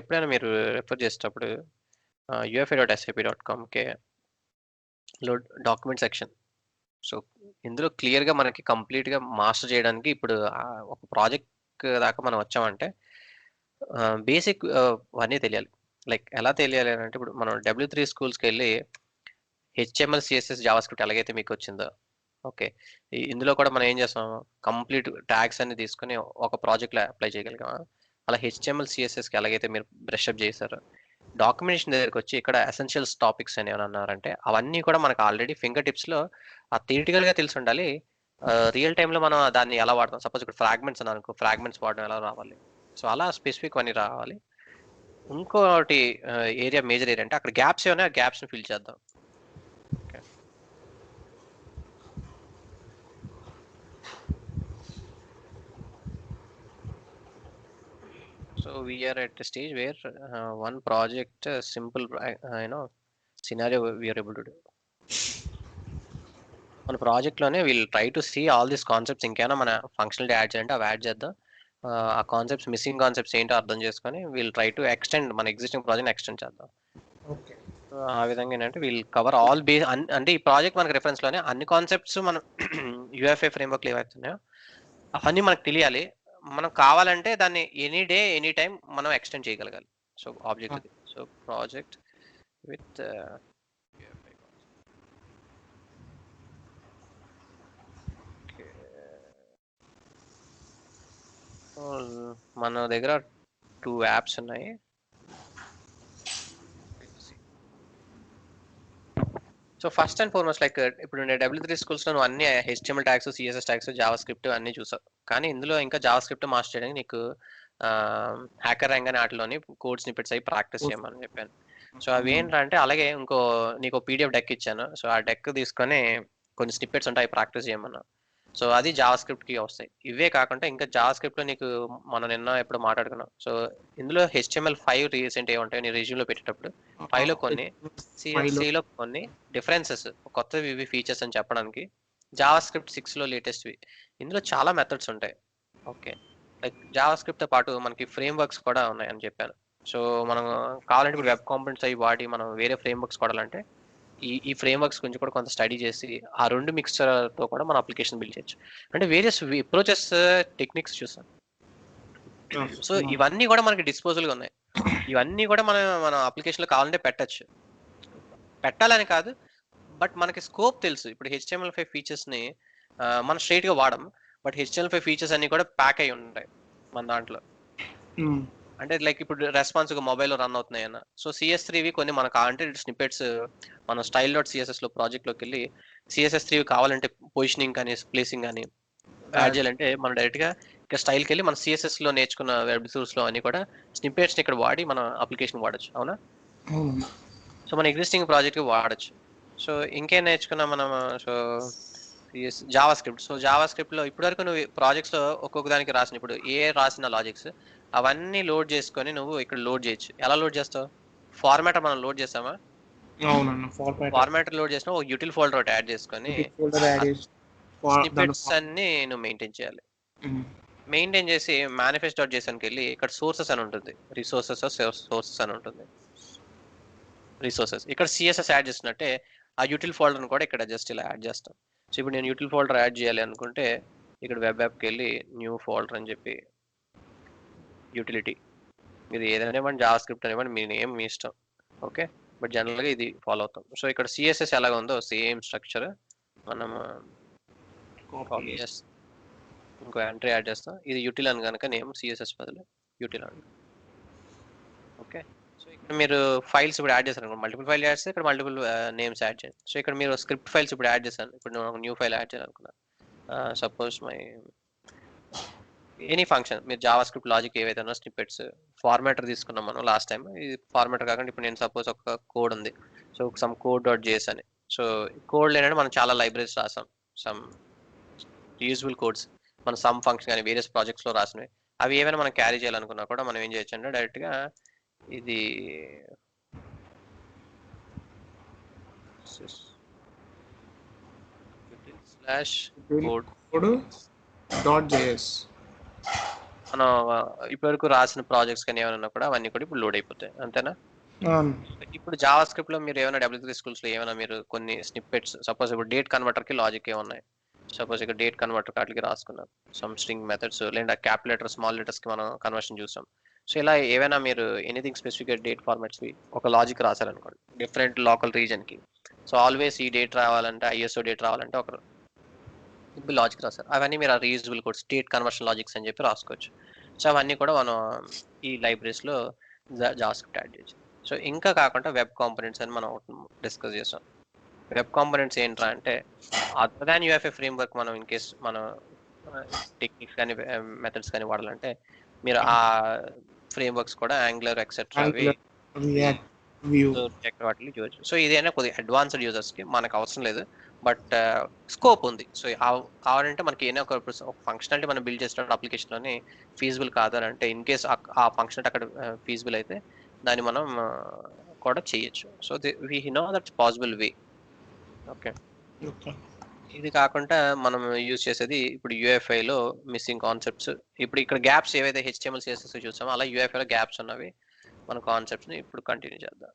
ఎప్పుడైనా మీరు రెఫర్ చేసేటప్పుడు ufa.sap.comకి డాక్యుమెంట్ సెక్షన్. సో ఇందులో క్లియర్గా మనకి కంప్లీట్గా మాస్టర్ చేయడానికి ఇప్పుడు ఒక ప్రాజెక్ట్ దాకా మనం వచ్చామంటే బేసిక్ అన్నీ తెలియాలి. లైక్ ఎలా తెలియాలి అని అంటే ఇప్పుడు మనం W3 స్కూల్స్కి వెళ్ళి HTML CSS జావా స్క్రిప్ట్ ఎలాగైతే మీకు వచ్చిందో ఓకే, ఇందులో కూడా మనం ఏం చేస్తాం, కంప్లీట్ ట్యాగ్స్ అన్ని తీసుకొని ఒక ప్రాజెక్ట్లో అప్లై చేయగలిగామా, అలా HTML CSSకి ఎలాగైతే మీరు బ్రష్అప్ చేశారో డాక్యుమెంటేషన్ దగ్గరికి వచ్చి ఇక్కడ ఎసెన్షియల్స్ టాపిక్స్ అని ఏమైనా అన్నారంటే అవన్నీ కూడా మనకు ఆల్రెడీ ఫింగర్ టిప్స్లో థియరిటికల్గా తెలిసి ఉండాలి. రియల్ టైంలో మనం దాన్ని ఎలా వాడతాం, సపోజ్ ఇక్కడ ఫ్రాగ్మెంట్స్ అని అనుకో, ఫ్రాగ్మెంట్స్ వాడడం ఎలా రావాలి, సో అలా స్పెసిఫిక్ అన్ని రావాలి. ఇంకోటి ఏరియా, మేజర్ ఏరియా అంటే అక్కడ గ్యాప్స్ ఏమైనా గ్యాప్స్ని ఫిల్ చేద్దాం. Okay, so we are at the stage where one project simple scenario we are able to do. మన ప్రాజెక్ట్లోనే we'll try to see all these concepts, ఇంకేమైనా మన ఫంక్షనల్ యాడ్ చేయాలంటే అవి యాడ్ చేద్దాం. ఆ కాన్సెప్ట్స్, మిస్సింగ్ కాన్సెప్ట్స్ ఏంటో అర్థం చేసుకొని వీల్ ట్రై టు ఎక్స్టెండ్ మన ఎగ్జిస్టింగ్ ప్రాజెక్ట్ ఎక్స్టెండ్ చేద్దాం. ఓకే, ఆ విధంగా ఏంటంటే వీల్ కవర్ ఆల్ అంటే ఈ ప్రాజెక్ట్ మనకి రెఫరెన్స్లోనే అన్ని కాన్సెప్ట్స్ మనం UFA ఫ్రేమ్వర్క్లు ఏవైతున్నాయో అవన్నీ మనకు తెలియాలి. మనం కావాలంటే దాన్ని ఎనీ డే ఎనీ టైం మనం ఎక్స్టెండ్ చేయగలగాలి. So object, so project with మన దగ్గర 2 యాప్స్ ఉన్నాయి. So first and foremost like ఇప్పుడు నేను W3 స్కూల్స్లో నువ్వు అన్ని HTML tags, CSS tags, Java script అన్ని చూసావు. కానీ ఇందులో ఇంకా జావా స్క్రిప్ట్ మాస్టర్ చేయడానికి నీకు హ్యాకర్ ర్యాంక్ అని వాటిలోని కోడ్ స్నిప్పెట్స్ అవి ప్రాక్టీస్ చేయమని చెప్పాను. సో అవి ఏంటంటే అలాగే ఇంకో నీకు PDF డెక్ ఇచ్చాను. సో ఆ డెక్ తీసుకొని కొన్ని స్నిప్పెట్స్ ఉంటాయి, ప్రాక్టీస్ చేయమన్నా. సో అది జావా స్క్రిప్ట్కి వస్తాయి. ఇవే కాకుండా ఇంకా జావా స్క్రిప్ట్లో నీకు మనం నిన్న ఎప్పుడు మాట్లాడుకున్నాం. సో ఇందులో HTML5 రీసెంట్ ఏముంటాయి నీ రెజ్యూమ్లో పెట్టేటప్పుడు 5లో కొన్ని, CSCలో కొన్ని డిఫరెన్సెస్, కొత్తవి ఇవి ఫీచర్స్ అని చెప్పడానికి, జావా స్క్రిప్ట్ 6లో లేటెస్ట్వి. ఇందులో చాలా మెథడ్స్ ఉంటాయి. ఓకే, లైక్ జావా స్క్రిప్ట్తో పాటు మనకి ఫ్రేమ్ వర్క్స్ కూడా ఉన్నాయని చెప్పాను. సో మనం కావాలంటే ఇప్పుడు వెబ్ కాంపోనెంట్స్ అవి వాడి మనం వేరే ఫ్రేమ్ వర్క్స్ కొడాలంటే ఈ ఫ్రేమ్ వర్క్స్ గురించి కూడా కొంత స్టడీ చేసి ఆ రెండు మిక్స్చర్తో కూడా మన అప్లికేషన్ బిల్డ్ చేయొచ్చు. అంటే వేరియస్ అప్రోచెస్, టెక్నిక్స్ చూసాం. సో ఇవన్నీ కూడా మనకి డిస్పోజల్గా ఉన్నాయి. ఇవన్నీ కూడా మన అప్లికేషన్లో కావాలంటే పెట్టచ్చు, పెట్టాలని కాదు, బట్ మనకి స్కోప్ తెలుసు. ఇప్పుడు HTML5 ఫీచర్స్ని మనం స్ట్రైట్గా వాడం, బట్ HTML5 ఫీచర్స్ అన్ని కూడా ప్యాక్ అయి ఉంటాయి మన దాంట్లో. అంటే లైక్ ఇప్పుడు రెస్పాన్స్గా మొబైల్లో రన్ అవుతున్నాయి అన్న. సో CS3వి కొన్ని మనకు కావాలంటే స్నిప్పెట్స్ మన style.cssలో ప్రాజెక్ట్లోకి వెళ్ళి CS3వి కావాలంటే పొజిషనింగ్ కానీ ప్లేసింగ్ కానీ యాడ్ చేయాలంటే మనం డైరెక్ట్గా ఇక్కడ స్టైల్కి వెళ్ళి మన CSSలో నేర్చుకున్న వెబ్ టూల్స్లో అన్ని కూడా స్నిప్పెట్స్ని ఇక్కడ వాడి మన అప్లికేషన్ వాడచ్చు. అవునా? సో మన ఎగ్జిస్టింగ్ ప్రాజెక్ట్కి వాడచ్చు. సో ఇంకేం నేర్చుకున్నాం మనం? So JavaScript. సో జావా స్క్రిప్ట్లో ఇప్పటివరకు నువ్వు ప్రాజెక్ట్స్లో ఒక్కొక్క దానికి రాసిన, ఇప్పుడు రాసిన లాజిక్స్ అవన్నీ లోడ్ చేసుకొని నువ్వు ఇక్కడ లోడ్ చేయొచ్చు. ఎలా లోడ్ చేస్తావు? ఫార్మాటర్ మనం లోడ్ చేస్తామా? ఫార్మాటర్ లోడ్ చేసినా ఒక యూటిల్ ఫోల్డర్ ఒకటి యాడ్ చేసుకొని స్నిప్పెట్స్ అన్ని నువ్వు మెయింటైన్ చేయాలి. మెయింటైన్ చేసి manifest.jsonకి వెళ్ళి ఇక్కడ సోర్సెస్ అని ఉంటుంది, సోర్సెస్ అని ఉంటుంది. రిసోర్సెస్ ఇక్కడ CSS యాడ్ చేసినట్టే ఆ యూటిల్ ఫోల్డర్ని కూడా ఇక్కడ జస్ట్ ఇలా యాడ్ చేస్తాం. సో ఇప్పుడు నేను యూటిల్ ఫోల్డర్ యాడ్ చేయాలి అనుకుంటే ఇక్కడ వెబ్ యాప్కి వెళ్ళి న్యూ ఫోల్డర్ అని చెప్పి యూటిలిటీ, మీరు ఏదైనా ఇవ్వండి, జావా స్క్రిప్ట్ అనివ్వండి, మీ నేమ్ మీ ఇష్టం. ఓకే, బట్ జనరల్గా ఇది ఫాలో అవుతాం. సో ఇక్కడ CSS ఎలాగ ఉందో సేమ్ స్ట్రక్చర్ మనం కాపీ చేస్తాం, ఇంకో ఎంట్రీ యాడ్ చేస్తాం. ఇది యూటిల్ అని కనుక నేమ్ CSS బదులు యూటిల్ అని. ఓకే, సో ఇక్కడ మీరు ఫైల్స్ ఇప్పుడు యాడ్ చేశారు, మల్టిపుల్ ఫైల్ యాడ్ చేస్తే ఇక్కడ మల్టిపుల్ నేమ్స్ యాడ్ చేయండి. సో ఇక్కడ మీరు స్క్రిప్ట్ ఫైల్స్ ఇప్పుడు యాడ్ చేశాను. ఇప్పుడు నేను ఒక న్యూ ఫైల్ యాడ్ చేయాలనుకున్నాను. సపోజ్ మై ఎనీ ఫంక్షన్, మీరు జావా స్క్రిప్ట్ లాజిక్ ఏవైతే ఉన్నా స్నిప్పెట్స్ ఫార్మాటర్ తీసుకున్నాం మనం లాస్ట్ టైం. ఇది ఫార్మాటర్ కాకుండా ఇప్పుడు నేను సపోజ్ ఒక కోడ్ ఉంది, సో సమ్ code.js అని. సో కోడ్లు ఏంటంటే మనం చాలా లైబ్రరీస్ రాసాం, సమ్ యూజ్ఫుల్ కోడ్స్ మన సమ్ ఫంక్షన్ కానీ వేరియస్ ప్రాజెక్ట్స్లో రాసినవి. అవి ఏమైనా మనం క్యారీ చేయాలనుకున్నా కూడా మనం ఏం చేయొచ్చు అంటే డైరెక్ట్గా ఇది /code.js మనం ఇప్పటివరకు రాసిన ప్రాజెక్ట్స్ కానీ ఏమైనా కూడా అవన్నీ కూడా ఇప్పుడు లోడ్ అయిపోతాయి, అంతేనా? అవును. ఇప్పుడు జావా స్క్రిప్ట్ లో మీరు ఏమైనా W3 స్కూల్స్ లో ఏమైనా మీరు కొన్ని స్నిప్పెట్స్, సపోజ్ ఇప్పుడు డేట్ కన్వర్టర్ కి లాజిక్ ఏమున్నాయి, సపోజ్ ఇక్కడ డేట్ కన్వర్టర్ కాటికి రాసుకున్నారు సమ్ స్ట్రింగ్ మెథడ్స్, లేదా క్యాపిటల్ స్మాల్ లెటర్స్ కి మనం కన్వర్షన్ చూసాం. సో ఇలా ఏవైనా మీరు ఎనీథింగ్ స్పెసిఫిక్ డేట్ ఫార్మాట్స్ ఒక లాజిక్ రాశారనుకోండి డిఫరెంట్ లోకల్ రీజన్ కి. సో ఆల్వేస్ ఈ డేట్ రావాలంటే, ISO డేట్ రావాలంటే ఒక లాజిక్ రాస్తారు. అవన్నీ మీరు reusable code state conversion logics అని చెప్పి రాసుకోవచ్చు. సో అవన్నీ కూడా మనం ఈ లైబ్రరీస్ లో జావాస్క్రిప్ట్ యాడ్ చేయొచ్చు. సో ఇంకా కాకుండా వెబ్ కాంపోనెంట్స్ అని మనం డిస్కస్ చేసాం. వెబ్ కాంపోనెంట్స్ ఏంట్రా అంటే, అదర్ దాన్ UFA ఫ్రేమ్వర్క్ మనం ఇన్ కేస్ మనం టెక్నిక్స్ కానీ మెథడ్స్ కానీ వాడాలంటే మీరు ఆ ఫ్రేమ్వర్క్స్ కూడా యాంగులర్ ఎక్సెట్రా అవి రియాక్ట్, వ్యూ. వాటిని చూడొచ్చు. సో ఇదైనా కొద్దిగా అడ్వాన్స్డ్ యూజర్స్ కి, మనకు అవసరం లేదు, బట్ స్కోప్ ఉంది. సో కావాలంటే మనకి ఏదైనా ఒక ఫంక్షనాలిటీ మనం బిల్డ్ చేసిన అప్లికేషన్ లోని ఫీజిబుల్ కాదని అంటే, ఇన్ కేస్ ఆ ఫంక్షనాలిటీ అక్కడ ఫీజిబుల్ అయితే దాన్ని మనం కూడా చేయొచ్చు. So we know that's possible way. Okay, ఇది కాకుండా మనం యూజ్ చేసేది ఇప్పుడు UFI లో మిస్సింగ్ కాన్సెప్ట్స్. ఇప్పుడు ఇక్కడ గ్యాప్స్ ఏవైతే HTML CSS చూసామో అలా UFI లో గ్యాప్స్ ఉన్నవి మన కాన్సెప్ట్స్ ని ఇప్పుడు కంటిన్యూ చేద్దాం.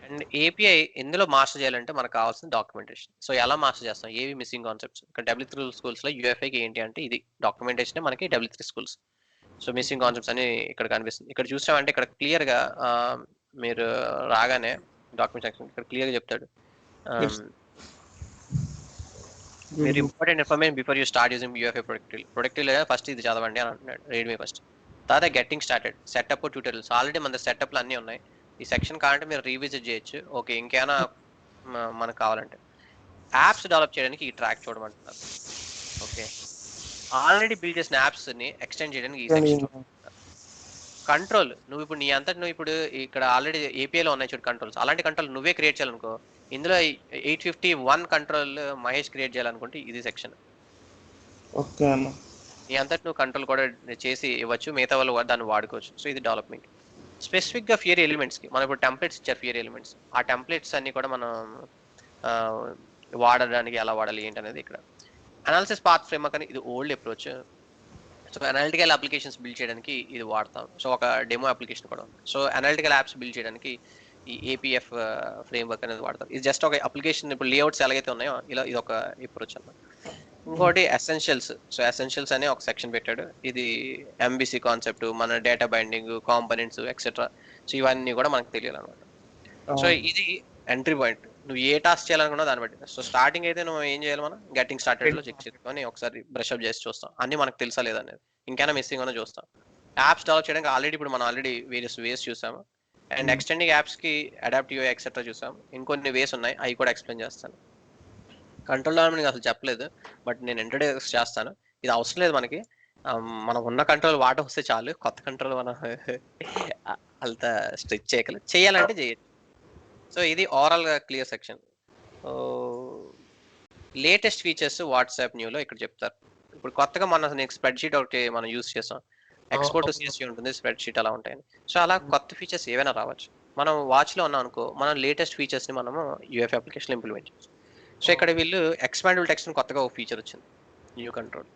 అండ్ API ఎందులో మాస్టర్ చేయాలంటే మనకు కావాల్సిన డాక్యుమెంటేషన్. సో ఎలా మాస్టర్ చేస్తాం, ఏవి మిస్సింగ్ కాన్సెప్ట్స్? ఇక్కడ W3 స్కూల్స్ లో UFIకి ఏంటి అంటే ఇది డాక్యుమెంటేషన్ మనకి W3 schools. So missing concepts అని ఇక్కడ కనిపిస్తుంది. ఇక్కడ చూసామంటే ఇక్కడ క్లియర్ గా మీరు రాగానే డాక్యుమెంట్ సెక్షన్ ఇక్కడ క్లియర్ గా చెప్తాడు, మీరు important information before you start using UFI productive లేదా ఫస్ట్ ఇది చదవండి అని అంటున్నాడు. రీడ్ మీ ఫస్ట్. తర్వాత getting started, setup tutorials already మన సెటప్లు అన్నీ ఉన్నాయి. ఈ సెక్షన్ కావాలంటే మీరు రీవిజిట్ చేయొచ్చు. ఓకే, ఇంకేమైనా మనకు కావాలంటే యాప్స్ డెవలప్ చేయడానికి ఈ ట్రాక్ చూడమంటున్నారు. ఓకే, ఆల్రెడీ బిల్డ్ చేసిన యాప్స్ ని ఎక్స్టెండ్ చేయడానికి ఈ సెక్షన్. కంట్రోల్, నువ్వు ఇప్పుడు నీ అంతటి నువ్వు ఇప్పుడు ఇక్కడ ఆల్రెడీ API లో ఉన్నాయి చూడు కంట్రోల్స్, అలాంటి కంట్రోల్ నువ్వే క్రియేట్ చేయాలనుకో, ఇందులో 851 కంట్రోల్ మహేష్ క్రియేట్ చేయాలనుకుంటే ఇది సెక్షన్. ఓకే అన్న, నీ అంతటి నువ్వు కంట్రోల్ కూడా చేసి ఇవ్వచ్చు, మిగతా వాళ్ళు దాన్ని వాడుకోవచ్చు. సో ఇది డెవలప్మెంట్. స్పెసిఫిక్ గా ఫియర్ ఎలిమెంట్స్ కి మనం ఇప్పుడు టెంప్లెట్స్ ఇచ్చారు, ఫియర్ ఎలిమెంట్స్. ఆ టెంప్లెట్స్ అన్ని కూడా మనం వాడడానికి ఎలా వాడాలి ఏంటి అనేది ఇక్కడ. అనాలిసిస్ పాత్ ఫ్రేమ్వర్క్ అని ఇది old approach. So analytical applications build చేయడానికి ఇది వాడతాం. సో ఒక డెమో అప్లికేషన్ కూడా ఉంది. సో అనలిటికల్ యాప్స్ బిల్డ్ చేయడానికి ఈ APF ఫ్రేమ్వర్క్ అనేది వాడతాం. ఇది జస్ట్ ఒక అప్లికేషన్, ఇప్పుడు లేఅవుట్స్ ఎలాగైతే ఉన్నాయో ఇలా ఇది ఒక అప్రోచ్ అన్నమాట. ఇంకోటి ఎసెన్షియల్స్. సో ఎసెన్షియల్స్ అనే ఒక సెక్షన్ పెట్టాడు. ఇది MVC కాన్సెప్ట్, మన data binding, components etcetera. So ఇవన్నీ కూడా మనకు తెలియాలన్నమాట. సో ఇది ఎంట్రీ పాయింట్, నువ్వు ఏ టాస్క్ చేయాలనుకున్నా దాన్ని బట్టి. సో స్టార్టింగ్ అయితే నువ్వు ఏం చేయాలి, మనం గెట్టింగ్ స్టార్టెడ్ లో చెక్ చేసుకొని ఒకసారి బ్రష్ అప్ చేసి చూస్తాం అన్ని మనకు తెలుసా లేదనేది, ఇంకైనా మిస్సింగ్ అని చూస్తాం. యాప్స్ డెవలప్ చేయడానికి ఆల్రెడీ ఇప్పుడు మనం ఆల్రెడీ వేరియస్ వేస్ చూసాము. అండ్ ఎక్స్టెండింగ్ యాప్స్ కి అడాప్టివ్ UI ఎక్సెట్రా చూసాం. ఇంకొన్ని వేస్ ఉన్నాయి, అవి కూడా ఎక్స్ప్లెయిన్ చేస్తాను. కంట్రోల్ డెవలప్మెంట్ అసలు చెప్పలేదు, బట్ నేను ఇంట్రడ్యూస్ చేస్తాను. ఇది అవసరం లేదు మనకి, మనం ఉన్న కంట్రోల్ వాటర్ వస్తే చాలు. కొత్త కంట్రోల్ మనం అంత స్ట్రిచ్ చేయగలం, చేయాలంటే చేయొచ్చు. సో ఇది ఓవరాల్ గా clear section. Latest features WhatsApp న్యూలో ఇక్కడ చెప్తారు. ఇప్పుడు కొత్తగా మన స్ప్రెడ్ షీట్ ఒకటి మనం యూస్ చేసాం, ఎక్స్పోర్ట్ టు CSV ఉంటుంది, స్ప్రెడ్ షీట్ అలా ఉంటాయని. సో అలా కొత్త ఫీచర్స్ ఏవైనా రావచ్చు. మనం వాచ్ లో ఉన్నాం అనుకో, మనం లేటెస్ట్ ఫీచర్స్ ని మనము UFI అప్లికేషన్ ఇంప్లిమెంట్ చేయొచ్చు. సో ఇక్కడ వీళ్ళు ఎక్స్పాండబుల్ టెక్స్ట్ కొత్తగా ఒక ఫీచర్ వచ్చింది, న్యూ కంట్రోల్.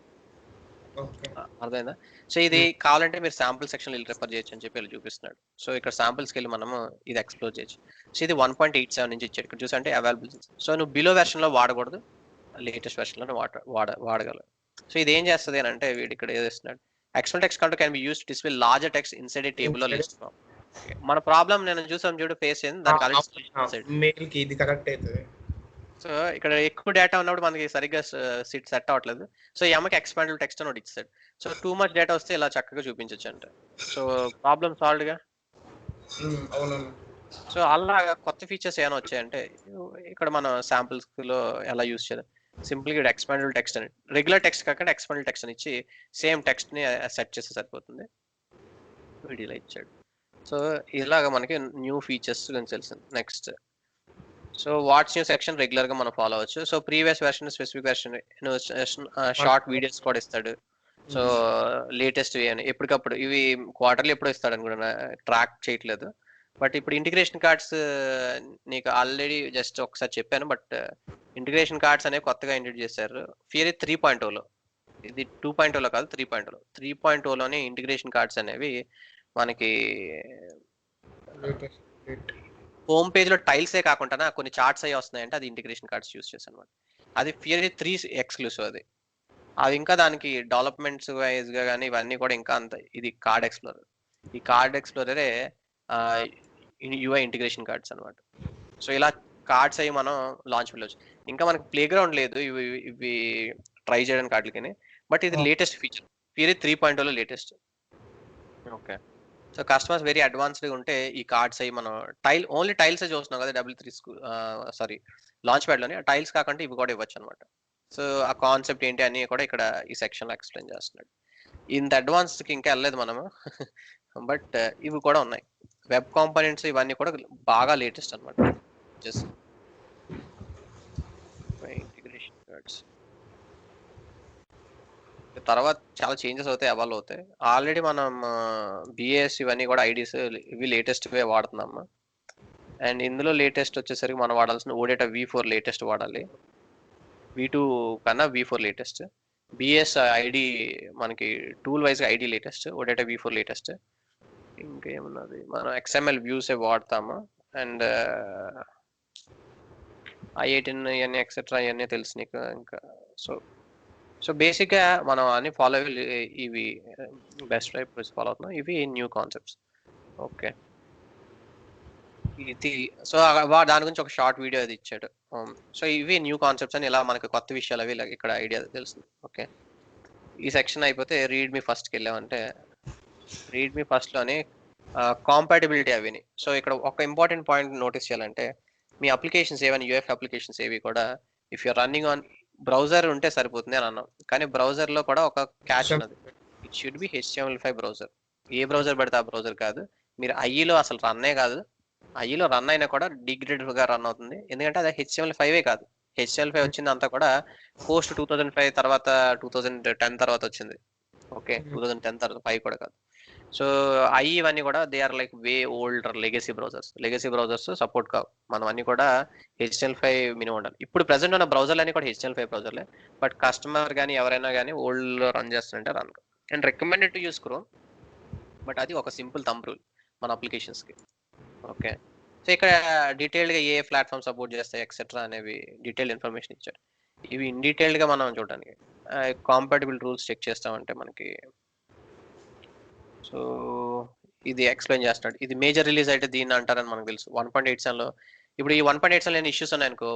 అర్థమైందా? సో ఇది కావాలంటే మీరు శాంపుల్ సెక్షన్ రిఫర్ చేయొచ్చు అని చెప్పి చూపిస్తున్నాడు. సో ఇక్కడ శాంపుల్స్కి వెళ్ళి మనము ఇది ఎక్స్ప్లోర్ చేయొచ్చు. సో ఇది 1.87 నుంచి ఇచ్చాడు. ఇక్కడ చూసంటే అవైలబుల్. సో నువ్వు బిలో వెర్షన్ లో వాడకూడదు, లేటెస్ట్ వెర్షన్ లో వాడగలరు. సో ఇది ఏం చేస్తుంది అని అంటే, వీడు ఇక్కడ ఏదేస్తున్నాడు, external text control can be used to display larger text inside a table లో లిస్ట్. మన ప్రాబ్లం నేను చూసాం చూడు, ఫేస్ అయింది దానికి మెయిల్ కి ఇది కరెక్ట్ అవుతుంది. సో ఇక్కడ ఎక్కువ డేటా ఉన్నప్పుడు మనకి సరిగ్గా సెట్ అవ్వట్లేదు. సో ఈ అమ్మకి ఎక్స్పాండబుల్ టెక్స్ట్ అని ఒకటి ఇచ్చాడు. సో టూ మచ్ డేటా వస్తే ఇలా చక్కగా చూపించచ్చు అంట. సో ప్రాబ్లమ్ సాల్వ్ గా. సో అలాగా కొత్త ఫీచర్స్ ఏమైనా వచ్చాయంటే, ఇక్కడ మన శాంపుల్స్ లో ఎలా యూస్ చేయాలి, సింపుల్ గా ఎక్స్పాండబుల్ టెక్స్ట్ అని, రెగ్యులర్ టెక్స్ట్ కాకుండా ఎక్స్పాండబుల్ టెక్స్ట్ అని ఇచ్చి సేమ్ టెక్స్ట్ ని సెట్ చేస్తే సరిపోతుంది. వీడియోలో ఇచ్చాడు. సో ఇలాగా మనకి న్యూ ఫీచర్స్ గురించి తెలిసింది. Next, so what's new section regular గా మనం ఫాలో అవ్వచ్చు. So previous version, specific version, short videos కూడా ఇస్తాడు. సో లేటెస్ట్ ఎప్పటికప్పుడు ఇవి క్వార్టర్లీ ఎప్పుడు ఇస్తాడు అనుకుంటున్నా, ట్రాక్ చేయట్లేదు. బట్ ఇప్పుడు ఇంటిగ్రేషన్ కార్డ్స్ నీకు ఆల్రెడీ జస్ట్ ఒకసారి చెప్పాను, బట్ ఇంటిగ్రేషన్ కార్డ్స్ అనేవి కొత్తగా ఇంట్రడ్యూస్ చేశారు Fiori 3.0లో. ఇది 2.0లో కాదు 3.0లో. 3.0లోని ఇంటిగ్రేషన్ కార్డ్స్ అనేవి మనకి లేటెస్ట్ డేట్. హోమ్ పేజ్లో టైల్సే కాకుండా కొన్ని చార్ట్స్ అవి వస్తున్నాయంటే అది ఇంటిగ్రేషన్ కార్డ్స్ యూస్ చేశాను అనమాట. అది ఫియరీ 3 ఎక్స్క్లూసివ్ అది. అది ఇంకా దానికి డెవలప్మెంట్స్ వైజ్గా కానీ ఇవన్నీ కూడా ఇంకా అంత ఇది కార్డ్ ఎక్స్ప్లోరర్. ఈ కార్డ్ ఎక్స్ప్లోరరే యూఐ ఇంటిగ్రేషన్ కార్డ్స్ అనమాట. సో ఇలా కార్డ్స్ అవి మనం లాంచ్ వెళ్ళొచ్చు. ఇంకా మనకి ప్లే గ్రౌండ్ లేదు ఇవి ఇవి ట్రై చేయడానికి వాటికి. బట్ ఇది లేటెస్ట్ ఫీచర్, ఫియరీ 3.0లో latest. Okay, so customers very అడ్వాన్స్డ్గా ఉంటే ఈ కార్డ్స్ అవి మనం ఓన్లీ టైల్స్ చూస్తున్నాం కదా W3 సారీ లాంచ్ ప్యాడ్లోని. టైల్స్ కాకుండా ఇవి కూడా ఇవ్వచ్చు అనమాట. సో ఆ కాన్సెప్ట్ ఏంటి అని కూడా ఇక్కడ ఈ సెక్షన్లో ఎక్స్ప్లెయిన్ చేస్తున్నాడు. ఇంత అడ్వాన్స్డ్కి ఇంకా వెళ్ళలేదు మనము. బట్ ఇవి కూడా ఉన్నాయి. వెబ్ కాంపోనెంట్స్ ఇవన్నీ కూడా బాగా లేటెస్ట్ అనమాట. జస్ట్ ఇంటిగ్రేషన్ కార్డ్స్ తర్వాత చాలా చేంజెస్ అవుతాయి, ఎవాల్వ్ అవుతాయి. ఆల్రెడీ మనం బిఏఎస్ ఇవన్నీ కూడా ఐడీస్ ఇవి లేటెస్ట్వే వాడుతున్నాము. అండ్ ఇందులో లేటెస్ట్ వచ్చేసరికి మనం వాడాల్సిన ఓడేటా V4 లేటెస్ట్ వాడాలి. V2 కన్నా V4 లేటెస్ట్. బిఎస్ ఐడి మనకి టూల్ వైజ్గా IDE latest, OData V4 latest. ఇంకేమున్నది, మనం XML వ్యూసే వాడతాము. అండ్ I18 ఇవన్నీ ఎక్సెట్రా ఇవన్నీ తెలుసు నీకు ఇంకా. సో బేసిక్గా మనం అన్ని ఫాలో ఇవి బెస్ట్ ప్రైస్ ఫాలో అవుతున్నాం. ఇవి న్యూ కాన్సెప్ట్స్. ఓకే, ఇది సో దాని గురించి ఒక షార్ట్ వీడియో అది ఇచ్చాడు. సో ఇవి న్యూ కాన్సెప్ట్స్ అని ఇలా మనకు కొత్త విషయాలు అవి ఇక్కడ ఐడియా తెలుస్తుంది. ఓకే, ఈ సెక్షన్ అయిపోతే రీడ్ మీ ఫస్ట్కి వెళ్ళామంటే రీడ్ మీ ఫస్ట్లోని కాంపాటిబిలిటీ అవిని. సో ఇక్కడ ఒక ఇంపార్టెంట్ పాయింట్ నోటీస్ చేయాలంటే మీ అప్లికేషన్స్ ఏవైనా యూఎఫ్ అప్లికేషన్స్ ఏవి కూడా if you're running on browser ఉంటే సరిపోతుంది అని అన్నాం. కానీ బ్రౌజర్లో కూడా ఒక క్యాచ్ ఉన్నది. It should be HTML5 browser. A browser పడితే ఆ బ్రౌజర్ కాదు. మీరు ఐఈలో అసలు రన్నే కాదు. ఐఈలో రన్ అయినా కూడా డిగ్రేడెడ్గా రన్ అవుతుంది. ఎందుకంటే అది HTML5 కాదు. HTML5 వచ్చింది అంతా కూడా పోస్ట్ 2005 తర్వాత 2010 తర్వాత వచ్చింది. ఓకే, 2010 తర్వాత 5 కూడా కాదు. సో ఐఈ ఇవన్నీ కూడా they are like way older legacy browsers support కావు. మనం అన్ని కూడా HTML5 మినిమం ఉండాలి. ఇప్పుడు ప్రెసెంట్ ఉన్న బ్రౌజర్లు అన్ని కూడా HTML5 బ్రౌజర్లే. బట్ కస్టమర్ కానీ ఎవరైనా కానీ ఓల్డ్లో రన్ చేస్తుంటే run. And recommended to use chrome. But అది ఒక సింపుల్ థంబ్ రూల్ మన అప్లికేషన్స్కి. ఓకే, సో ఇక్కడ డీటెయిల్డ్గా ఏ ప్లాట్ఫామ్ సపోర్ట్ చేస్తాయి ఎక్సెట్రా అనేవి డీటెయిల్ ఇన్ఫర్మేషన్ ఇచ్చారు. ఇవి ఇన్ డీటెయిల్డ్గా మనం చూడడానికి కాంపాటిబుల్ రూల్స్ చెక్ చేస్తామంటే మనకి. సో ఇది ఎక్స్ప్లెయిన్ చేస్తాడు. ఇది మేజర్ రిలీజ్ అయితే దీన్ని అంటారని మనకు తెలుసు. 1.87లో ఇప్పుడు ఈ 1.87లో ఏమైనా ఇష్యూస్ ఉన్నాయనుకో,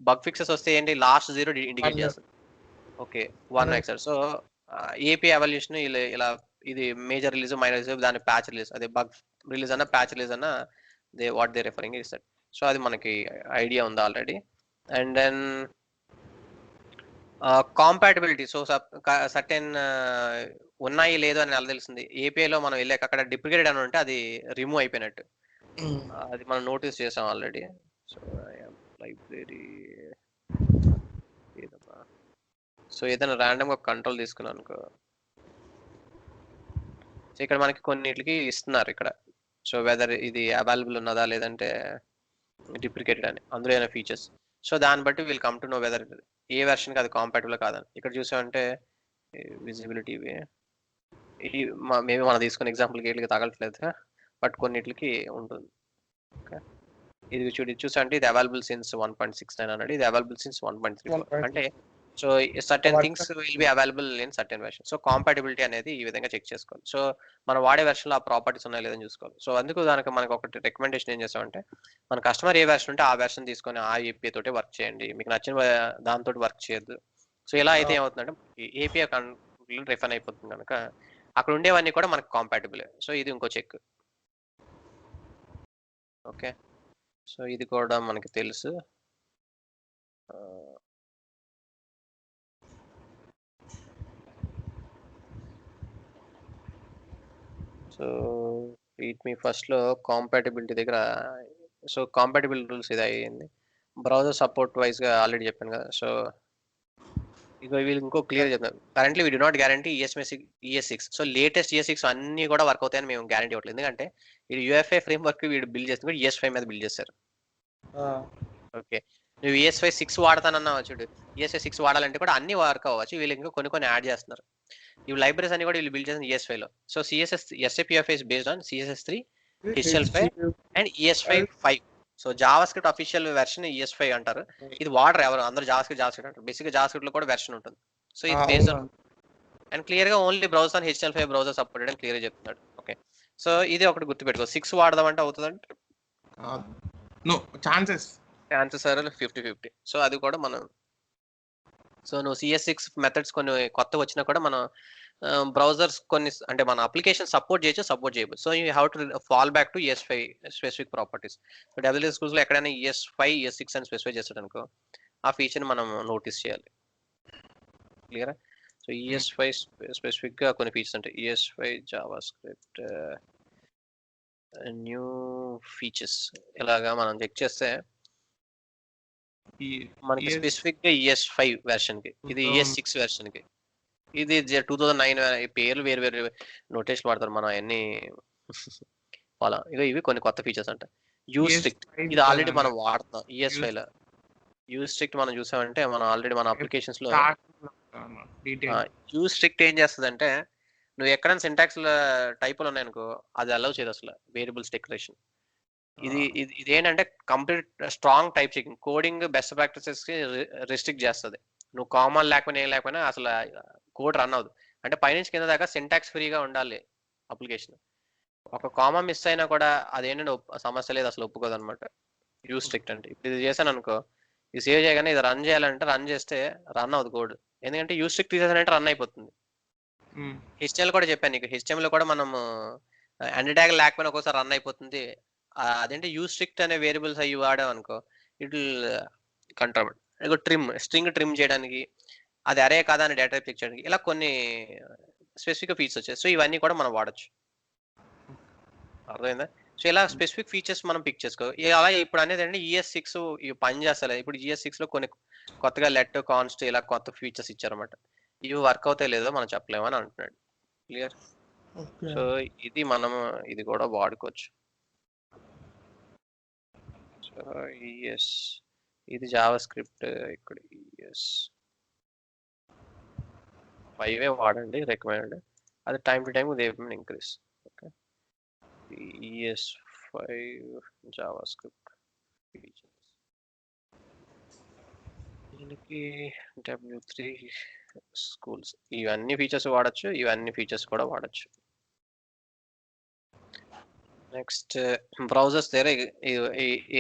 బగ్ ఫిక్సెస్ వస్తే ఏంటి లాస్ట్ 0 ఇండికేట్ చేస్తుంది. ఓకే, 1 ఎక్సెట్. సో ఏపీ ఎవల్యూషన్ ఇలా ఇది మేజర్ రిలీజ్ మైనర్ రిలీజ్ దాని ప్యాచ్ రిలీజ్, అదే బగ్ రిలీజ్ అన్న ప్యాచ్ రిలీజ్ అన్న వాట్ దే రెఫరింగ్ ఇస్తాడు. సో అది మనకి ఐడియా ఉంది already. And then compatibility. So certain ఉన్నాయి లేదు అని ఎలా తెలిసింది. ఏపీఐలో మనం వెళ్ళాక అక్కడ డిప్రికేటెడ్ అని ఉంటే అది రిమూవ్ అయిపోయినట్టు. అది మనం నోటీస్ చేసాం ఆల్రెడీ. సో లైబ్రరీ సో ఏదైనా ర్యాండమ్గా కంట్రోల్ తీసుకున్నాను అనుకో, సో ఇక్కడ మనకి కొన్నిటికి ఇస్తున్నారు ఇక్కడ. సో వెదర్ ఇది అవైలబుల్ ఉన్నదా లేదంటే డిప్రికేటెడ్ అని అందులో ఏమైనా ఫీచర్స్. సో దాన్ని బట్టి we'll come to know whether a వెర్షన్కి అది కాంపాటిబుల్ కాదని. ఇక్కడ చూసామంటే విజిబిలిటీ మేబీ మనం తీసుకున్న ఎగ్జాంపుల్కి వీటికి తగలట్లేదు, బట్ కొన్నిటికి ఉంటుంది. ఓకే, ఇది చూసంటే ఇది అవైలబుల్ సిన్స్ 1.69 అన్నాడు, ఇది అవైలబుల్ సిన్స్ 1.34. అంటే so certain things will be available in certain version. So compatibility అనేది ఈ విధంగా చెక్ చేసుకోవాలి. సో మనం వాడే వెర్షన్లో ఆ ప్రాపర్టీస్ ఉన్నాయో లేదని చూసుకోవాలి. సో అందుకు దానికి మనకు ఒకటి రికమెండేషన్ ఏం చేస్తామంటే మన కస్టమర్ ఏ వెర్షన్ ఉంటే ఆ వెర్షన్ తీసుకొని ఆ ఏపీఐ తోటి వర్క్ చేయండి, మీకు నచ్చిన దాంతో వర్క్ చేయొద్దు. సో ఇలా అయితే ఏమవుతుందంటే ఏపీఐ రిఫైన్ అయిపోతుంది కనుక అక్కడ ఉండేవన్నీ కూడా మనకు కాంపాటిబుల్. సో ఇది ఇంకో చెక్. ఓకే, సో ఇది కూడా మనకి తెలుసు. సో రీడ్ మీ ఫస్ట్లో కాంపాటిబిలిటీ దగ్గర సో కాంపాటిబుల్ రూల్స్ ఇది అయ్యింది. బ్రౌజర్ సపోర్ట్ వైజ్గా ఆల్రెడీ చెప్పాను కదా. సో ఇక వీళ్ళు ఇంకో క్లియర్ చెప్తాను. Currently we do not guarantee ES6. So latest ES6 అన్నీ కూడా వర్క్ అవుతాయని మేము గ్యారంటీ ఇవ్వట్లేదు. ఎందుకంటే ఇది UFI ఫ్రేమ్ వర్క్ వీడు బిల్డ్ చేస్తుంది, ES5 మీద బిల్డ్ చేశారు. ఓకే, నువ్వు ES5 6 వాడతానన్నావు చూడు, ES5 6 వాడాలంటే కూడా అన్ని వర్క్ అవ్వచ్చు. వీళ్ళు ఇంకా కొన్ని యాడ్ చేస్తున్నారు. ఈ లైబ్రరీస్ అన్ని కూడా వీళ్ళు బిల్డ్ చేసిన ES5 లో. So SAPUFI is based on CSS3, HTML5 and ES5 5. So JavaScript official version ES5 అంటారు. ఇది వాడరు ఎవరు, అందరూ జావాస్క్రిప్ట్ అంటారు. బేసిక్గా జావాస్క్రిప్ట్ లో కూడా వెర్షన్ ఉంటుంది. సో ఇది బేస్డ్ ఆన్ అండ్ క్లియర్ గా only browser on HTML5 browser supported అని క్లియర్ గా చెప్తున్నాడు. ఓకే, సో ఇది ఒకటి గుర్తుపెట్టుకో. 6 వాడదామంటే అవుతుందంటే నో ఛాన్సెస్ ఆర్ 50-50. సో అది కూడా మనం, సో నువ్వు CS6 మెథడ్స్ కొన్ని కొత్త వచ్చినా కూడా మనం బ్రౌజర్స్ కొన్ని అంటే మన అప్లికేషన్ సపోర్ట్ చేయొచ్చు. So you have to fall back to ES5 specific properties. So WS schools లో ఎక్కడైనా ES5 ES6 అని స్పెసిఫై చేస్తాడు అనుకో, ఆ ఫీచర్ మనం నోటీస్ చేయాలి. క్లియరా? సో ES5 స్పెసిఫిక్ గా కొన్ని ఫీచర్స్ ఉంటాయి. ES5 జావాస్క్రిప్ట్ న్యూ ఫీచర్స్ ఇలాగా మనం చెక్ చేస్తే మనకి స్పెసిఫిక్ గా ES5 వెర్షన్ కి, ఇది ES6 వెర్షన్ కి, ఇది 2009 పేర్లు వేరు నోటేషన్ వాడతారు మనం అన్ని అలా. ఇవి కొన్ని కొత్త ఫీచర్స్ అంట. యూజ్ స్ట్రిక్ట్ ఇది ఆల్రెడీ మనం వాడుతున్నాం ES5 లో. యూజ్ స్ట్రిక్ట్ మనం చూసామంటే మనం ఆల్రెడీ మన అప్లికేషన్స్ లో యూజ్ స్ట్రిక్ట్ ఏం చేస్తుందంటే, నువ్వు ఎక్కడైనా సింటాక్స్ టైపులు ఉన్నాయనుకో అది అలౌ చేయదు అసలు, వేరియబుల్స్ డెకరేషన్. ఇది ఏంటంటే complete strong type checking, coding best practices కి రెస్ట్రిక్ట్ చేస్తుంది. నువ్వు కామన్ లేకపోయినా ఏం లేకపోయినా అసలు కోడ్ రన్ అవ్వదు. అంటే పైనుంచి కింద దాకా సింటాక్స్ ఫ్రీగా ఉండాలి అప్లికేషన్. ఒక కామా మిస్ అయినా కూడా అదేంటంటే సమస్య లేదు, అసలు ఒప్పుకోదు అనమాట యూజ్ స్ట్రిక్ట్ అంటే. ఇప్పుడు ఇది చేశాను అనుకో, ఇది సేవ్ చేయగానే ఇది రన్ చేయాలంటే రన్ చేస్తే రన్ అవ్వదు కోడ్, ఎందుకంటే యూజ్ స్ట్రిక్ట్ తీసేసానంటే రన్ అయిపోతుంది. HTML కూడా చెప్పాను నీకు, HTML లో కూడా మనం అండ్ ట్యాగ్ లేకపోయినా ఒక్కోసారి రన్ అయిపోతుంది. అదేంటే యూజ్ స్ట్రిక్ట్ అనే వేరియబుల్స్ అవి వాడాం అనుకో it will control. String trim చేయడానికి, అది అరే కాదా అని డేటా చెక్ చేయడానికి, ఇలా కొన్ని స్పెసిఫిక్ ఫీచర్స్ వచ్చాయి. సో ఇవన్నీ కూడా మనం వాడచ్చు, అర్థమైందా? సో ఇలా స్పెసిఫిక్ ఫీచర్స్ మనం పిక్ చేసుకో. అలా ఇప్పుడు అనేది అంటే ES6 ఇవి పని చేస్తలేదు. ఇప్పుడు ES6 లో కొన్ని కొత్తగా లెట్ కాన్స్ట్ ఇలా కొత్త ఫీచర్స్ ఇచ్చారన్నమాట. ఇవి వర్క్ అవుతాయి లేదో మనం చెప్పలేమని అంటున్నాడు. క్లియర్? సో ఇది మనం ఇది కూడా వాడుకోవచ్చు. సో ఇది జావా స్క్రిప్ట్, ఇక్కడ ES5 వాడండి రికమెండ్. అది time to time increase. Okay, ES5 Java script features, దీనికి W3 స్కూల్స్, ఇవన్నీ ఫీచర్స్ వాడచ్చు, ఇవన్నీ ఫీచర్స్ కూడా వాడచ్చు. నెక్స్ట్ బ్రౌజర్స్ దగ్గర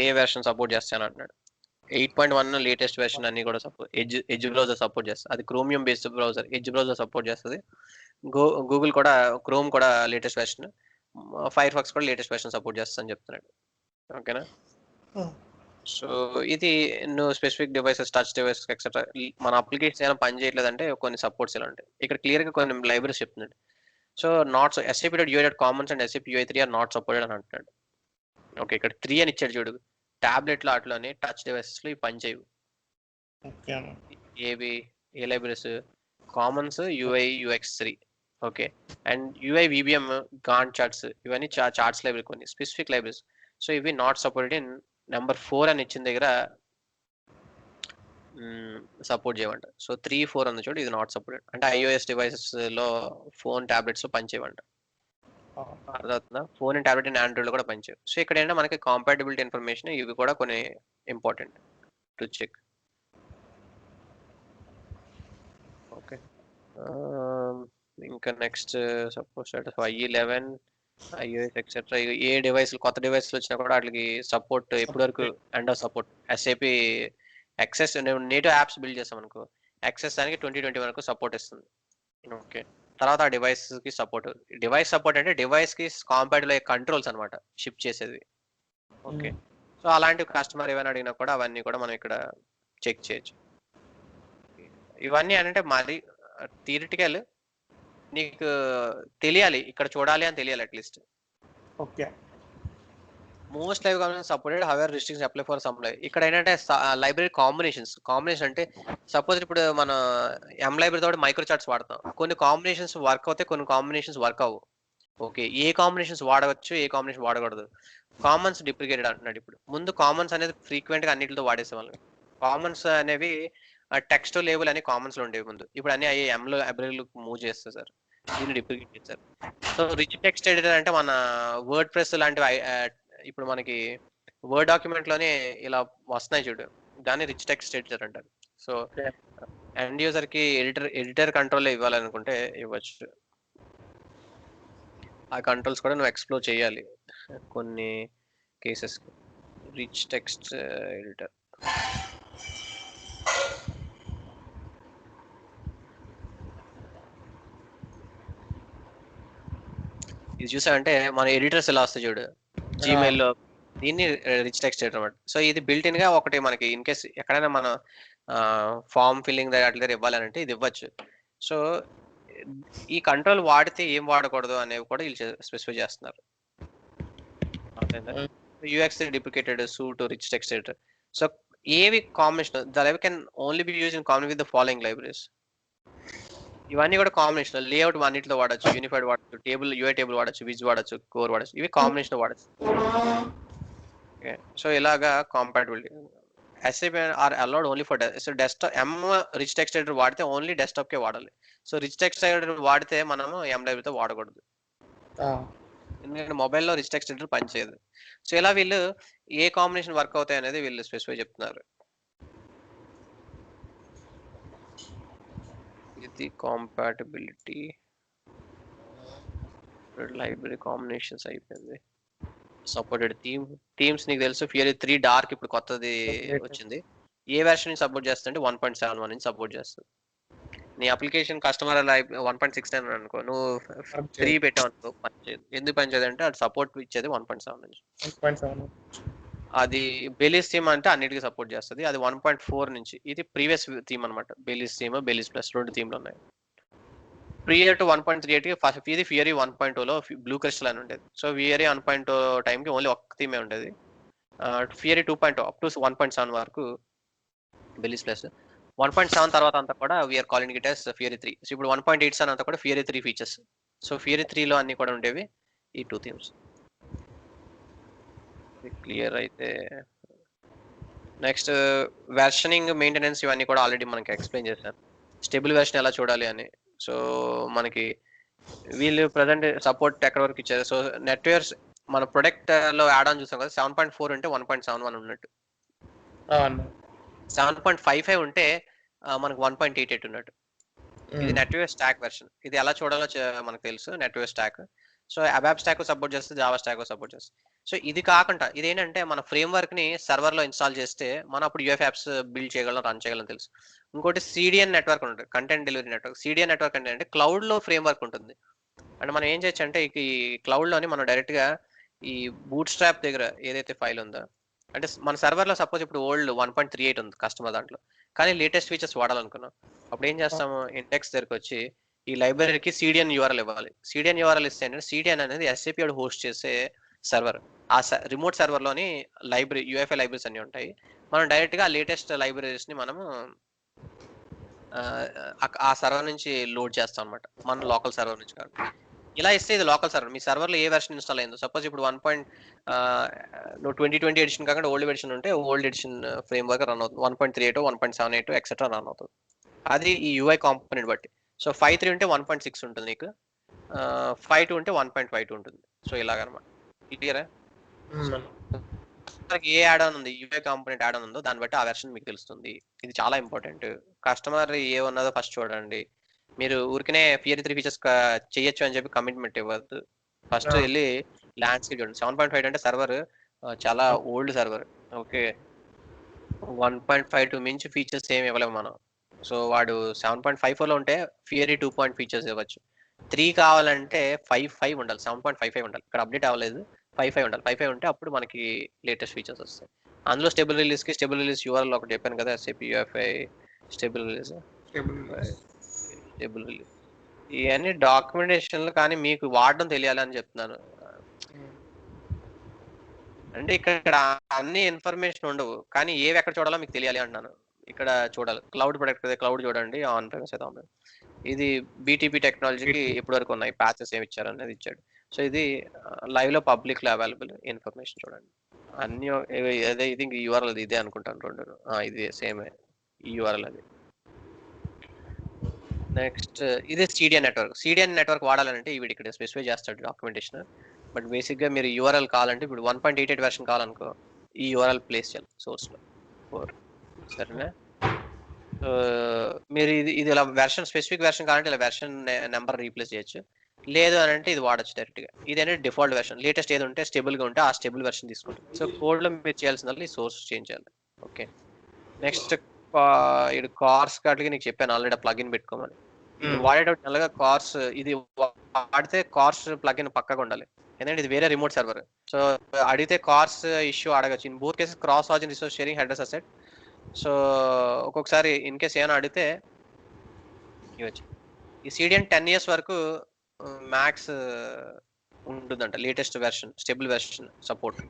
ఏ వెర్షన్ సపోర్ట్ చేస్తాను అంటున్నాడు. 8.1 లేటెస్ట్ వెర్షన్ అన్ని కూడా సపోర్ట్, ఎడ్జ్ బ్రౌజర్ సపోర్ట్ చేస్తుంది. అది chromium based browser, edge browser support చేస్తుంది. గూగుల్ కూడా క్రోమ్ కూడా లేటెస్ట్ వెర్షన్, ఫైర్ ఫాక్స్ కూడా లేటెస్ట్ వెర్షన్ సపోర్ట్ చేస్తా అని చెప్తున్నాడు. ఓకేనా? సో ఇది నువ్వు specific devices, touch devices etcetera మన అప్లికేషన్ ఏమైనా పని చేయట్లేదంటే కొన్ని సపోర్ట్స్ ఇలా ఉంటాయి. ఇక్కడ క్లియర్ గా కొన్ని లైబ్రరీస్ చెప్తున్నాడు. So not SAP.UI.commons and SAP UI3 are not supported అని అంటున్నాడు. ఓకే, ఇక్కడ 3 అని ఇచ్చాడు చూడు. టాబ్లెట్ లో అట్లోనే టచ్ డివైసెస్ లో ఇవి పని చేయవు. ఏ libraries? Commons, UI UX3. Okay, and UI VBM, Gantt charts, ఇవన్నీ చార్ట్స్ లైబ్రరీ కొన్ని స్పెసిఫిక్ లైబ్రరీస్. సో ఇవి నాట్ సపోర్టెడ్ ఇన్ నెంబర్ 4 అని ఇచ్చిన దగ్గర సపోర్ట్ చేయమంట. సో 3, 4 అన్న చూడు, ఇది నాట్ సపోర్టెడ్ అంటే iOS డివైసెస్ లో, ఫోన్ టాబ్లెట్స్ లో పనిచేయమంట. అర్థమవుతుందా? Phone and tablet and Android లో కూడా పనిచేయవు. సో ఇక్కడ ఏంటంటే మనకి కాంపాటబిలిటీ ఇన్ఫర్మేషన్ ఇవి కూడా కొన్ని ఇంపార్టెంట్ టు చెక్. ఓకే, ఇంకా next suppose i11 iOS etcetera ఏ డివైస్ కొత్త డివైస్లు వచ్చినా కూడా వాటికి సపోర్ట్ ఇప్పటి వరకు end of support. SAP access native apps build చేస్తాం అనుకో, యాక్సెస్ దానికి 2020 వరకు సపోర్ట్ ఇస్తుంది. ఓకే, తర్వాత ఆ డివైస్ కి సపోర్ట్. డివైస్ సపోర్ట్ అంటే డివైస్ కి కాంపాటిబుల్ అయ్యే కంట్రోల్స్ అనమాట, షిప్ చేసేది. ఓకే, సో అలాంటి కస్టమర్ ఏమైనా అడిగినా కూడా అవన్నీ కూడా మనం ఇక్కడ చెక్ చేయొచ్చు. ఇవన్నీ అంటే మరి థియరిటికల్, నీకు తెలియాలి, ఇక్కడ చూడాలి అని తెలియాలి at least. Okay, most live combination supported, however restrictions apply for some live. ఇక్కడ ఏంటంటే లైబ్రరీ కాంబినేషన్ అంటే సపోజ్ ఇప్పుడు మన లైబ్రరీ తోటి మైక్రో చార్ట్స్ వాడతాం, కొన్ని కాంబినేషన్స్ వర్క్ అవుతాయి, కొన్ని కాంబినేషన్స్ వర్క్ అవ్వవు. ఓకే, ఏ కాంబినేషన్స్ వాడవచ్చు, ఏ కాంబినేషన్ వాడకూడదు. కామన్స్ డిప్రికేటెడ్ అంటున్నాడు. ఇప్పుడు ముందు కామన్స్ అనేది ఫ్రీక్వెంట్ గా అన్నిటితో వాడేసేవాళ్ళం, కామన్స్ అనేవి టెక్స్ట్ లేబుల్ అని కామన్స్ లో ఉండేవి ముందు. ఇప్పుడు అన్ని అయ్యి ఎంలో అబ్రిల్ మూవ్ చేస్తారు సార్. దీన్ని డిప్రికేట్ చేస్తారు. సో రిచ్ టెక్స్ట్ ఎడిటర్ అంటే మన వర్డ్ ప్రెస్ లాంటివి ఇప్పుడు మనకి వర్డ్ డాక్యుమెంట్ లోనే ఇలా వస్తున్నాయి చూడు, దాన్ని రిచ్ టెక్స్ట్ ఎడిటర్ అంటారు. సో ఎండ్ యూజర్ కి ఎడిటర్ కంట్రోల్ ఇవ్వాలనుకుంటే ఇవ్వచ్చు. ఆ కంట్రోల్స్ కూడా నువ్వు ఎక్స్ప్లోర్ చేయాలి కొన్ని కేసెస్. రిచ్ టెక్స్ట్ ఎడిటర్ ఇది చూసామంటే మన ఎడిటర్స్ ఎలా వస్తాయి చూడు జీమెయిల్లో, దీన్ని రిచ్ టెక్స్ట్ ఎడిటర్ అనమాట. సో ఇది బిల్ట్ ఇన్ గా ఒకటి మనకి ఇన్ కేస్ ఎక్కడైనా మన ఫామ్ ఫిల్లింగ్ అట్లా దగ్గర ఇవ్వాలంటే ఇది ఇవ్వచ్చు. సో ఈ కంట్రోల్ వాడితే ఏం వాడకూడదు అనేవి కూడా వీళ్ళు స్పెసిఫై చేస్తున్నారు. UX deprecated suite rich text editor. So ఏవి combination the library can only be use in common with the following libraries. ఇవన్నీ కూడా కాంబినేషన్. లేఅవుట్ అన్నిటిలో వాడచ్చు, యూనిఫైడ్ వాడచ్చు, టేబుల్ యూఐ టేబుల్ వాడచ్చు, విజ్ వాడచ్చు, కోర్ వాడచ్చు, ఇవి కాంబినేషన్ వాడచ్చు. సో ఇలాగా compatibility. SAP are allowed only for so desktop. M rich text editor వాడితే ఓన్లీ డెస్క్టాప్ కే వాడాలి. సో రిచ్ టెక్స్ట్ ఎడిటర్ వాడితే మనము ఎం లైబ్రరీతో వాడకూడదు, ఎందుకంటే మొబైల్లో రిచ్ టెక్స్ట్ ఎడిటర్ పనిచేయదు. సో ఇలా వీళ్ళు ఏ కాంబినేషన్ వర్క్ అవుతాయి అనేది వీళ్ళు స్పెసిఫై చెప్తున్నారు. ఇది కాంపాటబిలిటీ లైబ్రరీ కాంబినేషన్స్ అయిపోయింది. సపోర్టెడ్ థీమ్స్ నీకు తెలుసు ఫియరీ 3 డార్క్ ఇప్పుడు కొత్తది వచ్చింది. ఏ వెర్షన్ నుంచి సపోర్ట్ చేస్తుంటే 1.71 నుంచి సపోర్ట్ చేస్తుంది. నీ అప్లికేషన్ కస్టమర్ 1.69 అనుకో, నువ్వు 3 పెట్టావు అనుకో పనిచేయదు. ఎందుకు పనిచేయదు అంటే అది సపోర్ట్ ఇచ్చేది 1.7 నుంచి. అది బెలిస్ థీమ్ అంటే అన్నిటికీ సపోర్ట్ చేస్తుంది, అది 1.4 నుంచి. ఇది ప్రీవియస్ థీమ్ అనమాట. బెలిస్ థీమ్, బెలిస్ ప్లస్ 2 థీమ్లు ఉన్నాయి. ప్రియర్ టు 1.38 ఫస్ట్ ఇది ఫియరీ 1.2లో బ్లూ క్రిస్టల్ అని ఉండేది. సో ఫియరీ 1.2 టైంకి ఓన్లీ ఒక్క థీమే ఉండేది. ఫియరీ 2.0 అప్ టు 1.7 వరకు బెలిస్ ప్లస్. 1.7 తర్వాత అంతా కూడా we are calling it as Fiori 3. So ఇప్పుడు 1.87 అంతా కూడా ఫియరీ 3 ఫీచర్స్. సో ఫియరీ 3లో అన్ని కూడా ఉండేవి ఈ 2 థీమ్స్. క్లియర్ అయితే నెక్స్ట్ వెర్షనింగ్, మెయింటెనెన్స్ ఇవన్నీ కూడా ఆల్రెడీ మనకి ఎక్స్ప్లెయిన్ చేశాను. స్టేబుల్ వెర్షన్ ఎలా చూడాలి అని. సో మనకి వీళ్ళు ప్రజెంట్ సపోర్ట్ ఎక్కడ వరకు ఇచ్చారు. సో నెట్వేర్స్ మన ప్రొడక్ట్ లో యాడ్ ఆన్ చూసాం కదా, 7.4 ఉంటే 1.71 ఉన్నట్టు, 7.55 ఉంటే మనకు 1.88 ఉన్నట్టు. ఇది నెట్వేర్ స్టాక్ వెర్షన్. ఇది ఎలా చూడాలో మనకు తెలుసు knitwear stock. So అబాప్ stock support చేస్తుంది, జావా స్టాక్ సపోర్ట్ చేస్తుంది. సో ఇది కాకుండా ఇదేంటంటే మన ఫ్రేమ్ వర్క్ ని సర్వర్ లో ఇన్స్టాల్ చేస్తే మనం అప్పుడు యూఎఫ్ యాప్స్ బిల్డ్ చేయగలం, రన్ చేయగలం తెలుసు. ఇంకోటి సిడిఎన్ నెట్వర్క్ ఉంటుంది, content delivery network. CDN network అంటే క్లౌడ్ లో ఫ్రేమ్ వర్క్ ఉంటుంది. అంటే మనం ఏం చేయొచ్చు అంటే ఈ క్లౌడ్ లోని మనం డైరెక్ట్ గా ఈ బూట్ స్ట్రాప్ దగ్గర ఏదైతే ఫైల్ ఉందో, అంటే మన సర్వర్ లో సపోజ్ ఇప్పుడు ఓల్డ్ 1.38 ఉంది కస్టమర్ దాంట్లో, కానీ లేటెస్ట్ ఫీచర్స్ వాడాలనుకున్నాం. అప్పుడు ఏం చేస్తాము, ఇండెక్స్ దగ్గరకు వచ్చి ఈ లైబ్రరీకి సిడిఎన్ యూఆర్ఎల్ ఇవ్వాలి. సిడిఎన్ యూఆర్ఎల్ ఇస్తే ఏంటంటే సిడిఎన్ అనేది ఎస్ఏపి హోస్ట్ చేసే సర్వర్. ఆ రిమోట్ సర్వర్ లోని లైబ్రరీ యూఎఫ్ఐ లైబ్రరీస్ అన్ని ఉంటాయి. మనం డైరెక్ట్ గా లేటెస్ట్ లైబ్రరీస్ ని మనము ఆ సర్వర్ నుంచి లోడ్ చేస్తాం అనమాట, మన లోకల్ సర్వర్ నుంచి కాదు. ఇలా ఇస్తే ఇది లోకల్ సర్వర్. మీ సర్వర్ లో ఏ వెర్షన్ ఇన్స్టాల్ అయిందో, సపోజ్ ఇప్పుడు 2020 ఎడిషన్ కాకుండా ఓల్డ్ ఎడిషన్ ఉంటే old edition framework run అవుతుంది. 1.38 1.78 ఎక్సెట్రా రన్ అవుతుంది. అది ఈ యూఐ కాంపోనెంట్ బట్టి. సో 5.3 ఉంటే 1.6 ఉంటుంది నీకు, 5.2 ఉంటే 1.52 ఉంటుంది. సో ఇలాగనమాట. క్లియరా? ఏ యాడ్ ఆన్ ఉంది, యూఐ కాంపోనెంట్ యాడ్ ఆన్ ఉందో దాన్ని బట్టి ఆ వెర్షన్ మీకు తెలుస్తుంది. ఇది చాలా ఇంపార్టెంట్. కస్టమర్ ఏ ఉన్నదో ఫస్ట్ చూడండి. మీరు ఊరికనే ఫియరీ 3 ఫీచర్స్ చేయొచ్చు అని చెప్పి కమిట్మెంట్ ఇవ్వద్దు. ఫస్ట్ వెళ్ళి ల్యాండ్స్కేప్ చూడండి. 7.5 అంటే సర్వర్ చాలా ఓల్డ్ సర్వర్. ఓకే, 1.52 మించి ఫీచర్స్ ఏమి ఇవ్వలేము మనం. సో వాడు 7.54లో ఉంటే ఫియరీ 2 ఫీచర్స్ ఇవ్వచ్చు. 3 కావాలంటే 5.5 ఉండాలి, 7.55 ఉండాలి. ఇక్కడ అప్డేట్ అవ్వలేదు, 5.5 ఉండాలి. 5.5 ఉంటే అప్పుడు మనకి లేటెస్ట్ ఫీచర్స్ వస్తాయి. అందులో స్టేబుల్ రిలీజ్ యూఆర్ఎల్ ఒకటి చెప్పాను కదా, ఎస్ఏపి యూఎఫ్ఐ స్టేబుల్ రిలీజ్. ఇవన్నీ డాక్యుమెంటేషన్లు, కానీ మీకు వాడడం తెలియాలి అని చెప్తున్నాను. అంటే ఇక్కడ అన్ని ఇన్ఫర్మేషన్ ఉండవు, కానీ ఏవి ఎక్కడ చూడాలో మీకు తెలియాలి అంటున్నాను. ఇక్కడ చూడాలి, క్లౌడ్ ప్రొడక్ట్ కదా, క్లౌడ్ చూడండి, ఆన్ ప్రెమిస్ అయితే ఆన్. ఇది బీటీపీ టెక్నాలజీకి ఇప్పటి వరకు ఉన్నాయి ప్యాచెస్ ఏమి ఇచ్చారు అనేది ఇచ్చాడు. సో ఇది లైవ్ లో పబ్లిక్ లో అవైలబుల్ ఇన్ఫర్మేషన్ చూడండి. అన్ని అదే ఇది ఇంక యూఆర్ఎల్ ఇదే అనుకుంటాను రెండు. ఇది సేమ్ ఈ యూఆర్ఎల్ అది. నెక్స్ట్ ఇది సిడిఎన్ నెట్వర్క్ వాడాలంటే వీడు ఇక్కడ స్పెసిఫై చేస్తాడు డాక్యుమెంటేషన్. బట్ బేసిక్ గా మీరు యూఆర్ఎల్ కావాలంటే ఇప్పుడు 1.88 వెర్షన్ కావాలనుకో ఈ యూఆర్ఎల్ ప్లేస్ చేయాలి సోర్స్ లో 4. సరేనా? సో మీరు ఇది ఇలా వెర్షన్ స్పెసిఫిక్ వెర్షన్ కావాలంటే ఇలా వెర్షన్ నెంబర్ రీప్లేస్ చేయొచ్చు. లేదు అని అంటే ఇది వాడచ్చు డైరెక్ట్ గా. ఇదైనా డిఫాల్ట్ వెర్షన్, లేటెస్ట్ ఏది ఉంటే స్టేబుల్ గా ఉంటే ఆ స్టేబుల్ వెర్షన్ తీసుకుంటుంది. సో కోడ్ లో మీరు చేయాల్సిందల్లా ఈ సోర్స్ చేంజ్ చేయాలి. ఓకే, నెక్స్ట్ ఇది కార్స్ కాటికి నీకు చెప్పాను ఆల్రెడీ ప్లగిన్ పెట్టుకోమని. ఇది వాడేటప్పుడు నెలగా కార్స్ ఇది వాడితే కార్స్ ప్లగిన్ పక్కగా ఉండాలి, ఎందుకంటే ఇది వేరే రిమోట్ సర్వర్. సో అడిగితే కార్స్ ఇష్యూ అడగచ్చు. In both cases cross ఆర్జిన్ resource sharing headers asset. So ఒక్కొక్కసారి ఇన్ కేస్ ఏమైనా అడిగితే ఇవ్వచ్చు. ఈ సిడిఎన్ 10 years వరకు మ్యాక్స్ ఉంటుందంట, latest version stable version support.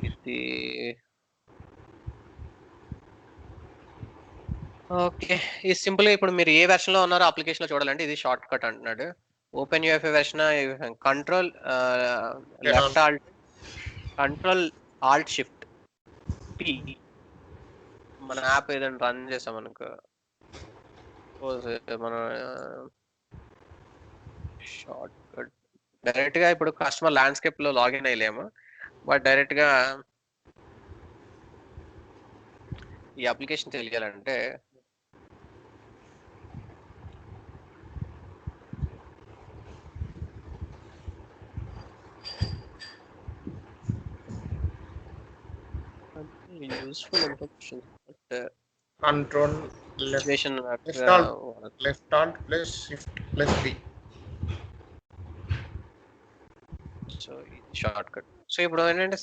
ఇది ఓకే, ఈ సింపుల్ గా ఇప్పుడు మీరు ఏ వెర్షన్ లో ఉన్నారో అప్లికేషన్ లో చూడాలంటే ఇది షార్ట్ కట్ అంటున్నాడు. Open UFA version control left alt control alt shift P. మన యాప్ ఏదైనా రన్ చేసాం అనుకో, మన షార్ట్ కట్ డైరెక్ట్ గా ఇప్పుడు కస్టమర్ ల్యాండ్స్కేప్ లో లాగిన్ అయ్యలేము, బట్ డైరెక్ట్ గా ఈ అప్లికేషన్ తెలియాలంటే useful information control situation left alt plus shift plus B. So shortcut. So ఇప్పుడు ఏంటంటే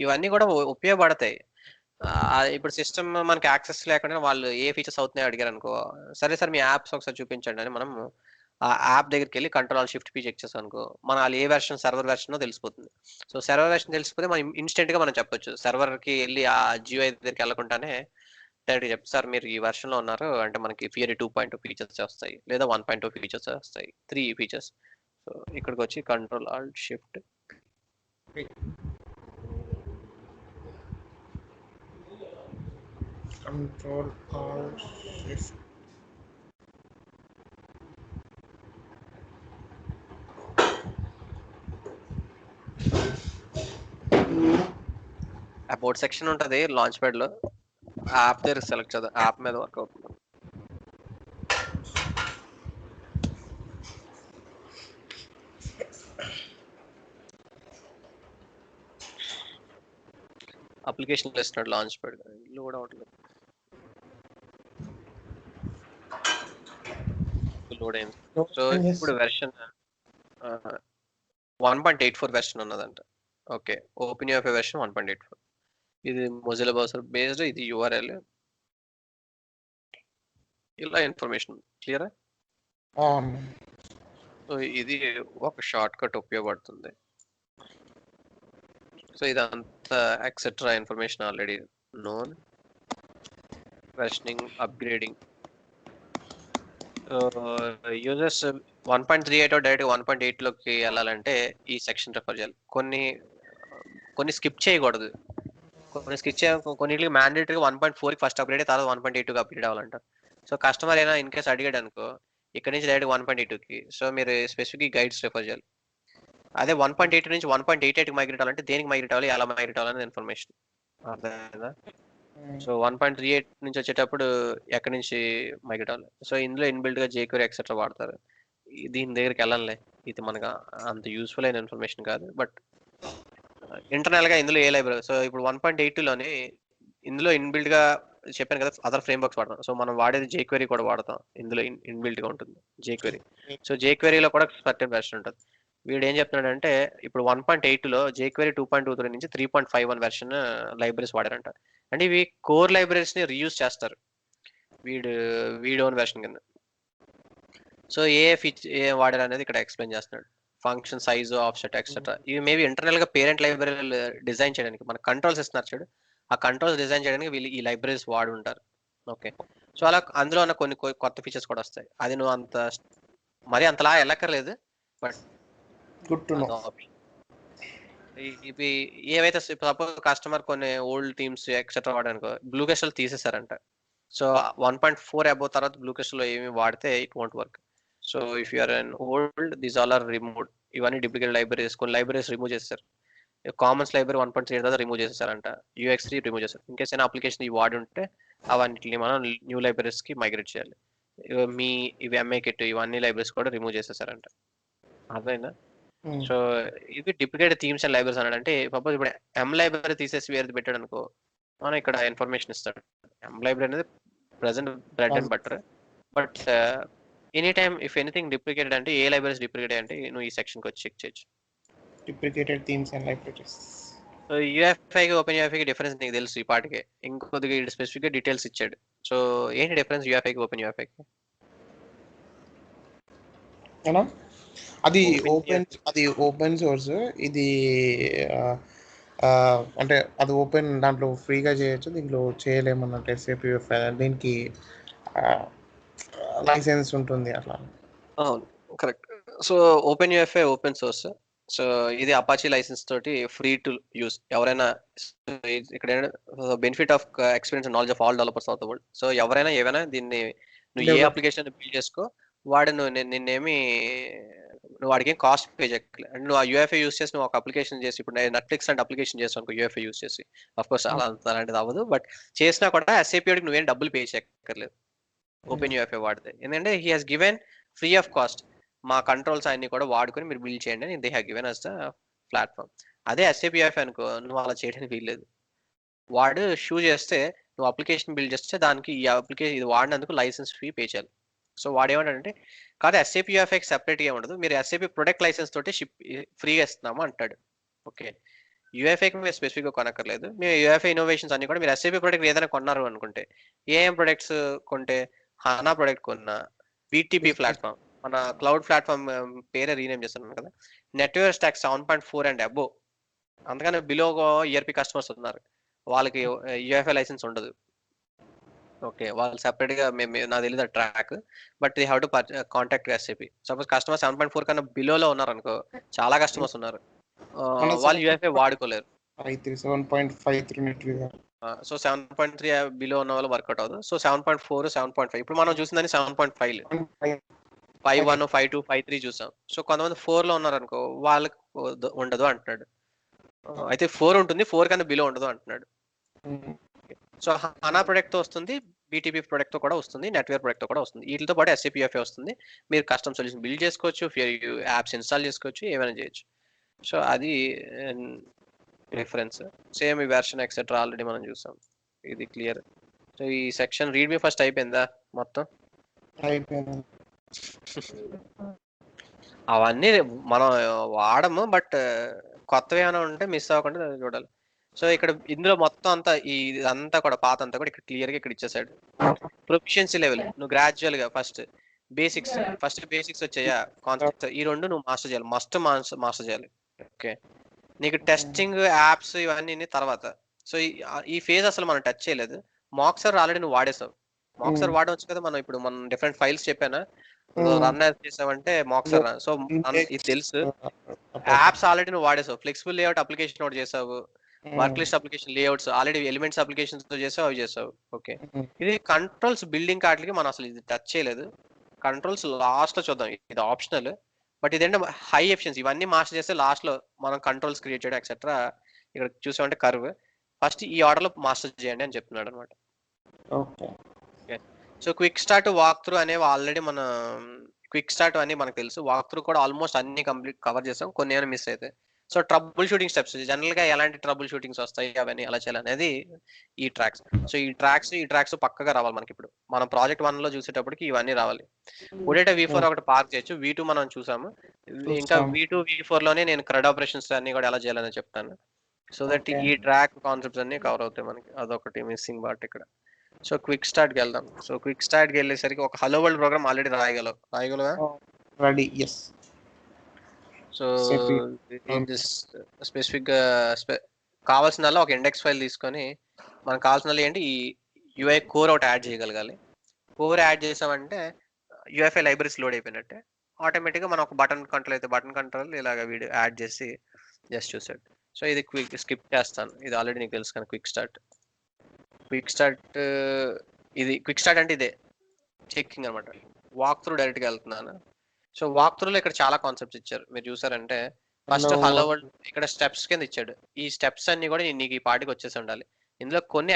ఇవన్నీ కూడా ఉపయోగపడతాయి. ఇప్పుడు సిస్టమ్ మనకి యాక్సెస్ లేకుండా వాళ్ళు ఏ ఫీచర్స్ అవుతున్నాయో అడిగారు అనుకో, సరే సార్ మీ యాప్స్ ఒకసారి చూపించండి అని మనం ఆ యాప్ దగ్గరికి వెళ్ళి కంట్రోల్ షిఫ్ట్ పీ చెక్ చేసాం అనుకో, మన వాళ్ళు ఏ వెర్షన్ సర్వర్ వెర్షన్ తెలిసిపోతుంది. సో సర్వర్ వెర్షన్ తెలిసిపోతే మనం ఇన్స్టెంట్ గా మనం చెప్పొచ్చు, సర్వర్ కి వెళ్ళి ఆ జియో దగ్గరికి వెళ్ళకుండానే డైరెక్ట్ చెప్తే సార్ మీరు ఈ వెర్షన్ లో ఉన్నారు అంటే మనకి ఫియరీ 2.2 ఫీచర్స్ వస్తాయి, లేదా 1.2 ఫీచర్స్ వస్తాయి, 3 ఫీచర్స్. సో ఇక్కడికి వచ్చి control alt shift control alt shift about section ఉంటుంది లాంచ్ ప్యాడ్ లో, యాప్ దగ్గర సెలెక్ట్ చేద్దాం, యాప్ మీద వర్క్ అవుతుంది. అప్లికేషన్ ఇస్తున్నాడు లాంచ్ ప్యాడ్, లోడ్ అవట్లేదు. లోడ్ అయింది. సో ఇప్పుడు వెర్షన్ 1.84 వెర్షన్ ఉన్నదంట. Okay, open UFA version 1.84. ఇది మొజిల్లా బ్రౌజర్ బేస్డ్, ఇది యూఆర్ఎల్. ఇలా ఇన్ఫర్మేషన్ క్లియరా? సో ఇది ఒక షార్ట్ కట్ ఉపయోగపడుతుంది. సో ఇదంతా etcetera information already known. Versioning, upgrading, users 1.38 direct 1.8 లోకి వెళ్ళాలంటే ఈ సెక్షన్ రెఫర్ చేయాలి. కొన్ని స్కిప్ చేయకూడదు, కొన్నిటికి మ్యాండేటరీగా 1.4 ఫస్ట్ అప్గ్రేడ్, తర్వాత 1.82 అప్గ్రేడ్ అవ్వాలంటారు. సో కస్టమర్ అయినా ఇన్ కేస్ అడిగాడు అనుకో ఇక్కడ నుంచి డైరెక్ట్ 1.82కి, సో మీరు స్పెసిఫిక్ గైడ్స్ రెఫర్ చేయాలి. అదే 1.82 నుంచి 1.88కి మైగ్రేట్ అవ్వాలంటే దేనికి మైగ్రేట్ అవ్వాలి, ఎలా మైగ్రేట్ అవ్వాలనే ఇన్ఫర్మేషన్ అర్థమైందా? సో 1.38 నుంచి వచ్చేటప్పుడు ఎక్కడి నుంచి మైగ్రేట్ అవ్వాలి. సో ఇందులో ఇన్బిల్ట్ గా jQuery ఎక్సెట్రా వాడతారు. దీని దగ్గరికి వెళ్ళాలి, ఇది మనకు అంత యూస్ఫుల్ అయిన ఇన్ఫర్మేషన్ కాదు, బట్ ఇంటర్నల్ గా ఇందులో ఏ లైబ్రరీ. సో ఇప్పుడు 1.82లోని ఇందులో ఇన్బిల్ట్ గా చెప్పాను కదా అదర్ ఫ్రేమ్ వర్క్స్ వాడతాం. సో మనం వాడేది jQuery కూడా వాడతాం, ఇందులో ఇన్బిల్ట్ గా ఉంటుంది jQuery. సో jQueryలో కూడా సర్టెన్ వెర్షన్ ఉంటుంది. వీడు ఏం చెప్తున్నాడంటే ఇప్పుడు 1.8లో jQuery 2.23 నుంచి 3.51 వెర్షన్ లైబ్రరీస్ వాడారంట. అంటే ఇవి కోర్ లైబ్రరీస్ ని రీయూజ్ చేస్తారు వీడి ఓన్ వెర్షన్ కింద. సో ఏ వాడారు అనేది ఇక్కడ ఎక్స్ప్లెయిన్ చేస్తున్నాడు. ఫంక్షన్ సైజు, ఆఫ్సెట్ ఎక్సెట్రా, ఇవి మేబీ ఇంటర్నల్ గా పేరెంట్ లైబ్రరీ డిజైన్ చేయడానికి మన కంట్రోల్స్ ఇస్తున్నారు చూడు, ఆ కంట్రోల్స్ డిజైన్ చేయడానికి వీళ్ళు ఈ లైబ్రరీస్ వాడి ఉంటారు. ఓకే, సో అలా అందులో ఉన్న కొన్ని కొత్త ఫీచర్స్ కూడా వస్తాయి. అది నువ్వు మరి అంతలా వెళ్ళక్కర్లేదు, బట్ గుడ్ టు నో. ఇవి ఏవైతే సపోజ్ కస్టమర్ కొన్ని ఓల్డ్ టీమ్స్ ఎక్సెట్రా వాడనుకో బ్లూ క్రిస్టల్ తీసేసారంట. సో 1.4 అబోవ్ తర్వాత బ్లూ క్రిస్టల్ ఏమి వాడితే it won't work. So if you are an old these all are removed. ఇవన్నీ డూప్లికేట్ లైబ్రరీస్ కొన్ని లైబ్రరీస్ రిమూవ్ చేస్తారు. కామన్స్ లైబ్రరీ 1.3 తర్వాత రిమూవ్ చేసేసారంట. UX3 రిమూవ్ చేస్తారు. ఇన్ కేస్ అయినా అప్లికేషన్ ఇవి వాడి ఉంటే అవన్నిటిని మనం న్యూ లైబ్రరీస్ కి మైగ్రేట్ చేయాలి. మీ ఇవి ఎంఐ కిట్ ఇవన్నీ లైబ్రరీస్ కూడా రిమూవ్ చేసేసారంట. అర్థమైందా? సో ఇది డిప్లికేట్ థీమ్స్ అండ్ లైబ్రరీస్ అన్నాడు. అంటే సపోజ్ ఇప్పుడు ఎం లైబ్రరీ తీసేసి వేరేది పెట్టాడు అనుకో మనం ఇక్కడ ఇన్ఫర్మేషన్ ఇస్తాడు. ఎం లైబ్రరీ అనేది present bread and butter. But any time if anything deprecated అంటే ఏ లైబ్రరీస్ డిప్లికేటెడ్ అంటే నువ్వు ఈ సెక్షన్కి వచ్చి చెక్ చేయొచ్చు. Deprecated themes and libraries. So యూఎఫ్ఐకి ఓపెన్ యూఎఫ్ఐకి డిఫరెన్స్ నీకు తెలుసు ఈ పాటికే. ఇంకొద్దిగా స్పెసిఫిక్ గా డీటెయిల్స్ ఇచ్చాడు. సో ఏంటి డిఫరెన్స్ యూఎఫ్ఐకి ఓపెన్ యూఎఫ్ఐకి? అది ఓపెన్ సోర్స్, ఇది అంటే అది ఓపెన్, దాంట్లో ఫ్రీగా చేయొచ్చు, దీంట్లో చేయలేమన్నట్టు ఎస్ఏపి దీనికి లైసెన్స్ ఉంటుంది అట్లా. అవును correct. So open UFI open source. So ఇది అపాచీ లైసెన్స్ తోటి ఫ్రీ టు యూస్. ఎవరైనా ఇక్కడ benefit of experience and knowledge of all developers of the world. So ఎవరైనా ఏవైనా దీన్ని నువ్వు ఏ అప్లికేషన్ బిల్డ్ చేసుకో వాడు నిన్నేమి నువ్వు వాడికి ఏం కాస్ట్ పే చేయట్లేదు. అండ్ నువ్వు ఆ యూఎఫ్ఐ యూస్ చేసి నువ్వు ఒక అప్లికేషన్ చేసి ఇప్పుడు నెట్ఫ్లిక్స్ అంటే అప్లికేషన్ చేస్తావు అనుకో యూఎఫ్ఐ యూస్ చేసి, అఫ్ కోర్స్ అలాంటిది అవ్వదు. బట్ చేసినా కూడా ఎస్ఏపీకి నువ్వేం డబ్బులు పే చేయక్కర్లేదు ఓపెన్ యూఎఫ్ఐ వాడితే. ఎందుకంటే he has given free of cost. మా కంట్రోల్స్ అన్ని కూడా వాడుకొని మీరు బిల్డ్ చేయండి అని they have given us the platform. అదే ఎస్ఏపీ యూఎఫ్ఐ అనుకో నువ్వు అలా చేయడానికి వీల్లేదు. వాడు షూ చేస్తే నువ్వు అప్లికేషన్ బిల్డ్ చేస్తే దానికి ఈ అప్లికేషన్ ఇది వాడినందుకు లైసెన్స్ ఫీ పే చేయాలి. సో వాడు ఏమంటాడంటే కాదు ఎస్ఏపీ యూఎఫ్ఐకి సెపరేట్గా ఉండదు, మీరు ఎస్ఏపీ ప్రొడక్ట్ లైసెన్స్ తోటి షిప్ ఫ్రీగా ఇస్తున్నాము అంటాడు. ఓకే యూఎఫ్ఐకి మీరు స్పెసిఫిక్గా కొనక్కర్లేదు. మీరు యూఎఫ్ఐ ఇన్నోవేషన్స్ అన్ని కూడా మీరు ఎస్ఏపీ ప్రొడక్ట్ ఏదైనా కొన్నారు అనుకుంటే ఏం ప్రొడక్ట్స్ కొంటే హానా ప్రొడక్ట్ కొన్నా, బీటీపీ ప్లాట్ఫామ్ మన క్లౌడ్ ప్లాట్ఫామ్ పేరే రీనేమ్ చేస్తున్నాను కదా, నెట్వర్క్ స్టాక్ 7.4 అండ్ అబోవ్ అందుకని బిలో ఈఆర్పీ కస్టమర్స్ ఉన్నారు వాళ్ళకి యూఎఫ్ఐ లైసెన్స్ ఉండదు. ఓకే వాళ్ళు సెపరేట్ గా నాకు తెలియదు track, but they have to contact SAP. Suppose customer 7.4 కన్నా బిలోలో ఉన్నారు అనుకో, చాలా కస్టమర్స్ ఉన్నారు వాళ్ళు యూఎఫ్ఐ వాడుకోలేరు. 7.53 సో 7.3 బిలో ఉన్న వాళ్ళు వర్కౌట్ అవ్వదు. సో 7.4 7.5 ఇప్పుడు మనం చూసిందని 7.5 5.1 5.2 5.3 చూసాం. సో కొంతమంది 4 లో ఉన్నారు అనుకో వాళ్ళకి ఉండదు అంటున్నాడు. అయితే 4 ఉంటుంది 4 కన్నా బిలో ఉండదు అంటున్నాడు. సో హనా ప్రొడక్ట్ తో వస్తుంది, బీటీపీ ప్రొడక్ట్ తో కూడా వస్తుంది, నెట్వేర్ ప్రొడక్ట్ తో కూడా వస్తుంది. వీటితో పాటు ఎస్ఏపీఎఫ్ఏ వస్తుంది. మీరు కస్టమ్ సొల్యూషన్ బిల్డ్ చేసుకోవచ్చు, యాప్స్ ఇన్స్టాల్ చేసుకోవచ్చు, ఏమైనా చేయొచ్చు. సో అది డిఫరెన్స్. సేమ్ ఈ వెర్షన్ ఎక్సెట్రా ఆల్రెడీ మనం చూసాం, ఇది క్లియర్. సో ఈ సెక్షన్ రీడ్ మీ ఫస్ట్ అయిపోయిందా మొత్తం? అయిపోయింది. అవన్నీ మనం వాడము, బట్ కొత్తవి ఏమైనా ఉంటే మిస్ అవ్వకుండా చూడాలి. సో ఇక్కడ ఇందులో మొత్తం అంతా ఇదంతా కూడా పాత అంతా కూడా ఇక్కడ క్లియర్ గా ఇక్కడ ఇచ్చేసాడు. ప్రొఫిషియన్సీ లెవెల్ నువ్వు గ్రాడ్యువల్ గా ఫస్ట్ బేసిక్స్ వచ్చాయా, కాన్సెప్ట్స్ ఈ రెండు నువ్వు మాస్టర్ చేయాలి, మాస్టర్ చేయాలి. ఓకే నీకు టెస్టింగ్ యాప్స్ ఇవన్నీ తర్వాత. సో ఈ ఫేజ్ అసలు మనం టచ్ చేయలేదు. మాక్సర్ ఆల్రెడీ నువ్వు వాడేసావు. మాక్సర్ వాడవచ్చు కదా, మనం ఇప్పుడు మనం డిఫరెంట్ ఫైల్స్ చెప్పానా రన్ చేసావంటే మాక్సర్. సో ఇది తెలుసు. యాప్స్ ఆల్రెడీ నువ్వు వాడేసావు, ఫ్లెక్సిబుల్ లేఅవుట్ అప్లికేషన్ ఒకటి చేసావు, work list application layouts already elements applications తో చేసావు, అవి చేసావు. ఓకే ఇది కంట్రోల్స్ బిల్డింగ్ కార్డ్లకి మనం అసలు ఇది టచ్ చేయలేదు. కంట్రోల్స్ లాస్ట్ లో చూద్దాం, ఇది ఆప్షనల్. బట్ ఇదేంటే హై ఎఫిషియన్సీ, ఇవన్నీ మాస్టర్ చేస్తే లాస్ట్ లో మనం కంట్రోల్స్ క్రియేట్ చేయడం ఎక్సెట్రా. ఇక్కడ చూసామంటే కర్వ్ ఫస్ట్ ఈ ఆర్డర్ లో మాస్టర్ చేయండి అని చెప్తున్నాడు అనమాట. So quick start walk through అనేవి ఆల్రెడీ మన క్విక్ స్టార్ట్ అన్ని మనకు తెలుసు. వాక్ త్రూ కూడా ఆల్మోస్ట్ అన్ని కంప్లీట్ కవర్ చేసాం, కొన్ని ఏమైనా మిస్ అయితే. So trouble shooting steps general గా ఎలాంటి ట్రబుల్ షూటింగ్స్ వస్తాయి అవన్నీ ఎలా చేయాలనేది ఈ ట్రాక్స్. సో ఈ ట్రాక్స్ పక్కగా రావాలి మనకి. ఇప్పుడు మనం ప్రాజెక్ట్ 1 లో చూసేటప్పటికి ఇవన్నీ రావాలి. ఉడేటా V4 ఒకటి పార్క్ చేయొచ్చు, V2 మనం చూసాము. ఇంకా V2 V4 లోనే నేను క్రెడ్ ఆపరేషన్స్ అన్ని కూడా ఎలా చేయాలని చెప్తాను. సో దట్ ఈ ట్రాక్ కాన్సెప్ట్స్ అన్ని కవర్ అవుతాయి మనకి. అదొకటి మిస్సింగ్ పార్ట్ ఇక్కడ. సో క్విక్ స్టార్ట్కి వెళ్దాం. సో క్విక్ స్టార్ట్కి వెళ్ళేసరికి ఒక హలో వరల్డ్ ప్రోగ్రామ్ ఆల్రెడీ రాయగలవా? రెడీ. ఎస్. సో స్పెసిఫిక్ గా కావాల్సిన ఒక ఇండెక్స్ ఫైల్ తీసుకొని మనకు కావాల్సిన ఏంటి ఈ యూఐ కోర్ ఒకటి యాడ్ చేయగలగాలి. కోర్ యాడ్ చేసామంటే యూఎఫ్ఐ లైబ్రరీస్ లోడ్ అయిపోయినట్టే. ఆటోమేటిక్గా మనం ఒక బటన్ కంట్రోల్ అయితే బటన్ కంట్రోల్ ఇలాగ వీడియో యాడ్ చేసి జస్ట్ చూసాడు. సో ఇది క్విక్ స్కిప్ చేస్తాను, ఇది ఆల్రెడీ నీకు తెలుసు కానీ క్విక్ స్టార్ట్ ఇది క్విక్ స్టార్ట్ అంటే ఇదే చెక్కింగ్ అనమాట. వాక్ త్రూ డైరెక్ట్గా వెళ్తున్నాను. సో వాక్ త్రూలో ఇక్కడ చాలా కాన్సెప్ట్స్ ఇచ్చారు, మీరు చూసారంటే ఫస్ట్ హలో వరల్డ్ ఇక్కడ స్టెప్స్ కింద ఇచ్చాడు. ఈ స్టెప్స్ అన్ని కూడా నీకు ఈ పాటికి వచ్చేసి ఉండాలి. ఇందులో కొన్ని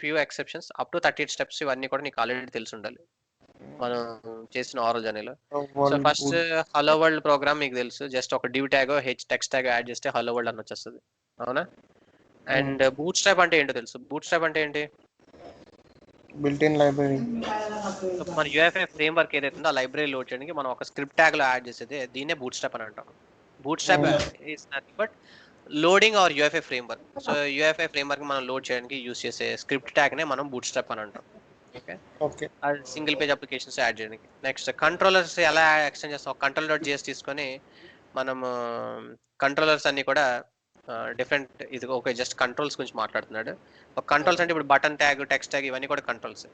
few exceptions up to 38 steps ఇవన్నీ కూడా నీకు ఆల్రెడీ తెలిసి ఉండాలి మనం చేసిన ఆరల్ జర్నీలో. So first hello world program మీకు తెలుసు, జస్ట్ ఒక div tag text tag add చేస్తే హలో వరల్డ్ అని వచ్చేస్తుంది, అవునా? అండ్ బూట్ స్ట్రాప్ అంటే ఏంటో తెలుసు? బూట్ స్ట్రాప్ అంటే ఏంటి? Built in library. మన యూఎఫ్ఐ ఫ్రేమ్ వర్క్ ఏదైతే ఉందో ఆ లైబ్రరీ లోడ్ చేయడానికి మనం ఒక స్క్రిప్ట్ ట్యాగ్ లో యాడ్ చేసేది దీన్నే బూట్ స్ట్రాప్ అని అంటాం. Bootstrap is nothing but loading our UFI framework. So UFI framework మనం లోడ్ చేయడానికి యూస్ చేసే స్క్రిప్ట్ ట్యాగ్ నే మనం బూట్ స్ట్రాప్ అని అంటాం. ఓకే, అది సింగిల్ పేజ్ అప్లికేషన్స్ యాడ్ చేయడానికి. నెక్స్ట్ కంట్రోలర్స్ ఎలా ఎక్స్టెండ్ చేస్తాం? కంట్రోలర్ డాట్ తీసుకొని మనం కంట్రోలర్స్ అన్ని కూడా డిఫరెంట్, ఇది ఓకే జస్ట్ కంట్రోల్స్ గురించి మాట్లాడుతున్నాడు. ఒక కంట్రోల్స్ అంటే ఇప్పుడు బటన్ ట్యాగ్, టెక్స్ట్ ట్యాగ్ ఇవన్నీ కూడా కంట్రోల్స్.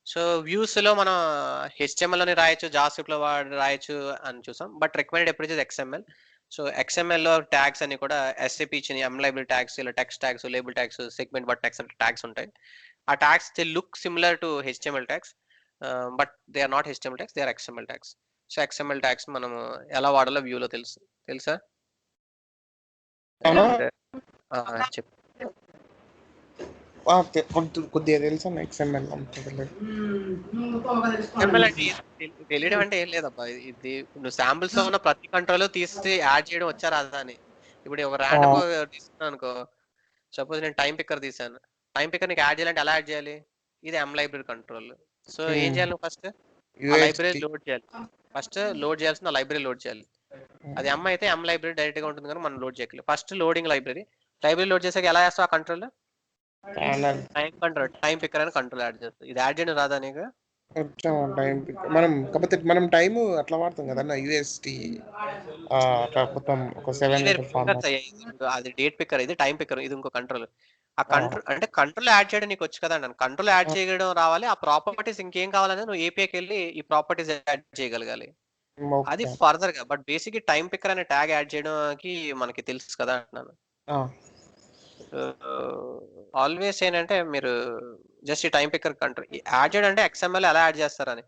సో వ్యూస్ లో మనం HTML అని రాయొచ్చు, జావాస్క్రిప్ట్ లో రాయొచ్చు అని చూసాం, బట్ రికమెండెడ్ ఎప్పుడు XML. సో XML లో ట్యాగ్స్ అన్ని కూడా SAP ఇచ్చిన M లైబ్రరీ ట్యాగ్స్, ఇలా text tags, label tags, segment but text tags ఉంటాయి. ఆ tags they look similar to HTML tags, but they are not HTML tags, they are XML tags. So XML tags మనం ఎలా వాడాలో వ్యూలో తెలుసా? చెప్పు. కొద్దిగా తెలుసా XML? XML అంటే తెలియడం అంటే ఏం లేదబ్బా, ఇది నువ్వు శాంపిల్స్ లో ఉన్న ప్రతి కంట్రోల్ తీసి యాడ్ చేయడం వచ్చా రాదా అని. ఇప్పుడు ఒక ర్యాండమ్ తీసుకున్నాను అనుకో, సపోజ్ నేను టైం పిక్కర్ తీసాను, టైం పిక్కర్ నీకు యాడ్ చేయాలంటే ఎలా యాడ్ చేయాలి? ఇది M లైబ్రరీ కంట్రోల్. సో ఏం చేయాలి నువ్వు? ఫస్ట్ ఆ లైబ్రరీ లోడ్ చేయాలి. ఫస్ట్ లోడ్ చేయాల్సిన లైబ్రరీ లోడ్ చేయాలి. అది M అయితే M లైబ్రరీ డైరెక్ట్ గా ఉంటుంది కానీ మనం లోడ్ చేయగలి. ఫస్ట్ లోడింగ్ లైబ్రరీ లోడ్ చేసాక ఎలా చేస్తావు ఆ కంట్రోల్? టైం పిక్కర్ అని కంట్రోల్ యాడ్ చేస్తావు. ఇది యాడ్ చేయడం రాదా నీకు? మనం టైం అట్లా వాడతాం కదా UST, అట్లా మొత్తం ఒక 7 అది డేట్ పిక్కర్, ఇది టైం పిక్కర్, ఇది ఇంకో కంట్రోల్. ఆ కంట్రోల్ అంటే కంట్రోల్ యాడ్ చేయడం నీకు వచ్చు కదా అన్నాను. కంట్రోల్ యాడ్ చేయడం రావాలి, ఆ ప్రాపర్టీస్ ఇంకేం కావాలనేది నువ్వు APIకి వెళ్ళి ఈ ప్రాపర్టీస్ యాడ్ చేయగలగాలి, అది ఫర్దర్ గా. బట్ బేసిక్ టైం పిక్కర్ అనే ట్యాగ్ యాడ్ చేయడానికి మనకి తెలుసు కదా అంటున్నాను. ఆల్వేస్ ఏంటంటే మీరు జస్ట్ ఈ టైం పిక్కర్ కంట్రోల్ యాడ్ చేయడం అంటే XML ఎలా యాడ్ చేస్తారని,